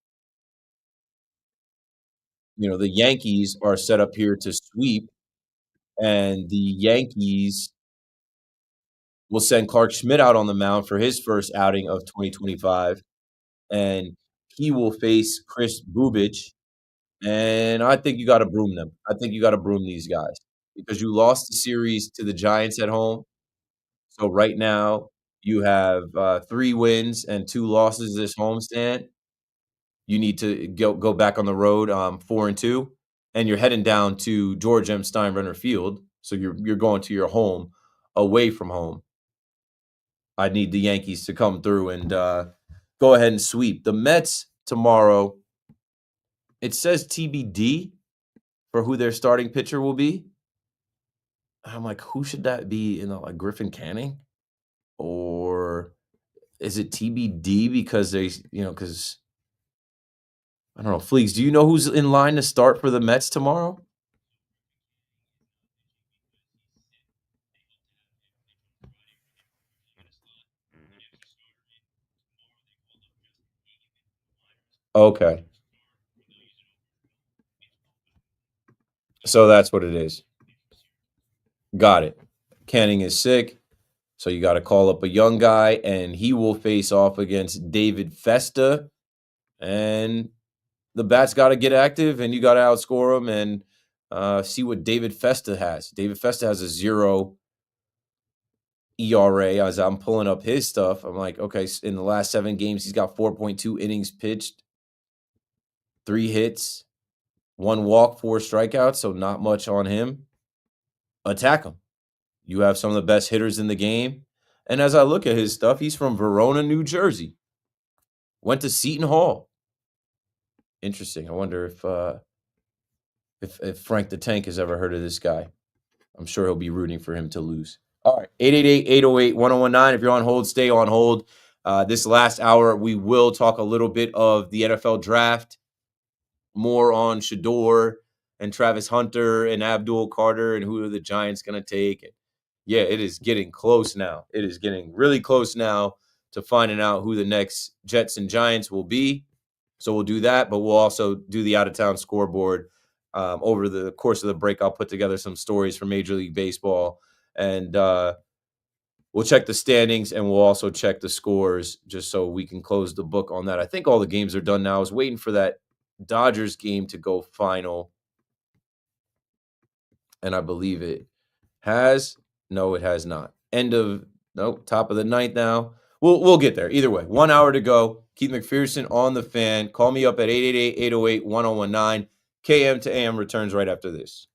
The Yankees are set up here to sweep, and the Yankees will send Clark Schmidt out on the mound for his first outing of 2025, and he will face Chris Bubich, and I think you gotta broom them. I think you gotta broom these guys because you lost the series to the Giants at home. So right now, you have 3 wins and 2 losses this homestand. You need to go back on the road, 4-2, and you're heading down to George M. Steinbrenner Field, so you're going to your home away from home. I need the Yankees to come through and go ahead and sweep. The Mets tomorrow, it says TBD for who their starting pitcher will be. I'm like, who should that be? Like Griffin Canning? Or is it TBD because because I don't know. Fleeks, do you know who's in line to start for the Mets tomorrow? Okay. So that's what it is. Got it. Canning is sick, so you got to call up a young guy, and he will face off against David Festa. And the bats got to get active, and you got to outscore them and see what David Festa has. David Festa has a 0 ERA. As I'm pulling up his stuff, I'm like, okay, in the last 7 games, he's got 4.2 innings pitched, 3 hits, 1 walk, 4 strikeouts, so not much on him. Attack him. You have some of the best hitters in the game. And as I look at his stuff, he's from Verona, New Jersey. Went to Seton Hall. Interesting. I wonder if Frank the Tank has ever heard of this guy. I'm sure he'll be rooting for him to lose. All right, 888-808-1019. If you're on hold, stay on hold. This last hour, we will talk a little bit of the NFL draft, more on Shador and Travis Hunter and Abdul Carter and who are the Giants going to take. And yeah, it is getting close now. It is getting really close now to finding out who the next Jets and Giants will be. So we'll do that, but we'll also do the out-of-town scoreboard. Over the course of the break, I'll put together some stories from Major League Baseball, and we'll check the standings, and we'll also check the scores just so we can close the book on that. I think all the games are done now. I was waiting for that Dodgers game to go final, and I believe it has. No, it has not. Top of the ninth now. We'll get there. Either way, 1 hour to go. Keith McPherson on the Fan. Call me up at 888-808-1019. KM to AM returns right after this.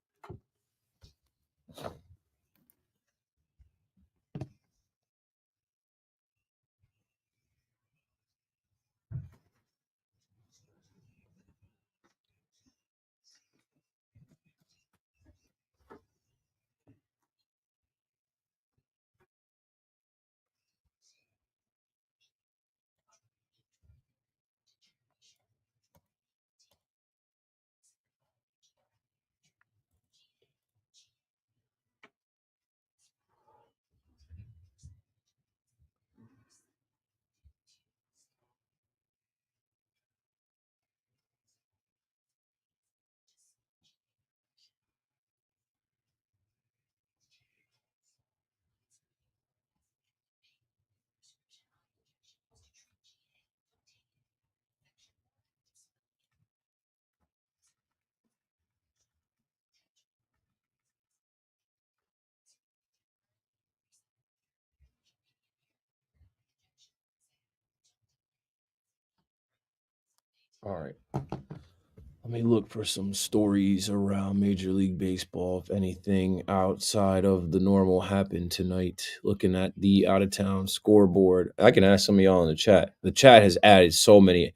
All right. Let me look for some stories around Major League Baseball, if anything outside of the normal happened tonight. Looking at the out-of-town scoreboard. I can ask some of y'all in the chat. The chat has added so many.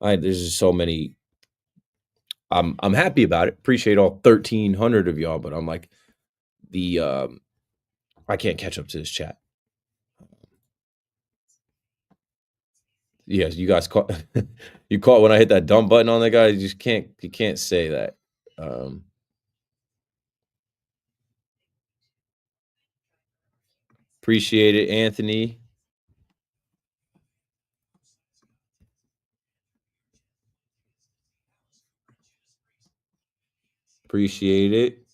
There's just so many. I'm happy about it. Appreciate all 1,300 of y'all, but I'm like, I can't catch up to this chat. Yes, you guys caught you caught when I hit that dump button on that guy. You can't say that. Appreciate it, Anthony. Appreciate it.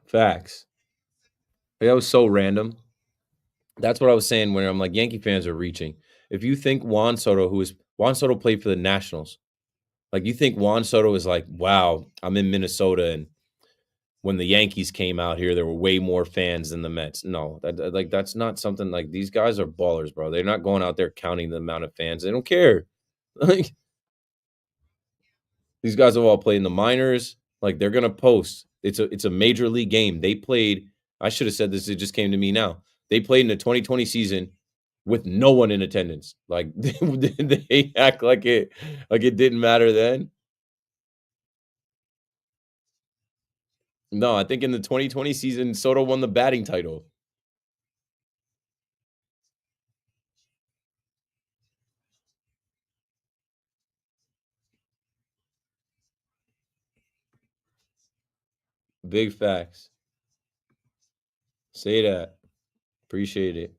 Facts. That was so random. That's what I was saying when I'm like, Yankee fans are reaching. If you think Juan Soto played for the Nationals, like you think Juan Soto is like, wow, I'm in Minnesota, and when the Yankees came out here, there were way more fans than the Mets. No, that's not something like these guys are ballers, bro. They're not going out there counting the amount of fans. They don't care. Like these guys have all played in the minors. Like they're gonna post. It's a major league game. They played. I should have said this. It just came to me now. They played in the 2020 season with no one in attendance. Like they act like it didn't matter then. No, I think in the 2020 season, Soto won the batting title. Big facts. Say that. Appreciate it.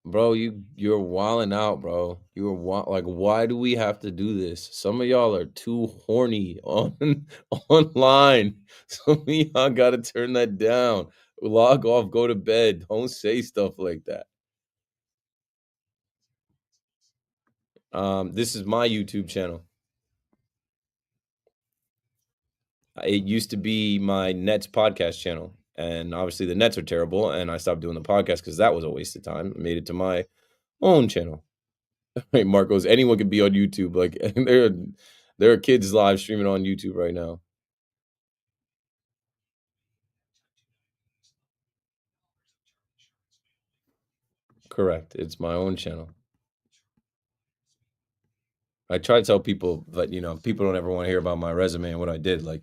Bro, you're wilding out, bro. Like, why do we have to do this? Some of y'all are too horny on online. Some of y'all gotta turn that down. Log off, go to bed. Don't say stuff like that. This is my YouTube channel. It used to be my Nets podcast channel, and obviously the Nets are terrible, and I stopped doing the podcast because that was a waste of time. I made it to my own channel. Right, Marcos, anyone can be on YouTube. Like there are kids live streaming on YouTube right now. Correct. It's my own channel. I try to tell people, but people don't ever want to hear about my resume and what I did. Like,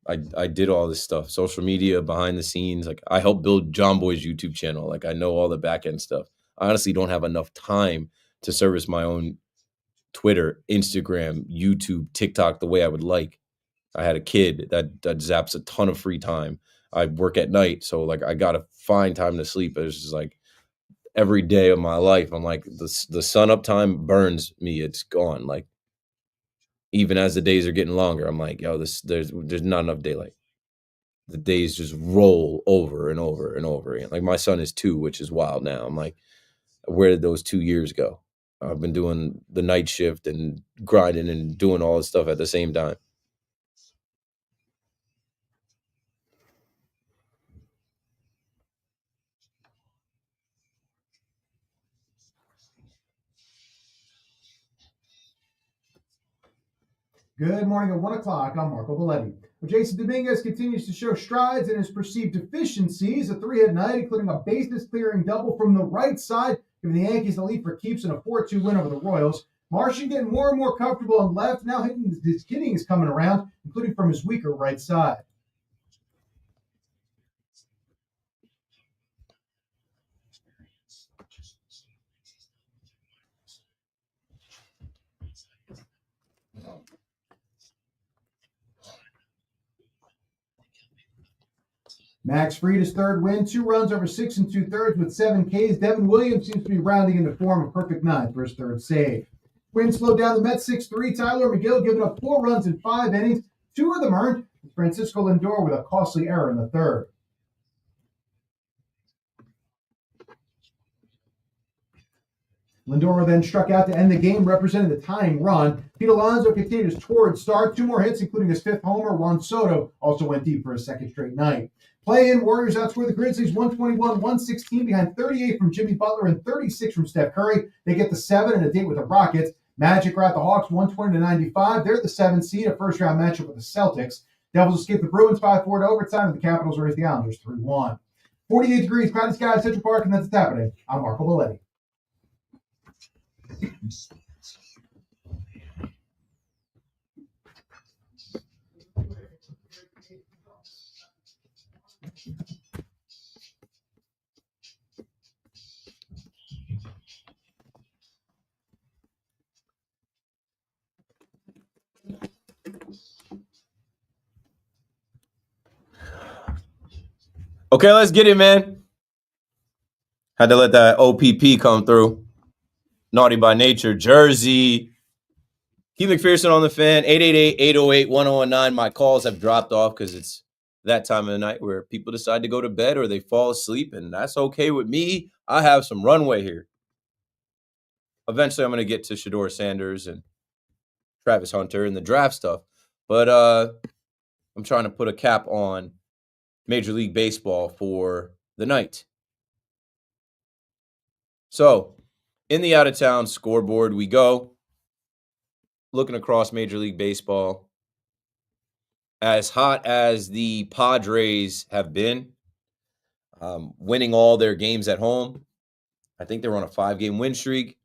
I did all this stuff, social media, behind the scenes. Like, I helped build John Boy's YouTube channel. Like, I know all the back end stuff. I honestly don't have enough time to service my own Twitter, Instagram, YouTube, TikTok the way I would like. I had a kid that zaps a ton of free time. I work at night, so like I gotta find time to sleep. It's just like every day of my life, I'm like the sun up time burns me. It's gone. Like even as the days are getting longer, I'm like, yo, there's not enough daylight. The days just roll over and over and over again. Like my son is 2, which is wild now. I'm like, where did those 2 years go? I've been doing the night shift and grinding and doing all this stuff at the same time. Good morning at 1 o'clock. I'm Marco Belletti. Well, Jason Dominguez continues to show strides in his perceived deficiencies. A 3-hit night, including a bases-clearing double from the right side, giving the Yankees the lead for keeps in a 4-2 win over the Royals. Martian getting more and more comfortable on left. Now his hitting is coming around, including from his weaker right side. Max Fried, his third win, 2 runs over 6 2/3 with 7 Ks. Devin Williams seems to be rounding into form, a perfect 9 for his third save. Wind slowed down the Mets 6-3. Tyler McGill giving up 4 runs in 5 innings, 2 of them earned, with Francisco Lindor with a costly error in the third. Lindor then struck out to end the game, representing the tying run. Pete Alonso continued his torrid start, 2 more hits, including his 5th homer. Juan Soto also went deep for his 2nd straight night. Play-in, Warriors outscore the Grizzlies 121-116 behind 38 from Jimmy Butler and 36 from Steph Curry. They get the 7 and a date with the Rockets. Magic are at the Hawks 120-95. They're the 7th seed, a first-round matchup with the Celtics. Devils escape the Bruins 5-4 to overtime, and the Capitals raise the Islanders 3-1. 48 degrees, cloudy skies at Central Park, and that's what's happening. I'm Marco Belletti. Okay, let's get it, man. Had to let that OPP come through. Naughty by nature, Jersey. Keith McPherson on the fan, 888-808-1019. My calls have dropped off because it's that time of the night where people decide to go to bed or they fall asleep, and that's okay with me. I have some runway here. Eventually, I'm going to get to Shedeur Sanders and Travis Hunter and the draft stuff, but I'm trying to put a cap on Major League Baseball for the night. So, in the out-of-town scoreboard we go. Looking across Major League Baseball, as hot as the Padres have been, winning all their games at home, I think they're on a 5-game win streak.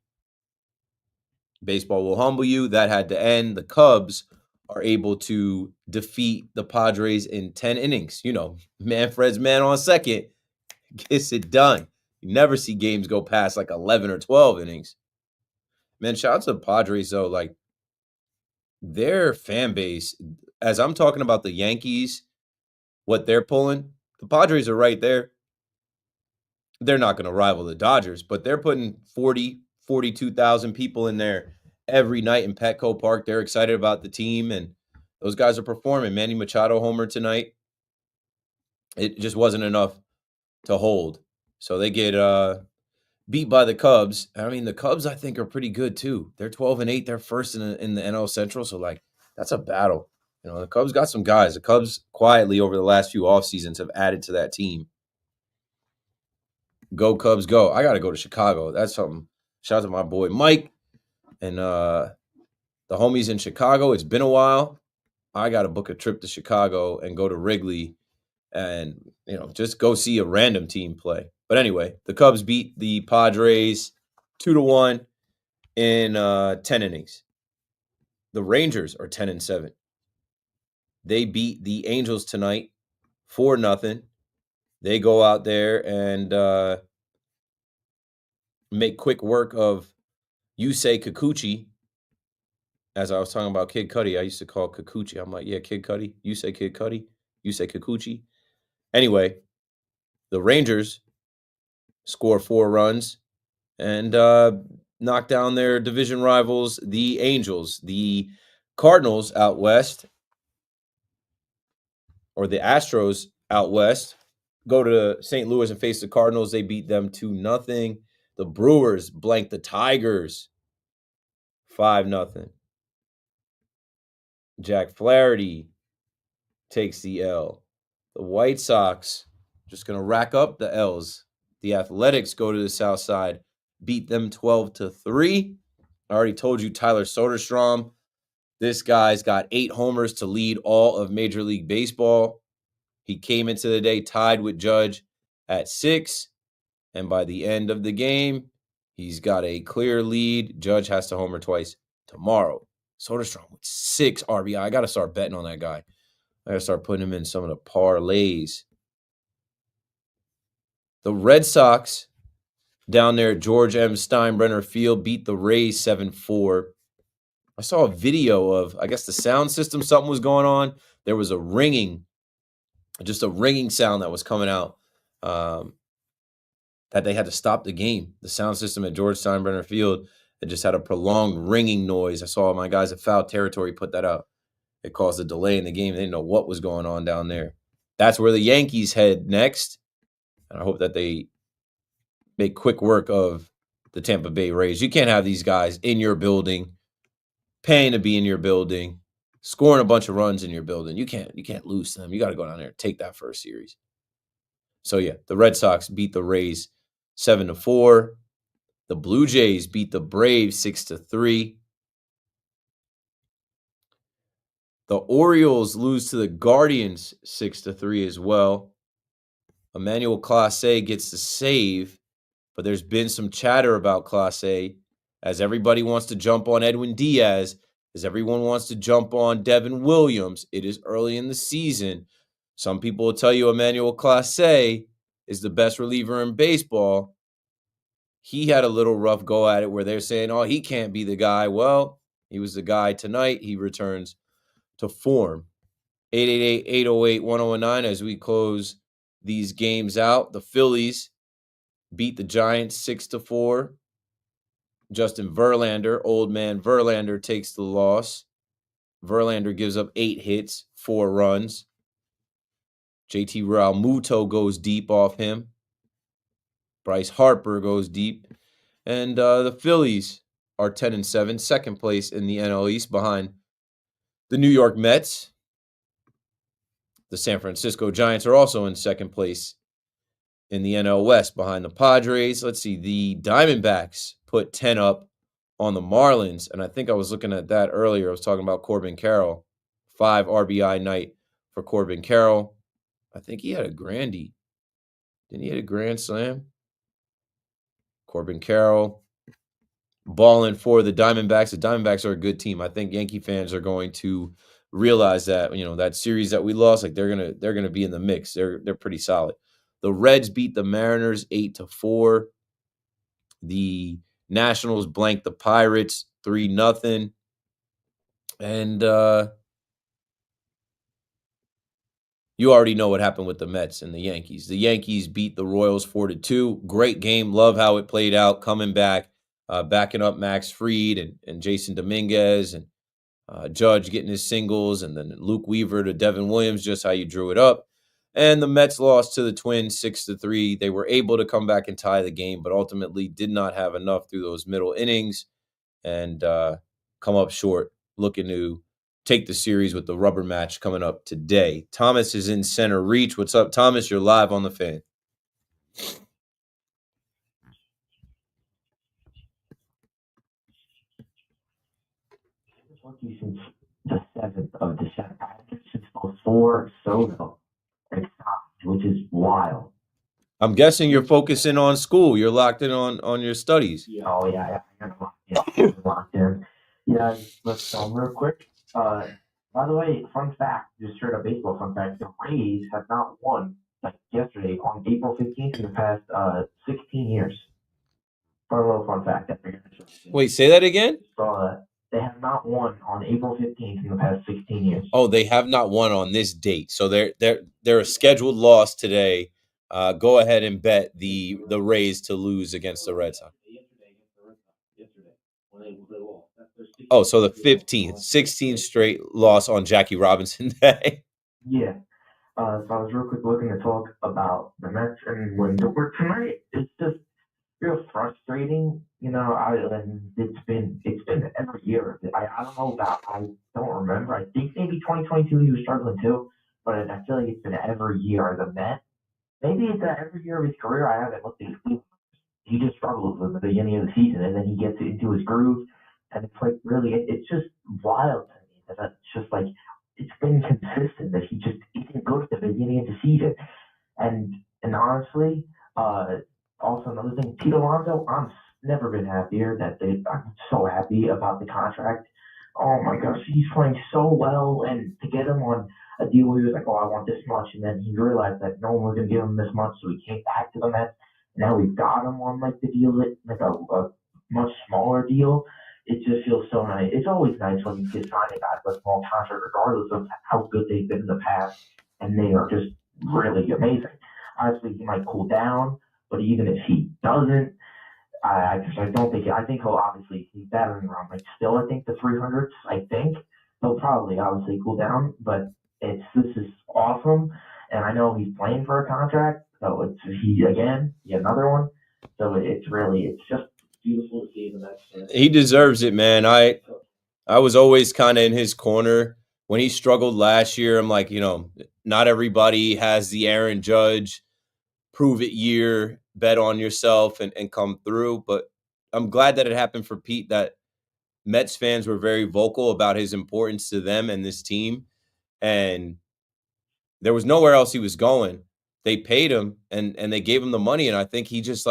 Baseball will humble you. That had to end. The Cubs are able to defeat the Padres in 10 innings. Manfred's man on second gets it done. You never see games go past like 11 or 12 innings. Man, shout out to the Padres, though. Like, their fan base, as I'm talking about the Yankees, what they're pulling, the Padres are right there. They're not going to rival the Dodgers, but they're putting 42,000 people in there every night in Petco Park. They're excited about the team, and those guys are performing. Manny Machado homer tonight. It just wasn't enough to hold. So they get beat by the Cubs. I mean, the Cubs, I think, are pretty good, too. They're 12-8. They're first in the NL Central, so, like, that's a battle. The Cubs got some guys. The Cubs quietly over the last few off seasons have added to that team. Go Cubs, go. I got to go to Chicago. That's something. Shout out to my boy Mike and the homies in Chicago. It's been a while. I got to book a trip to Chicago and go to Wrigley and, just go see a random team play. But anyway, the Cubs beat the Padres 2-1 in 10 innings. The Rangers are 10-7. They beat the Angels tonight 4-0. They go out there and make quick work of Yusei Kikuchi. As I was talking about Kid Cudi, I used to call Kikuchi. I'm like, yeah, Kid Cudi. Yusei Kid Cudi. Yusei Kikuchi. Anyway, the Rangers score 4 runs and knock down their division rivals, the Angels. The Cardinals out west, or the Astros out west, go to St. Louis and face the Cardinals. They beat them 2-0. The Brewers blank the Tigers 5-0. Jack Flaherty takes the L. The White Sox just going to rack up the L's. The Athletics go to the South Side, beat them 12-3. I already told you Tyler Soderstrom. This guy's got 8 homers to lead all of Major League Baseball. He came into the day tied with Judge at 6. And by the end of the game, he's got a clear lead. Judge has to homer twice tomorrow. Soderstrom with 6 RBI. I got to start betting on that guy. I got to start putting him in some of the parlays. The Red Sox down there at George M. Steinbrenner Field beat the Rays 7-4. I saw a video of, I guess the sound system, something was going on. There was a ringing sound that was coming out that they had to stop the game. The sound system at George Steinbrenner Field, it just had a prolonged ringing noise. I saw my guys at Foul Territory put that out. It caused a delay in the game. They didn't know what was going on down there. That's where the Yankees head next. And I hope that they make quick work of the Tampa Bay Rays. You can't have these guys in your building, paying to be in your building, scoring a bunch of runs in your building. You can't lose them. You got to go down there and take that first series. So yeah, the Red Sox beat the Rays 7-4. The Blue Jays beat the Braves 6-3. The Orioles lose to the Guardians 6-3 as well. Emmanuel Clase gets the save, but there's been some chatter about Clase as everybody wants to jump on Edwin Diaz, as everyone wants to jump on Devin Williams. It is early in the season. Some people will tell you Emmanuel Clase is the best reliever in baseball. He had a little rough go at it where they're saying, oh, he can't be the guy. Well, he was the guy tonight. He returns to form. 888-808-1019 as we close these games out. The Phillies beat the Giants 6-4. Justin Verlander, old man Verlander, takes the loss. Verlander gives up 8 hits, 4 runs. JT Realmuto goes deep off him. Bryce Harper goes deep. And the Phillies are 10-7, second place in the NL East behind the New York Mets. The San Francisco Giants are also in second place in the NL West behind the Padres. Let's see, the Diamondbacks put 10 up on the Marlins, and I think I was looking at that earlier. I was talking about Corbin Carroll. 5 RBI night for Corbin Carroll. I think he had a grandy. Didn't he hit a grand slam? Corbin Carroll balling for the Diamondbacks. The Diamondbacks are a good team. I think Yankee fans are going to realize that, that series that we lost, like they're gonna be in the mix. They're pretty solid. The Reds beat the Mariners 8-4. The Nationals blanked the Pirates 3-0. And you already know what happened with the Mets and the Yankees. The Yankees beat the Royals 4-2. Great game. Love how it played out. Coming back, backing up Max Fried and Jason Dominguez and Judge getting his singles, and then Luke Weaver to Devin Williams, just how you drew it up. And the Mets lost to the Twins 6-3. They were able to come back and tie the game, but ultimately did not have enough through those middle innings and come up short, looking to take the series with the rubber match coming up today. Thomas is in center reach. What's up, Thomas? You're live on the Fan. Since the 7th of December, since before Soto, which is wild. I'm guessing you're focusing on school. You're locked in on your studies. Oh yeah, I'm locked in. Yeah, let's real quick. By the way, fun fact, just straight up baseball fun fact: the Rays have not won like yesterday on April 15th in the past 16 years. Fun little fun fact. I figured I should mention. Wait, say that again? Saw that they have not won on April 15th in the past 16 years. Oh, they have not won on this date, so they're a scheduled loss today. Go ahead and bet the Rays to lose against the Red Sox. Oh, so the 15th, 16th straight loss on Jackie Robinson Day. Yeah. So I was real quick looking to talk about the Mets and when they were tonight. It's just real frustrating, and it's been every year. I don't know about I don't remember. I think maybe 2022 he was struggling too, but I feel like it's been every year as a Met. Maybe it's every year of his career. I haven't looked at his numbers. He just struggles at the beginning of the season, and then he gets into his groove, and it's like really, it's just wild to me that that's just like it's been consistent that he didn't go to the beginning of the season, and honestly, also another thing, Pete Alonso, I'm never been happier I'm so happy about the contract. Oh my gosh, he's playing so well, and to get him on a deal where he was like, oh, I want this much, and then he realized that no one was going to give him this much, so he came back to the Mets. Now we've got him on like the deal, like a much smaller deal. It just feels so nice. It's always nice when you get signed a guy with a small contract, regardless of how good they've been in the past, and they are just really amazing. Honestly, he might cool down, but even if he doesn't, I don't think I think he'll obviously he's battering around like still I think the 300s. I think he'll probably obviously cool down, but this is awesome, and I know he's playing for a contract, so another one. So it's just beautiful to see the next. He deserves it, man. I was always kind of in his corner when he struggled last year. I'm like, not everybody has the Aaron Judge prove it year, bet on yourself and come through. But I'm glad that it happened for Pete, that Mets fans were very vocal about his importance to them and this team. And there was nowhere else he was going. They paid him and they gave him the money. And I think he just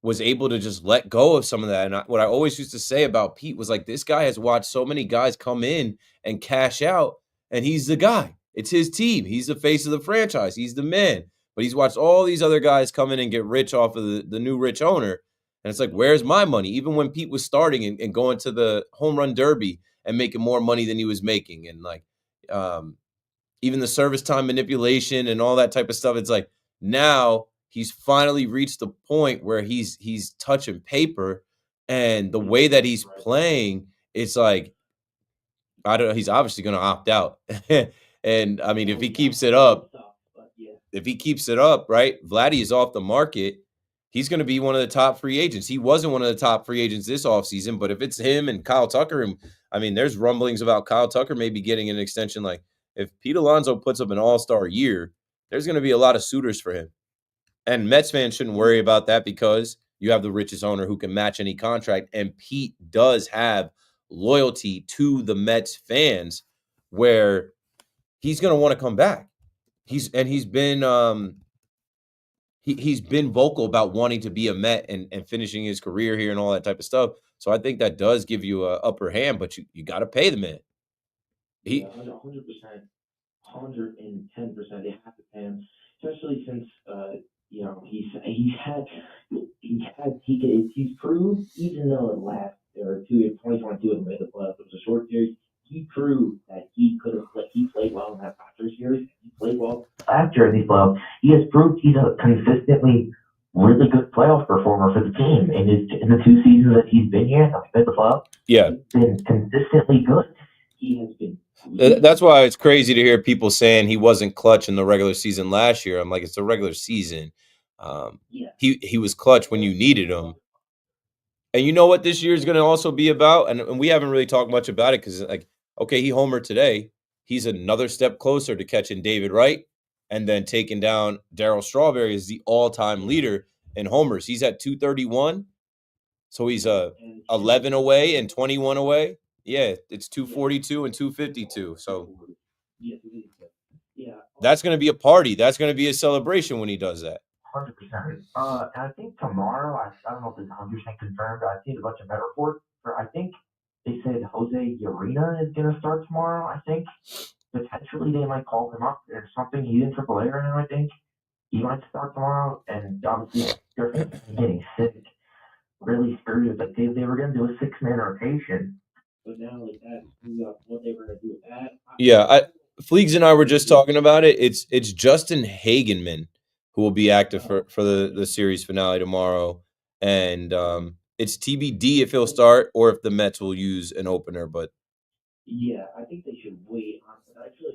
was able to just let go of some of that. And what I always used to say about Pete was like, this guy has watched so many guys come in and cash out, and he's the guy. It's his team. He's the face of the franchise. He's the man. But he's watched all these other guys come in and get rich off of the new rich owner. And it's like, where's my money? Even when Pete was starting and going to the home run derby and making more money than he was making. And even the service time manipulation and all that type of stuff. It's like now he's finally reached the point where he's touching paper, and the way that he's playing, it's like, I don't know, he's obviously going to opt out. And I mean, if he keeps it up, right, Vladdy is off the market. He's going to be one of the top free agents. He wasn't one of the top free agents this offseason, but if it's him and Kyle Tucker, and I mean, there's rumblings about Kyle Tucker maybe getting an extension. Like, if Pete Alonso puts up an all-star year, there's going to be a lot of suitors for him. And Mets fans shouldn't worry about that because you have the richest owner who can match any contract. And Pete does have loyalty to the Mets fans where he's going to want to come back. He's been he's been vocal about wanting to be a Met and finishing his career here and all that type of stuff. So I think that does give you a upper hand, but you got to pay the man. Yeah, 100%, 110%. They have to pay him, especially since he's proved, even though last or 2022 made the playoffs, it was a short series. He proved that he could have played. He played well in that Dodgers series. He played well last year in these playoffs. He has proved he's a consistently really good playoff performer for the team in the 2 seasons that he's been here. Made the playoffs. Yeah, he's been consistently good. He has been. That's why it's crazy to hear people saying he wasn't clutch in the regular season last year. I'm like, it's the regular season. He was clutch when you needed him. And you know what this year is going to also be about? And we haven't really talked much about it because, like, okay, he homered today. He's another step closer to catching David Wright and then taking down Darryl Strawberry as the all-time leader in homers. He's at 231. So he's 11 away and 21 away. Yeah, it's 242 and 252. So that's going to be a party. That's going to be a celebration when he does that. 100%. And I think tomorrow, I don't know if it's 100% confirmed, but I've seen a bunch of bet reports. I think they said Jose Urena is going to start tomorrow, I think. Potentially they might call him up or something. He's in AAA right now, I think. He might start tomorrow. And obviously, Griffin getting sick really screwed it. Like they were going to do a 6-man rotation. But now, like, that screwed up what they were going to do with that. Yeah, Fleegs and I were just talking about it. It's Justin Hagenman who will be active for the series finale tomorrow, and it's TBD if he'll start or if the Mets will use an opener. But yeah, I think they should wait. I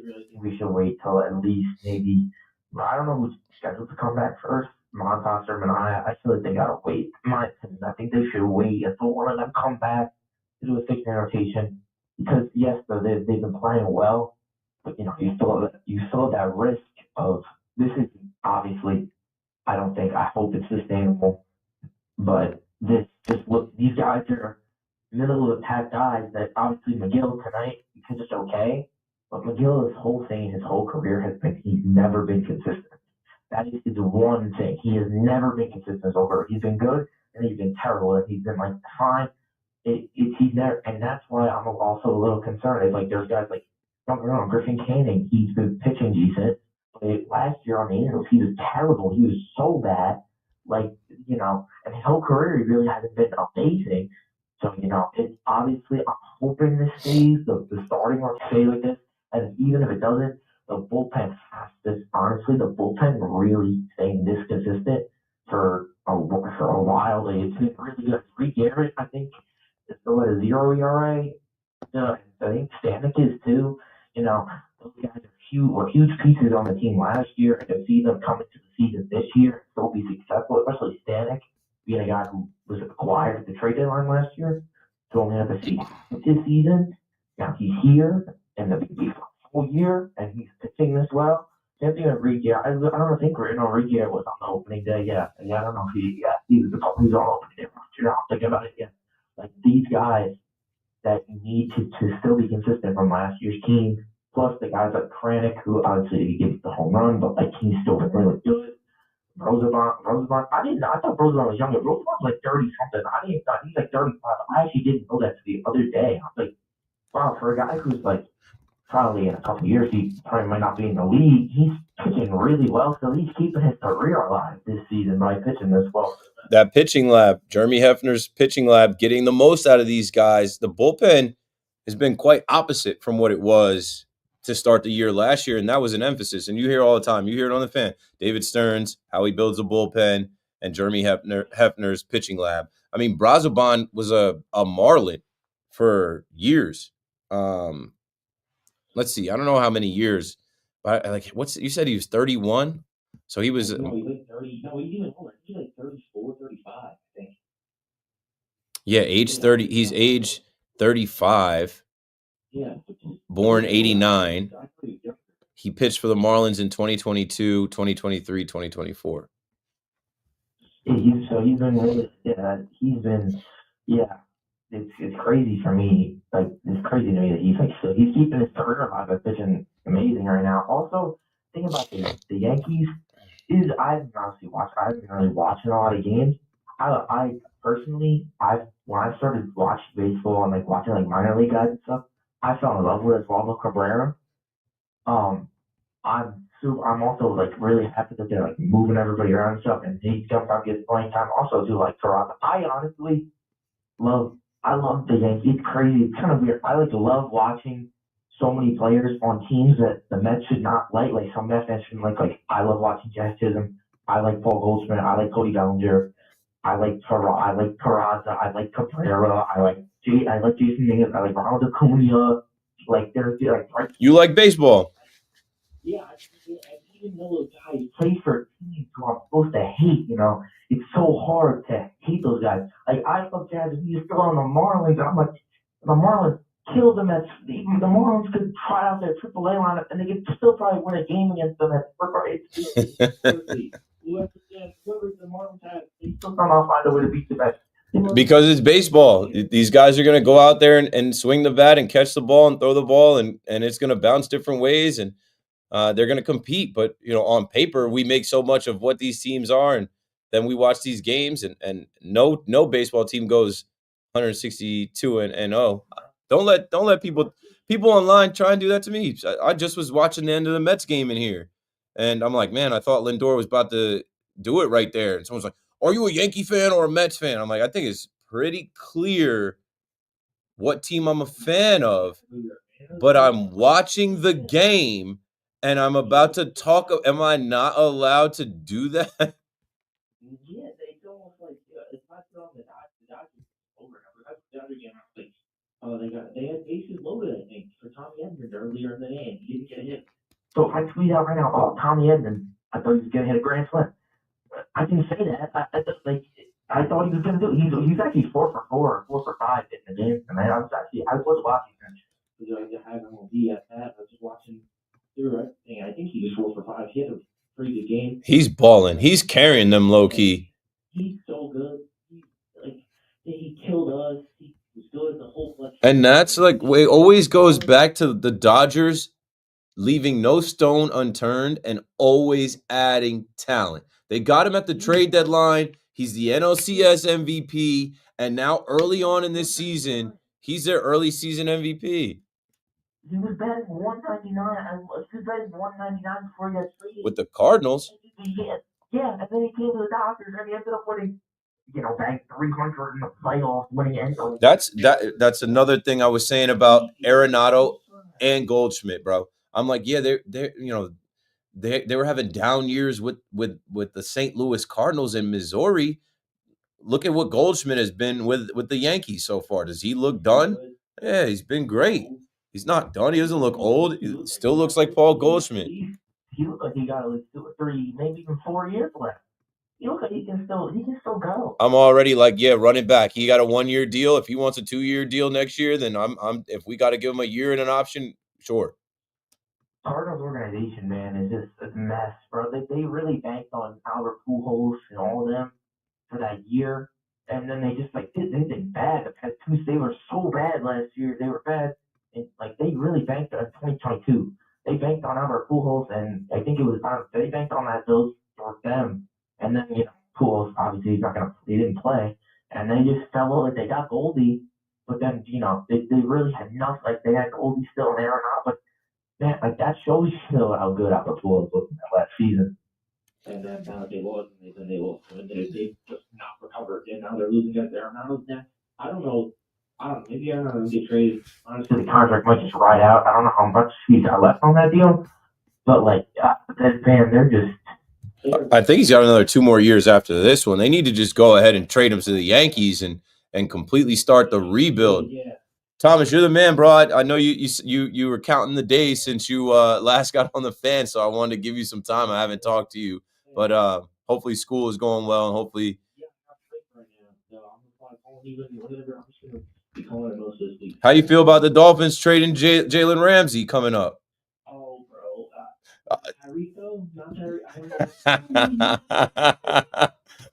really think we should wait till at least maybe. I don't know who's scheduled to come back first, Montas or Manaya. I still think they gotta wait. In my opinion, I think they should wait until one of them come back to do a 6-man rotation because yes, they've been playing well, but you still have that risk of this is obviously. I hope it's sustainable, but this just look. These guys are middle of the pack guys that obviously McGill tonight because it's okay, but McGill, his whole thing, his whole career has been he's never been consistent. That is the one thing. He has never been consistent over. He's been good and he's been terrible and he's been like fine. He's never, and that's why I'm also a little concerned. It's like there's guys like don't get me wrong, Griffin Canning, he's been pitching decent. But last year on the Angels, he was terrible. He was so bad, like and his whole career he really hasn't been amazing. So, it's obviously, I'm hoping this stays, the starting will stay like this. And even if it doesn't, the bullpen has this. Honestly, the bullpen really staying this consistent for a while. It's been really good. Reed Garrett, I think, is still at a 0 ERA. I think Stanek is too. Those guys were huge pieces on the team last year. And to see them come into the season this year and still be successful, especially Stanek, being a guy who was acquired at the trade deadline last year, to only have to see this season. Now he's here and the whole year, and he's pitching this well. Same thing with Reed Garrett. I don't think Reed Garrett was on the opening day. Yeah, I don't know if he was on opening day. I'm thinking about it. Yeah, like these guys that need to still be consistent from last year's team. Plus the guys like Kranick, who obviously he gets the home run, but like he's still been really good. Roosevelt, I thought Roosevelt was younger. Roosevelt's like 30 something. I didn't thought he's like 35. I actually didn't know that the other day. I was like, wow, for a guy who's like probably in a couple of years, he probably might not be in the league. He's pitching really well, so he's keeping his career alive this season by pitching this well. That pitching lab, Jeremy Hefner's pitching lab, getting the most out of these guys. The bullpen has been quite opposite from what it was to start the year last year, and that was an emphasis. And you hear all the time. You hear it on the fan. David Stearns, how he builds a bullpen, and Jeremy Hefner's pitching lab. I mean, Brazoban was a Marlin for years. Let's see. I don't know how many years, but you said he was 31? So he was. No, he's like 30. No, he's even older. He's like 34, 35, I think. Yeah, age 30. He's age 35. Yeah. Born 89. He pitched for the Marlins in 2022, 2023, 2024. Yeah, he's been really, it's crazy for me. Like, it's crazy to me that he's keeping his career alive by pitching amazing right now. Also, think about the Yankees. I haven't really watching a lot of games. I personally, when I started watching baseball and like watching like minor league guys and stuff, I fell in love with Oswaldo Cabrera. I'm also like really happy that they're like moving everybody around and stuff, and he's coming out getting playing time. Also, do like Toronto. I love the Yankees. It's crazy. It's kind of weird. I love watching so many players on teams that the Mets should not like. Like some Mets fans shouldn't like. Like I love watching Jazz Chisholm. I like Paul Goldschmidt. I like Cody Bellinger. I like Peraza. I like Cabrera. I like Jason Nance. I like Ronald Acuna. Like there's like right. You like baseball? Yeah, even though those guys play for teams who I'm supposed to hate, it's so hard to hate those guys. Like I love Jazz. He's still on the Marlins. I'm like, the Marlins killed them. The Marlins could try out their AAA lineup and they could still probably win a game against them. Whoever the Marlins have, they still somehow find a way to beat the Mets. Because it's baseball. These guys are going to go out there and swing the bat and catch the ball and throw the ball, and it's going to bounce different ways. And they're going to compete. But on paper, we make so much of what these teams are, and then we watch these games, and no baseball team goes 162 and 0. Don't let people online try and do that to me. I just was watching the end of the Mets game in here, and I'm like, man, I thought Lindor was about to do it right there, and someone's like, "Are you a Yankee fan or a Mets fan?" I'm like, I think it's pretty clear what team I'm a fan of, but I'm watching the game and I'm about to talk. Am I not allowed to do that? Yeah, it's almost like it's not on the Dodgers over and over. That's the other game. I was like, oh, they had bases loaded. I think for Tommy Edman earlier in the day, and he didn't get a hit. So if I tweet out right now, oh, Tommy Edman, I thought he was gonna hit a grand slam. I can say that. I thought he was gonna do it. He's actually 4 for 4, 4 for 5 in the game, and I was watching him. I have him on D at that. I was just watching through everything. I think he was 4 for 5. He had a pretty good game. He's balling. He's carrying them low key. He's so good. He killed us. He was good in the whole flesh. And that's like it always goes back to the Dodgers leaving no stone unturned and always adding talent. They got him at the trade deadline. He's the NLCS MVP, and now early on in this season, he's their early season MVP. He was batting 199. He was batting 199 before he got traded. With the Cardinals. Yeah, and then he came to the Dodgers and he ended up winning, bagged 300 in the playoffs, winning anything. That's another thing I was saying about Arenado and Goldschmidt, bro. I'm like, yeah, they were having down years with the St. Louis Cardinals in Missouri. Look at what Goldschmidt has been with the Yankees so far. Does he look done? Yeah, he's been great. He's not done. He doesn't look old. He still looks like Paul Goldschmidt. He looks like he got at least 2 or 3, maybe even 4 years left. He looks like he can still go. I'm already like, yeah, running back. He got a 1-year deal. If he wants a 2-year deal next year, then I'm if we got to give him a year and an option, sure. Cardinals organization, man, is just a mess, bro. They really banked on Albert Pujols and all of them for that year, and then they just did bad. The past 2, they were so bad last year. They were bad, and they really banked on 2022. They banked on Albert Pujols, and I think it was they banked on those for them, and then Pujols obviously he didn't play, and they just fell over. They got Goldie, but then they really had nothing. They had Goldie still in there or not, but. Man, that shows you how good Albert Pujols was in that last season. And then they lost, and they lost, and they just not recovered, and now they're losing at their amount of net. I don't know. Maybe I don't know. Get traded. Honestly, the contract might just ride out. I don't know how much he's got left on that deal, but they're just. I think he's got another 2 more years after this one. They need to just go ahead and trade him to the Yankees and completely start the rebuild. Yeah. Thomas, you're the man, bro. I know you were counting the days since you last got on the fan, so I wanted to give you some time. I haven't talked to you, but hopefully school is going well, and hopefully. How you feel about the Dolphins trading Jalen Ramsey coming up? Oh, bro. Tyreek though, not Tyreek.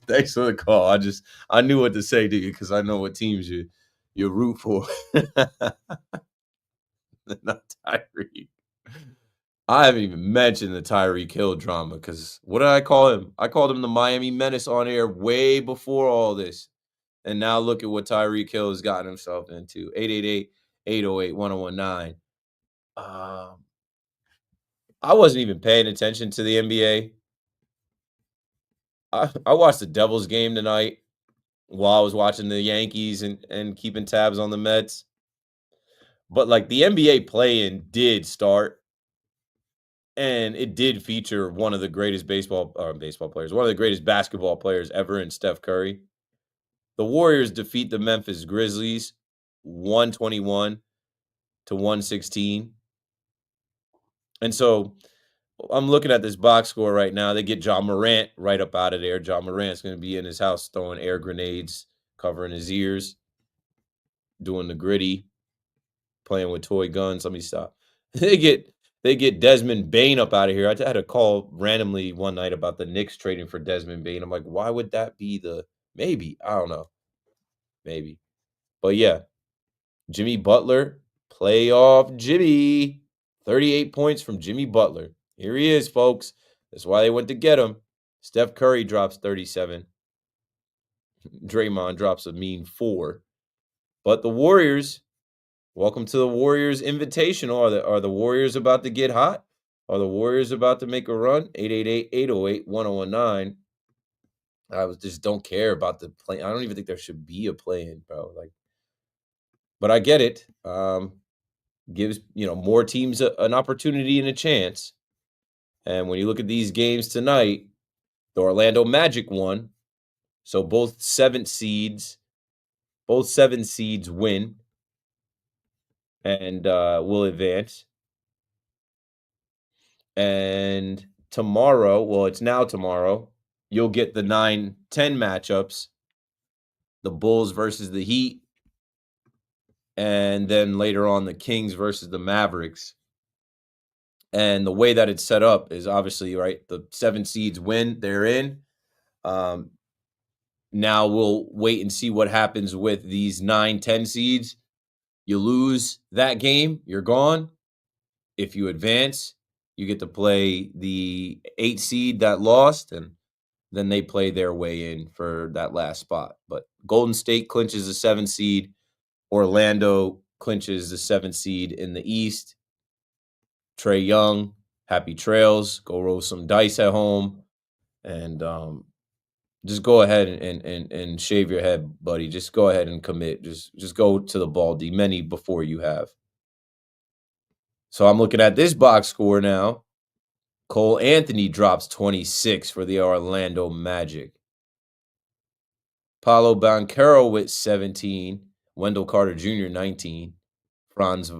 Thanks for the call. I knew what to say to you because I know what teams you root for. Not Tyreek. I haven't even mentioned the Tyreek Hill drama because what did I call him? I called him the Miami Menace on air way before all this. And now look at what Tyreek Hill has gotten himself into. 888-808-1019. I wasn't even paying attention to the NBA. I watched the Devils game tonight while I was watching the Yankees and keeping tabs on the Mets. But the NBA play-in did start, and it did feature one of the greatest baseball players, one of the greatest basketball players ever in Steph Curry. The Warriors defeat the Memphis Grizzlies 121-116. And so I'm looking at this box score right now. They get John Morant right up out of there. John Morant's going to be in his house throwing air grenades, covering his ears, doing the gritty, playing with toy guns. Let me stop. They get Desmond Bane up out of here. I had a call randomly one night about the Knicks trading for Desmond Bane. I'm like, why would that be maybe? I don't know. Maybe. But yeah, Jimmy Butler, playoff Jimmy. 38 points from Jimmy Butler. Here he is, folks. That's why they went to get him. Steph Curry drops 37. Draymond drops a mean 4. But the Warriors, welcome to the Warriors Invitational. Are the Warriors about to get hot? Are the Warriors about to make a run? 888-808-1019. I just don't care about the play. I don't even think there should be a play-in, bro. But I get it. Gives more teams an opportunity and a chance. And when you look at these games tonight, the Orlando Magic won. So both 7 seeds win and will advance. And tomorrow, well, it's now tomorrow, you'll get the 9-10 matchups. The Bulls versus the Heat. And then later on, the Kings versus the Mavericks. And the way that it's set up is obviously, right, the 7 seeds win, they're in. Now we'll wait and see what happens with these 9-10 seeds. You lose that game, you're gone. If you advance, you get to play the 8 seed that lost, and then they play their way in for that last spot. But Golden State clinches the 7 seed. Orlando clinches the 7 seed in the East. Trae Young, happy trails. Go roll some dice at home. And just go ahead and shave your head, buddy. Just go ahead and commit. Just go to the Baldy. Many before you have. So I'm looking at this box score now. Cole Anthony drops 26 for the Orlando Magic. Paulo Banchero with 17. Wendell Carter Jr. 19. Franz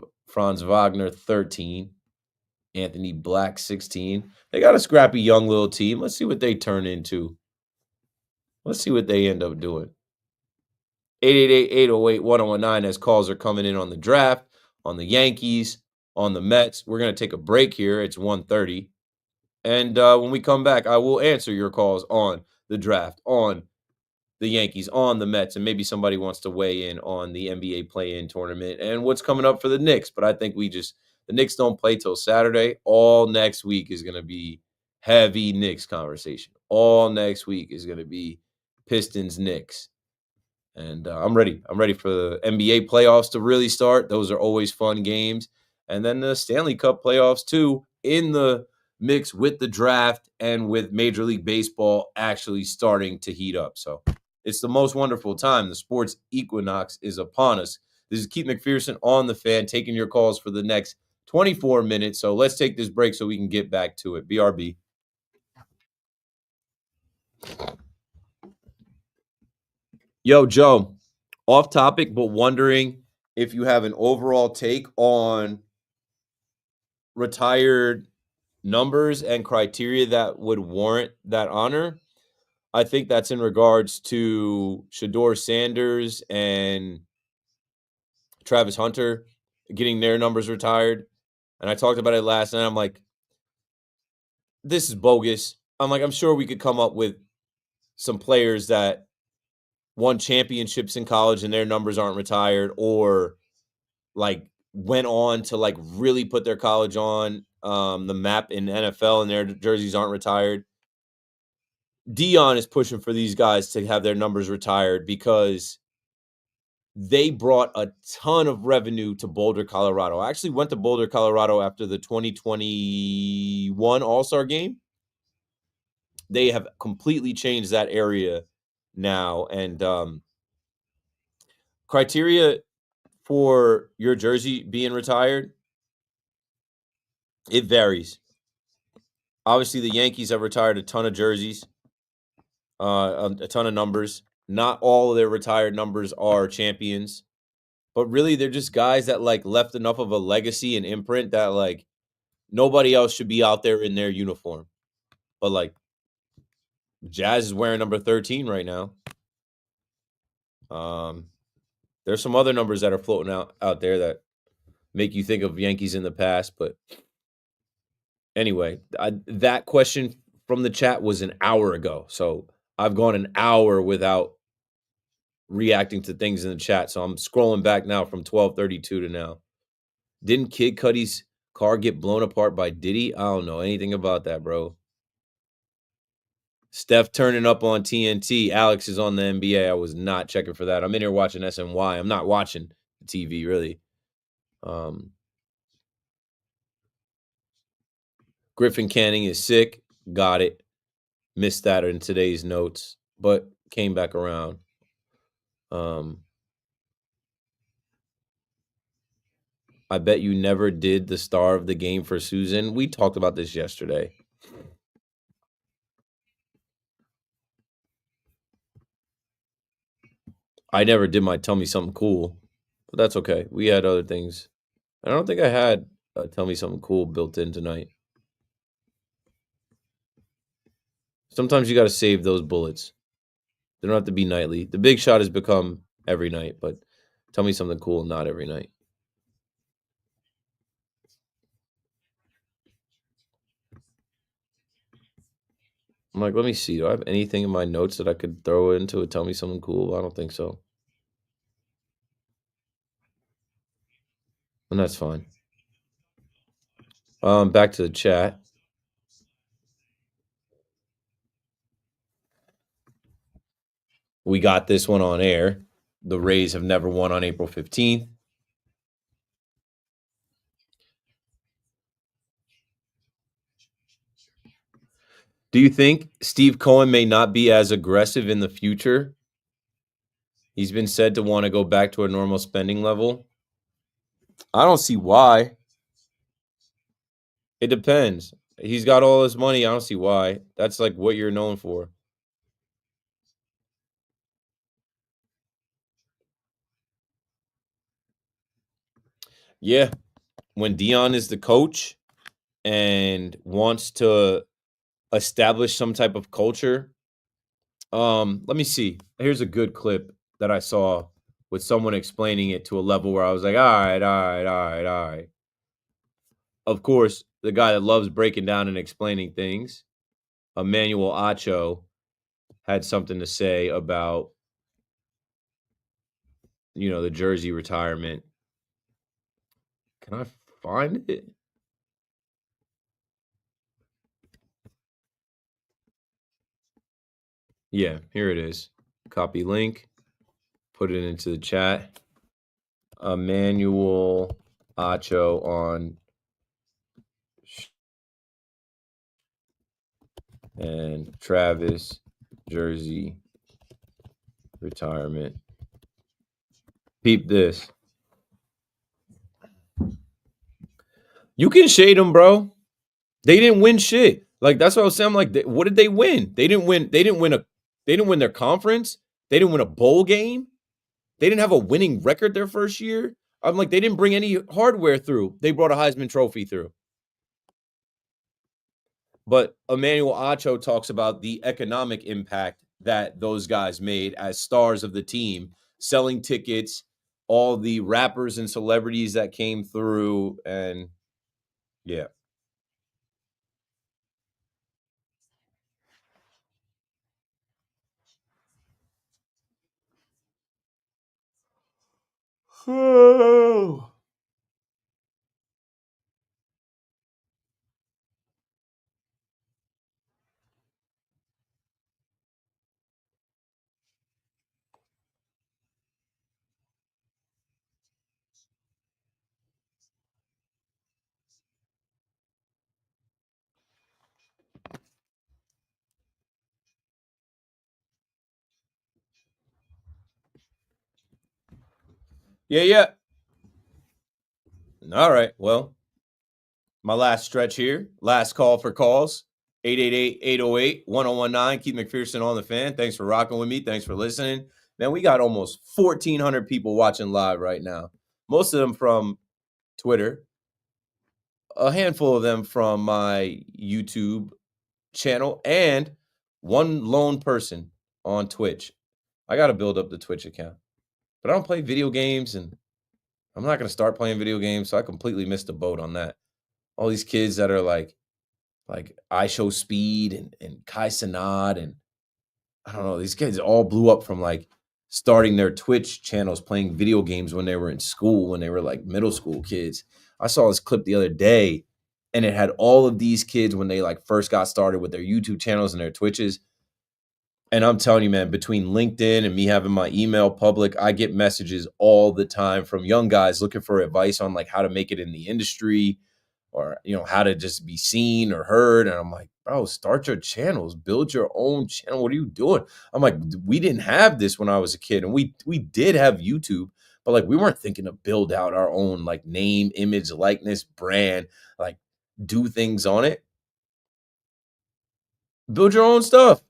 Wagner 13. Anthony Black 16. They got a scrappy young little team. Let's see what they turn into. Let's see what they end up doing. 888-808-1019 as calls are coming in on the draft, on the Yankees, on the Mets. We're going to take a break here. It's 1:30. And when we come back, I will answer your calls on the draft, on the Yankees, on the Mets, and maybe somebody wants to weigh in on the NBA play-in tournament and what's coming up for the Knicks. But I think the Knicks don't play till Saturday. All next week is going to be heavy Knicks conversation. All next week is going to be Pistons, Knicks. And I'm ready. I'm ready for the NBA playoffs to really start. Those are always fun games. And then the Stanley Cup playoffs, too, in the mix with the draft and with Major League Baseball actually starting to heat up. So it's the most wonderful time. The sports equinox is upon us. This is Keith McPherson on The Fan, taking your calls for the next 24 minutes. So let's take this break so we can get back to it. BRB. Yo, Joe, off topic, but wondering if you have an overall take on retired numbers and criteria that would warrant that honor. I think that's in regards to Shedeur Sanders and Travis Hunter getting their numbers retired. And I talked about it last night. I'm like, this is bogus. I'm sure we could come up with some players that won championships in college and their numbers aren't retired, or went on to really put their college on the map in NFL and their jerseys aren't retired. Dion is pushing for these guys to have their numbers retired because they brought a ton of revenue to Boulder, Colorado. I actually went to Boulder, Colorado after the 2021 All-Star game. They have completely changed that area now. And criteria for your jersey being retired, it varies. Obviously, the Yankees have retired a ton of jerseys, a ton of numbers. Not all of their retired numbers are champions, but really they're just guys that left enough of a legacy and imprint that nobody else should be out there in their uniform. But Jazz is wearing number 13 right now. There's some other numbers that are floating out there that make you think of Yankees in the past, but anyway, that question from the chat was an hour ago. So I've gone an hour without reacting to things in the chat. So I'm scrolling back now from 12:32 to now. Didn't Kid Cudi's Car get blown apart by Diddy? I don't know anything about that, bro. Steph turning up on TNT. Alex is on the NBA. I was not checking for that. I'm in here watching SNY. I'm not watching the TV, really. Griffin Canning is sick. Got it. Missed that in today's notes, but came back around. I bet you never did the star of the game for Susan. We talked about this yesterday. I never did my Tell Me Something Cool, but that's okay. We had other things. I don't think I had Tell Me Something Cool built in tonight. Sometimes you got to save those bullets. They don't have to be nightly. The big shot has become every night, but Tell Me Something Cool, not every night. I'm like, let me see. Do I have anything in my notes that I could throw into a Tell Me Something Cool? I don't think so. And that's fine. Back to the chat. We got this one on air. The Rays have never won on April 15th. Do you think Steve Cohen may not be as aggressive in the future? He's been said to want to go back to a normal spending level. I don't see why. It depends. He's got all this money. I don't see why. That's like what you're known for. Yeah. When Dion is the coach and wants to establish some type of culture. Let me see. Here's a good clip that I saw with someone explaining it to a level where I was like, all right. Of course, the guy that loves breaking down and explaining things, Emmanuel Acho, had something to say about, the jersey retirement. Can I find it? Yeah, here it is. Copy link. Put it into the chat. Emmanuel Acho on and Travis jersey retirement. Peep this. You can shade them, bro. They didn't win shit. Like that's what I was saying. I'm like, what did they win? They didn't win. They didn't win their conference. They didn't win a bowl game. They didn't have a winning record their first year. I'm like, they didn't bring any hardware through. They brought a Heisman Trophy through. But Emmanuel Acho talks about the economic impact that those guys made as stars of the team, selling tickets, all the rappers and celebrities that came through, and yeah. Yeah. All right. Well, my last stretch here. Last call for calls. 888-808-1019. Keith McPherson on the fan. Thanks for rocking with me. Thanks for listening. Man, we got almost 1,400 people watching live right now. Most of them from Twitter. A handful of them from my YouTube channel. And one lone person on Twitch. I got to build up the Twitch account. But I don't play video games, and I'm not going to start playing video games, so I completely missed the boat on that. All these kids that are like I Show Speed and Kai Sanad, and I don't know, these kids all blew up from like starting their Twitch channels playing video games when they were in school, when they were like middle school kids. I saw this clip the other day, and it had all of these kids when they like first got started with their YouTube channels and their Twitches. And I'm telling you, man, between LinkedIn and me having my email public, I get messages all the time from young guys looking for advice on like how to make it in the industry, or how to just be seen or heard. And I'm like, bro, start your channels, build your own channel. What are you doing? I'm like, we didn't have this when I was a kid, and we did have YouTube, but like we weren't thinking to build out our own like name, image, likeness, brand, like do things on it. Build your own stuff.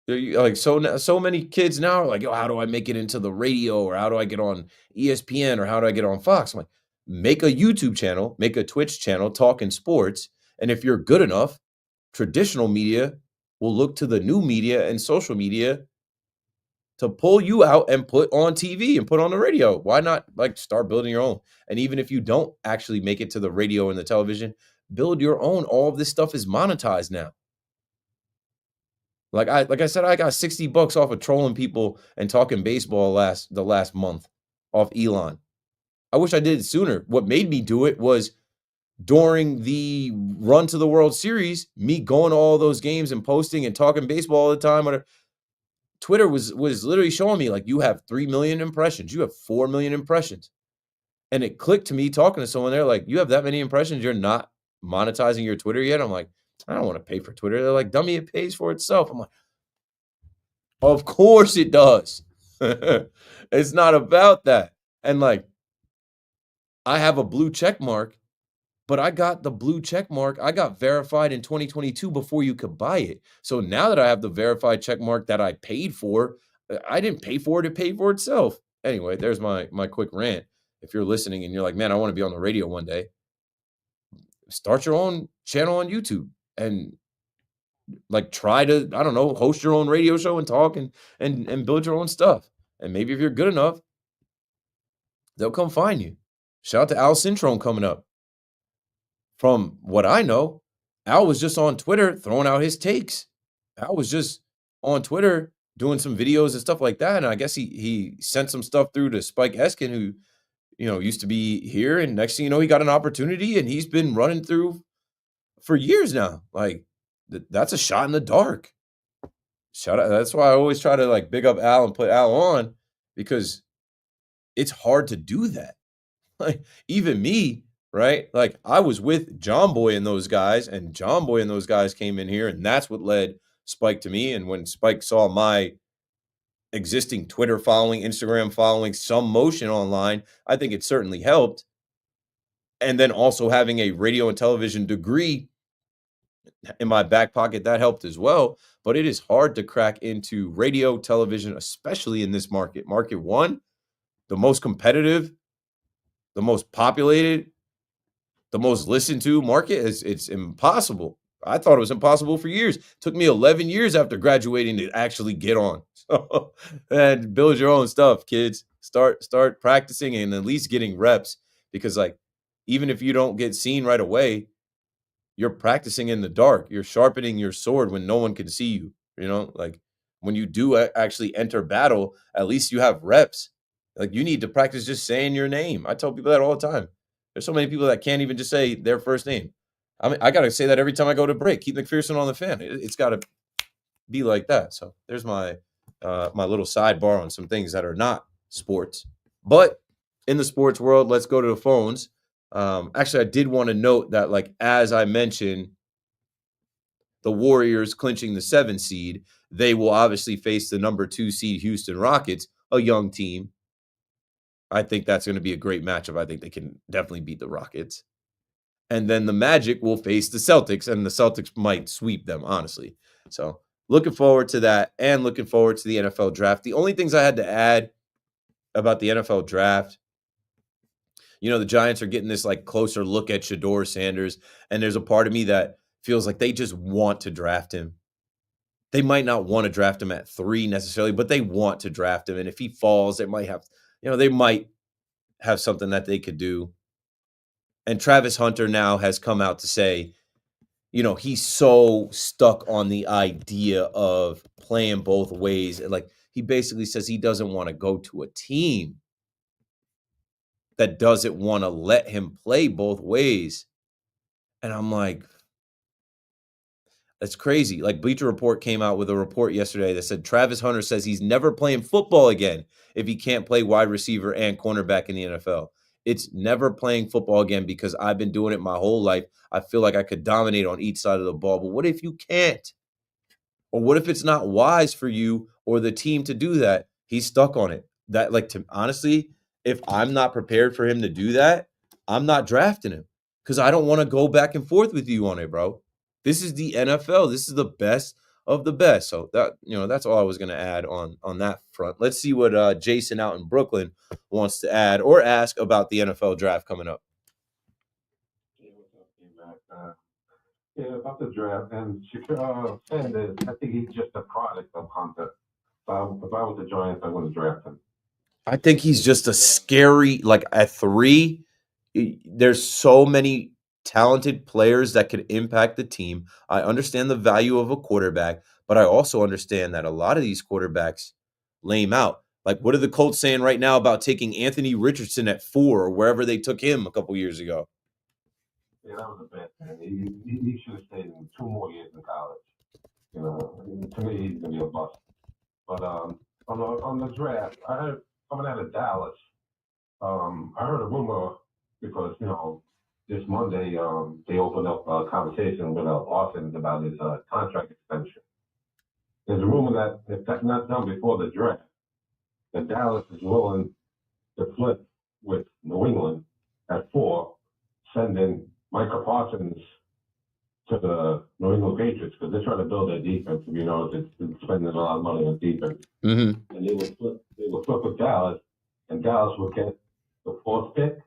Like so many kids now are like, yo, how do I make it into the radio, or how do I get on ESPN, or how do I get on Fox? I'm like, make a YouTube channel, make a Twitch channel, talking sports, and if you're good enough, traditional media will look to the new media and social media to pull you out and put on TV and put on the radio. Why not like start building your own? And even if you don't actually make it to the radio and the television, build your own. All of this stuff is monetized now. Like I said, I got $60 off of trolling people and talking baseball the last month off Elon. I wish I did it sooner. What made me do it was during the run to the World Series, me going to all those games and posting and talking baseball all the time. Twitter was literally showing me like, you have 3 million impressions, you have 4 million impressions. And it clicked to me talking to someone there, like, you have that many impressions, you're not monetizing your Twitter yet? I'm like, I don't want to pay for Twitter. They're like, dummy, it pays for itself. I'm like, of course it does. It's not about that. And like, I have a blue check mark, but I got the blue check mark. I got verified in 2022 before you could buy it. So now that I have the verified check mark that I paid for, I didn't pay for it. It paid for itself. Anyway, there's my quick rant. If you're listening and you're like, man, I want to be on the radio one day, start your own channel on YouTube and like try to, I don't know, host your own radio show and talk and build your own stuff. And maybe if you're good enough, they'll come find you. Shout out to Al Cintrone coming up. From what I know, Al was just on Twitter throwing out his takes. Al was just on Twitter doing some videos and stuff like that. And I guess he sent some stuff through to Spike Eskin, who, used to be here. And next thing you know, he got an opportunity and he's been running through for years now. Like, that's a shot in the dark. Shout out. That's why I always try to like big up Al and put Al on, because it's hard to do that. Like, even me, right? Like, I was with John Boy and those guys, and John Boy and those guys came in here, and that's what led Spike to me. And when Spike saw my existing Twitter following, Instagram following, some motion online, I think it certainly helped. And then also having a radio and television degree in my back pocket, that helped as well. But it is hard to crack into radio, television, especially in this market. Market one, the most competitive, the most populated, the most listened to market. It's impossible. I thought it was impossible for years. It took me 11 years after graduating to actually get on. So, and build your own stuff, kids. Start practicing and at least getting reps, because like, even if you don't get seen right away, you're practicing in the dark. You're sharpening your sword when no one can see you. Like, when you do actually enter battle, at least you have reps. Like, you need to practice just saying your name. I tell people that all the time. There's so many people that can't even just say their first name. I mean, I got to say that every time I go to break. Keith McPherson on the fan. It's got to be like that. So there's my my little sidebar on some things that are not sports. But in the sports world, let's go to the phones. Actually, I did want to note that, like, as I mentioned, the Warriors clinching the 7 seed, they will obviously face the number 2 seed Houston Rockets, a young team. I think that's going to be a great matchup. I think they can definitely beat the Rockets. And then the Magic will face the Celtics, and the Celtics might sweep them, honestly. So looking forward to that, and looking forward to the NFL draft. The only things I had to add about the NFL draft, the Giants are getting this like closer look at Shador Sanders, and there's a part of me that feels like they just want to draft him. They might not want to draft him at 3 necessarily, but they want to draft him. And if he falls, they might have something that they could do. And Travis Hunter now has come out to say, he's so stuck on the idea of playing both ways. Like, he basically says he doesn't want to go to a team that doesn't want to let him play both ways. And I'm like, that's crazy. Like Bleacher Report came out with a report yesterday that said Travis Hunter says he's never playing football again if he can't play wide receiver and cornerback in the NFL. It's never playing football again because I've been doing it my whole life. I feel like I could dominate on each side of the ball. But what if you can't? Or what if it's not wise for you or the team to do that? He's stuck on it. That, like, to honestly, if I'm not prepared for him to do that, I'm not drafting him because I don't want to go back and forth with you on it, bro. This is the NFL. This is the best of the best. So that's all I was going to add on that front. Let's see what Jason out in Brooklyn wants to add or ask about the NFL draft coming up. Yeah, about the draft. And Shaquille Sanders, I think he's just a product of Hunter. If I was the Giants, I wouldn't draft him. I think he's just a scary, like at 3, there's so many talented players that could impact the team. I understand the value of a quarterback, but I also understand that a lot of these quarterbacks lame out. Like, what are the Colts saying right now about taking Anthony Richardson at 4 or wherever they took him a couple years ago? Yeah, that was a bad thing. He should have stayed in 2 more years in college. You know, to me, he's gonna be a bust. But on the draft, I heard coming out of Dallas. I heard a rumor because this Monday they opened up a conversation with Parsons about his contract extension. There's a rumor that if that's not done before the draft, that Dallas is willing to flip with New England at 4, sending Micah Parsons to the New England Patriots because they're trying to build their defense. They're spending a lot of money on defense. Mm-hmm. And they will flip with Dallas, and Dallas will get the 4th pick,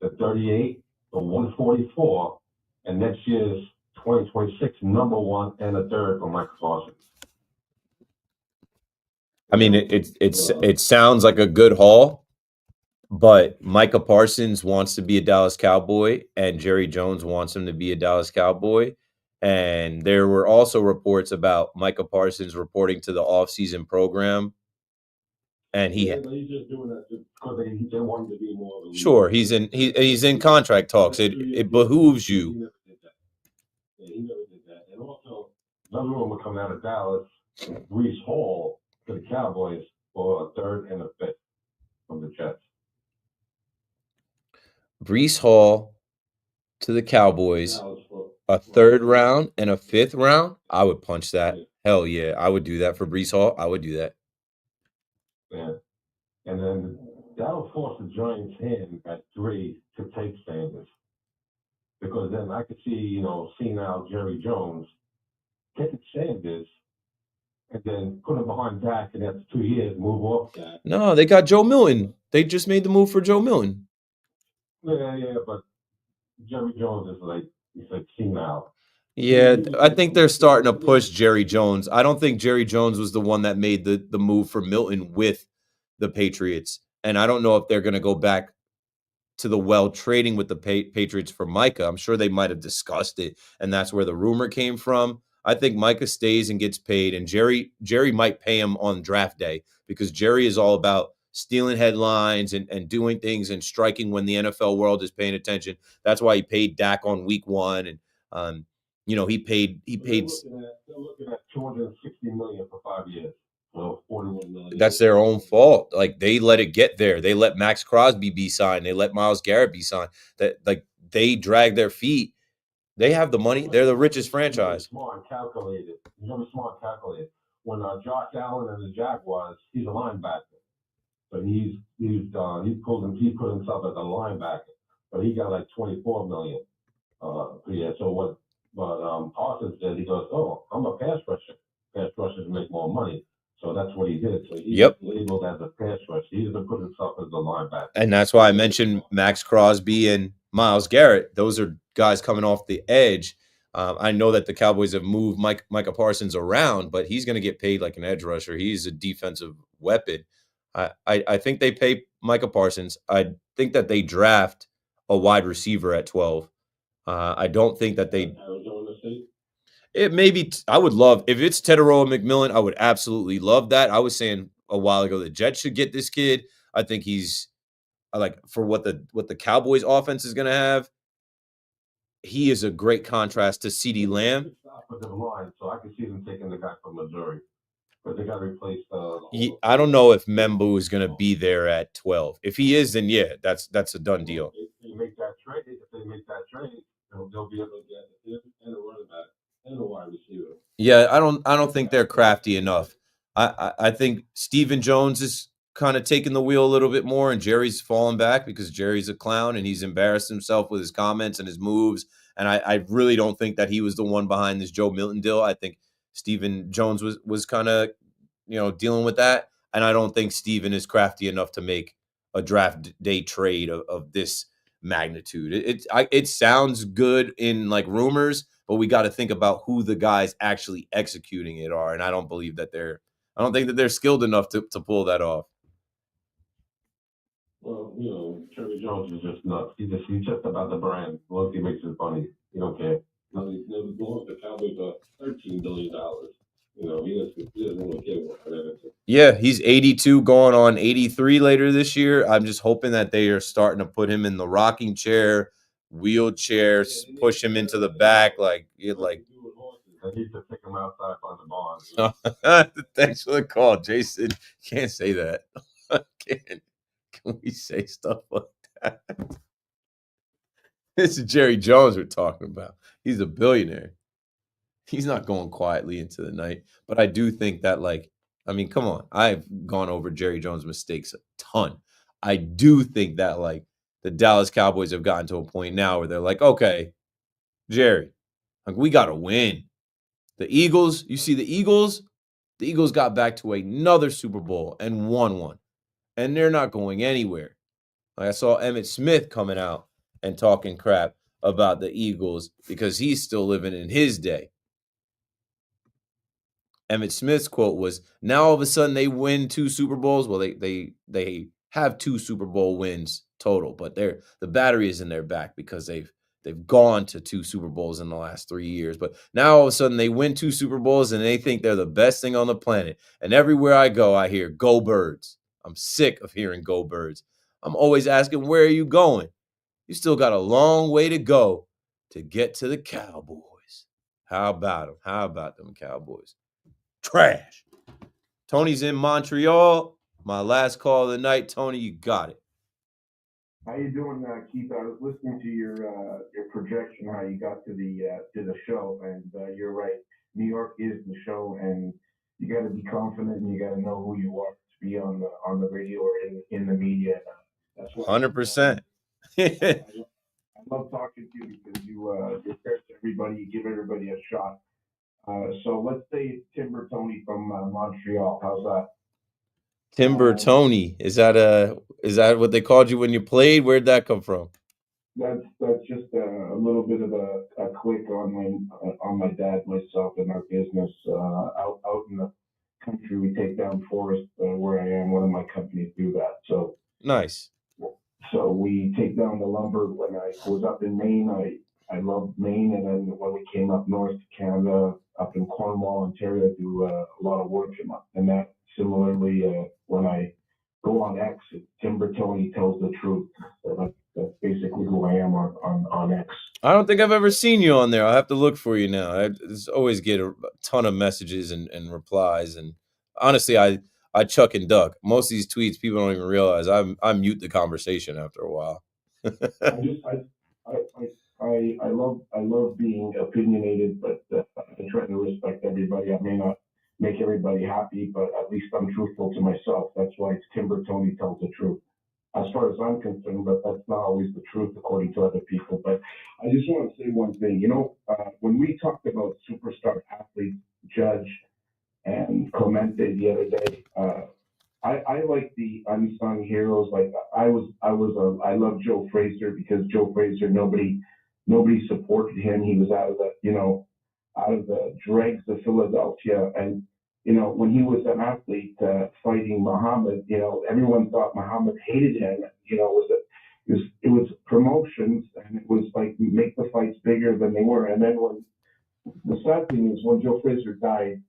the 38, the 144, and next year's 2026 number 1 and a 3rd for Micah Parsons. I mean, it sounds like a good haul, but Micah Parsons wants to be a Dallas Cowboy, and Jerry Jones wants him to be a Dallas Cowboy. And there were also reports about Micah Parsons reporting to the offseason program. And he's just doing that because they want him to be more of a sure, he's in contract talks. It behooves you. He never did that. And also, another rumor coming out of Dallas, Breece Hall to the Cowboys for a 3rd and a 5th from the Jets. Breece Hall to the Cowboys, a 3rd round and a 5th round. I would punch that. Hell yeah, I would do that for Breece Hall. I would do that. Yeah. And then that'll force the Giants' hand at 3 to take Sanders. Because then I could see, senile Jerry Jones taking Sanders and then put him behind Dak, and after 2 years, move off Dak. No, they got Joe Milton. They just made the move for Joe Milton. Yeah, but Jerry Jones is he's senile. Yeah, I think they're starting to push Jerry Jones. I don't think Jerry Jones was the one that made the move for Milton with the Patriots. And I don't know if they're going to go back to the well trading with the Patriots for Micah. I'm sure they might have discussed it, and that's where the rumor came from. I think Micah stays and gets paid, and Jerry might pay him on draft day because Jerry is all about stealing headlines and doing things and striking when the NFL world is paying attention. That's why he paid Dak on week 1, and he paid. They're looking at $260 million for 5 years. Well, $41 million. That's their own fault. Like, they let it get there. They let Max Crosby be signed. They let Myles Garrett be signed. They drag their feet. They have the money. They're the richest franchise. Smart and calculated. He's really smart and calculated. When Josh Allen and the Jaguars, he's a linebacker, but he put himself as a linebacker, but he got like $24 million. Yeah. So what? But Parsons did. He goes, "Oh, I'm a pass rusher. Pass rushers make more money." So that's what he did. So he's labeled as a pass rusher. He doesn't put himself as a linebacker. And that's why I mentioned Max Crosby and Myles Garrett. Those are guys coming off the edge. I know that the Cowboys have moved Micah Parsons around, but he's going to get paid like an edge rusher. He's a defensive weapon. I think they pay Micah Parsons. I think that they draft a wide receiver at 12. I don't think that they. Arizona State. It may be. I would love if it's Tedoroa McMillan. I would absolutely love that. I was saying a while ago the Jets should get this kid. I think he's like for what the Cowboys offense is going to have, he is a great contrast to CeeDee Lamb. With the line, so I can see them taking the guy from Missouri, but they got to replace I don't know if Membu is going to be there at 12. If he is, then yeah, that's a done deal. If they make that trade, they'll be able to get him and a running back and a wide receiver. Yeah, I don't think they're crafty enough. I think Stephen Jones is kind of taking the wheel a little bit more, and Jerry's falling back because Jerry's a clown and he's embarrassed himself with his comments and his moves. And I really don't think that he was the one behind this Joe Milton deal. I think Stephen Jones was kind of dealing with that, and I don't think Stephen is crafty enough to make a draft day trade of this magnitude. It sounds good in like rumors, but we got to think about who the guys actually executing it are, and I don't think that they're skilled enough to pull that off. Well, Jerry Jones is just nuts. He's just about the brand. As long as he makes it funny, he don't care. The Cowboys are $13 billion. He doesn't really care what that is. Yeah, he's 82 going on 83 later this year. I'm just hoping that they are starting to put him in the rocking chair, wheelchair, push him into the back like. I need to take him outside on the barn. Thanks for the call, Jason. Can't say that. Can we say stuff like that? This is Jerry Jones we're talking about. He's a billionaire. He's not going quietly into the night. But I do think that, come on. I've gone over Jerry Jones' mistakes a ton. I do think that, the Dallas Cowboys have gotten to a point now where they're like, okay, Jerry, we got to win. The Eagles, you see the Eagles got back to another Super Bowl and won one. And they're not going anywhere. I saw Emmitt Smith coming out and talking crap about the Eagles because he's still living in his day. Emmitt Smith's quote was, now all of a sudden they win 2 Super Bowls. Well, they have 2 Super Bowl wins total, but the battery is in their back because they've gone to 2 Super Bowls in the last 3 years. But now all of a sudden they win 2 Super Bowls and they think they're the best thing on the planet. And everywhere I go, I hear "Go Birds." I'm sick of hearing "Go Birds." I'm always asking, where are you going? You still got a long way to go to get to the Cowboys. How about them? How about them Cowboys? Trash. Tony's in Montreal. My last call of the night. Tony, you got it. How you doing, Keith? I was listening to your projection, how you got to the show, and you're right. New York is the show, and you got to be confident, and you got to know who you are to be on the radio or in the media. That's what 100%. I love talking to you because you're fair to everybody. You give everybody a shot. So let's say Timber Tony from Montreal. How's that? Timber Tony. Is that what they called you when you played? Where'd that come from? That's just a little bit of a click on my dad, myself, and our business. Out in the country, we take down forest where I am. One of my companies do that. So nice. So we take down the lumber. When I was up in Maine, I loved Maine, and then when we came up north to Canada, up in Cornwall, Ontario, I do a lot of work and that. Similarly, when I go on X, Timber Tony tells the truth. So that's basically who I am on X. I don't think I've ever seen you on there. I'll have to look for you now. I always get a ton of messages and replies, and honestly, I chuck and duck. Most of these tweets, people don't even realize I mute the conversation after a while. I love being opinionated, but I try to respect everybody. I may not make everybody happy, but at least I'm truthful to myself. That's why it's Timber Tony tells the truth. As far as I'm concerned, but that's not always the truth according to other people. But I just want to say one thing. When we talked about superstar athletes, Judge and Clemente the other day, I like the unsung heroes. Like I love Joe Frazier because Joe Frazier, nobody supported him. He was out of the dregs of Philadelphia, and when he was an athlete fighting Muhammad, everyone thought Muhammad hated him. It was promotions, and it was like make the fights bigger than they were. And then when the sad thing is when Joe Frazier died,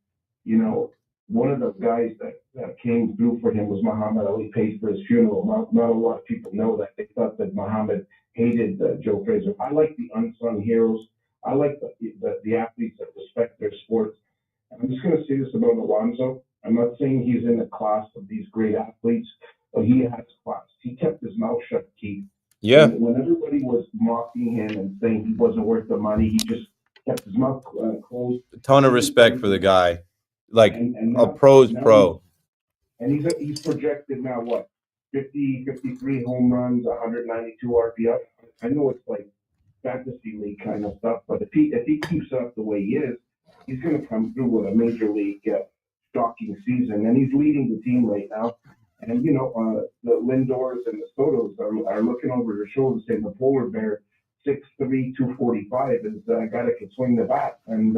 one of the guys that came through for him was Muhammad Ali, paid for his funeral. Not a lot of people know that. They thought that Muhammad hated Joe Frazier. I like the unsung heroes. I like the athletes that respect their sports. And I'm just going to say this about Alonso. I'm not saying he's in the class of these great athletes, but he has class. He kept his mouth shut, Keith. Yeah. When everybody was mocking him and saying he wasn't worth the money, he just kept his mouth closed. A ton of respect for the guy. Like, And a now, pro's now pro. he's projected now what 50, 53 home runs, 192 RBI. I know it's like fantasy league kind of stuff, but if he keeps up the way he is, he's going to come through with a major league shocking season, and he's leading the team right now. And the Lindors and the Sotos are looking over their shoulders saying the polar bear, 6'3", 245, is a guy that can swing the bat. And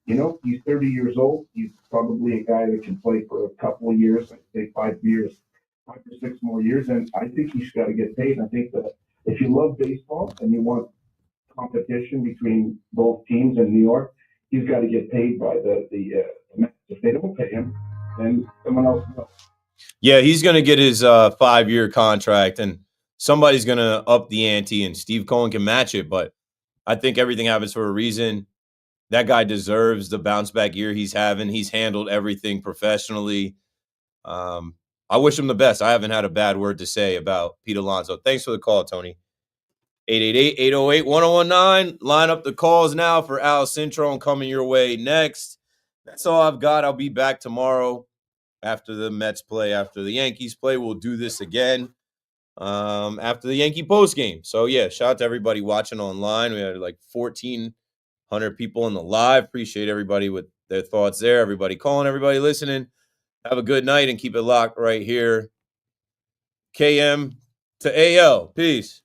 he's 30 years old. He's probably a guy that can play for a couple of years, I'd say 5 years, 5 or 6 more years. And I think he's got to get paid. I think that if you love baseball and you want competition between both teams in New York, he's got to get paid by the Mets. If they don't pay him, then someone else will. Yeah, he's going to get his 5-year contract, and somebody's going to up the ante, and Steve Cohen can match it. But I think everything happens for a reason. That guy deserves the bounce back year he's having. He's handled everything professionally. I wish him the best. I haven't had a bad word to say about Pete Alonso. Thanks for the call, Tony. 888-808-1019. Line up the calls now for Al Cintron coming your way next. That's all I've got. I'll be back tomorrow after the Mets play, after the Yankees play. We'll do this again after the Yankee post game. So, yeah, shout out to everybody watching online. We had like 1,400 people in the live. Appreciate everybody with their thoughts there. Everybody calling, everybody listening. Have a good night and keep it locked right here. KM to AL. Peace.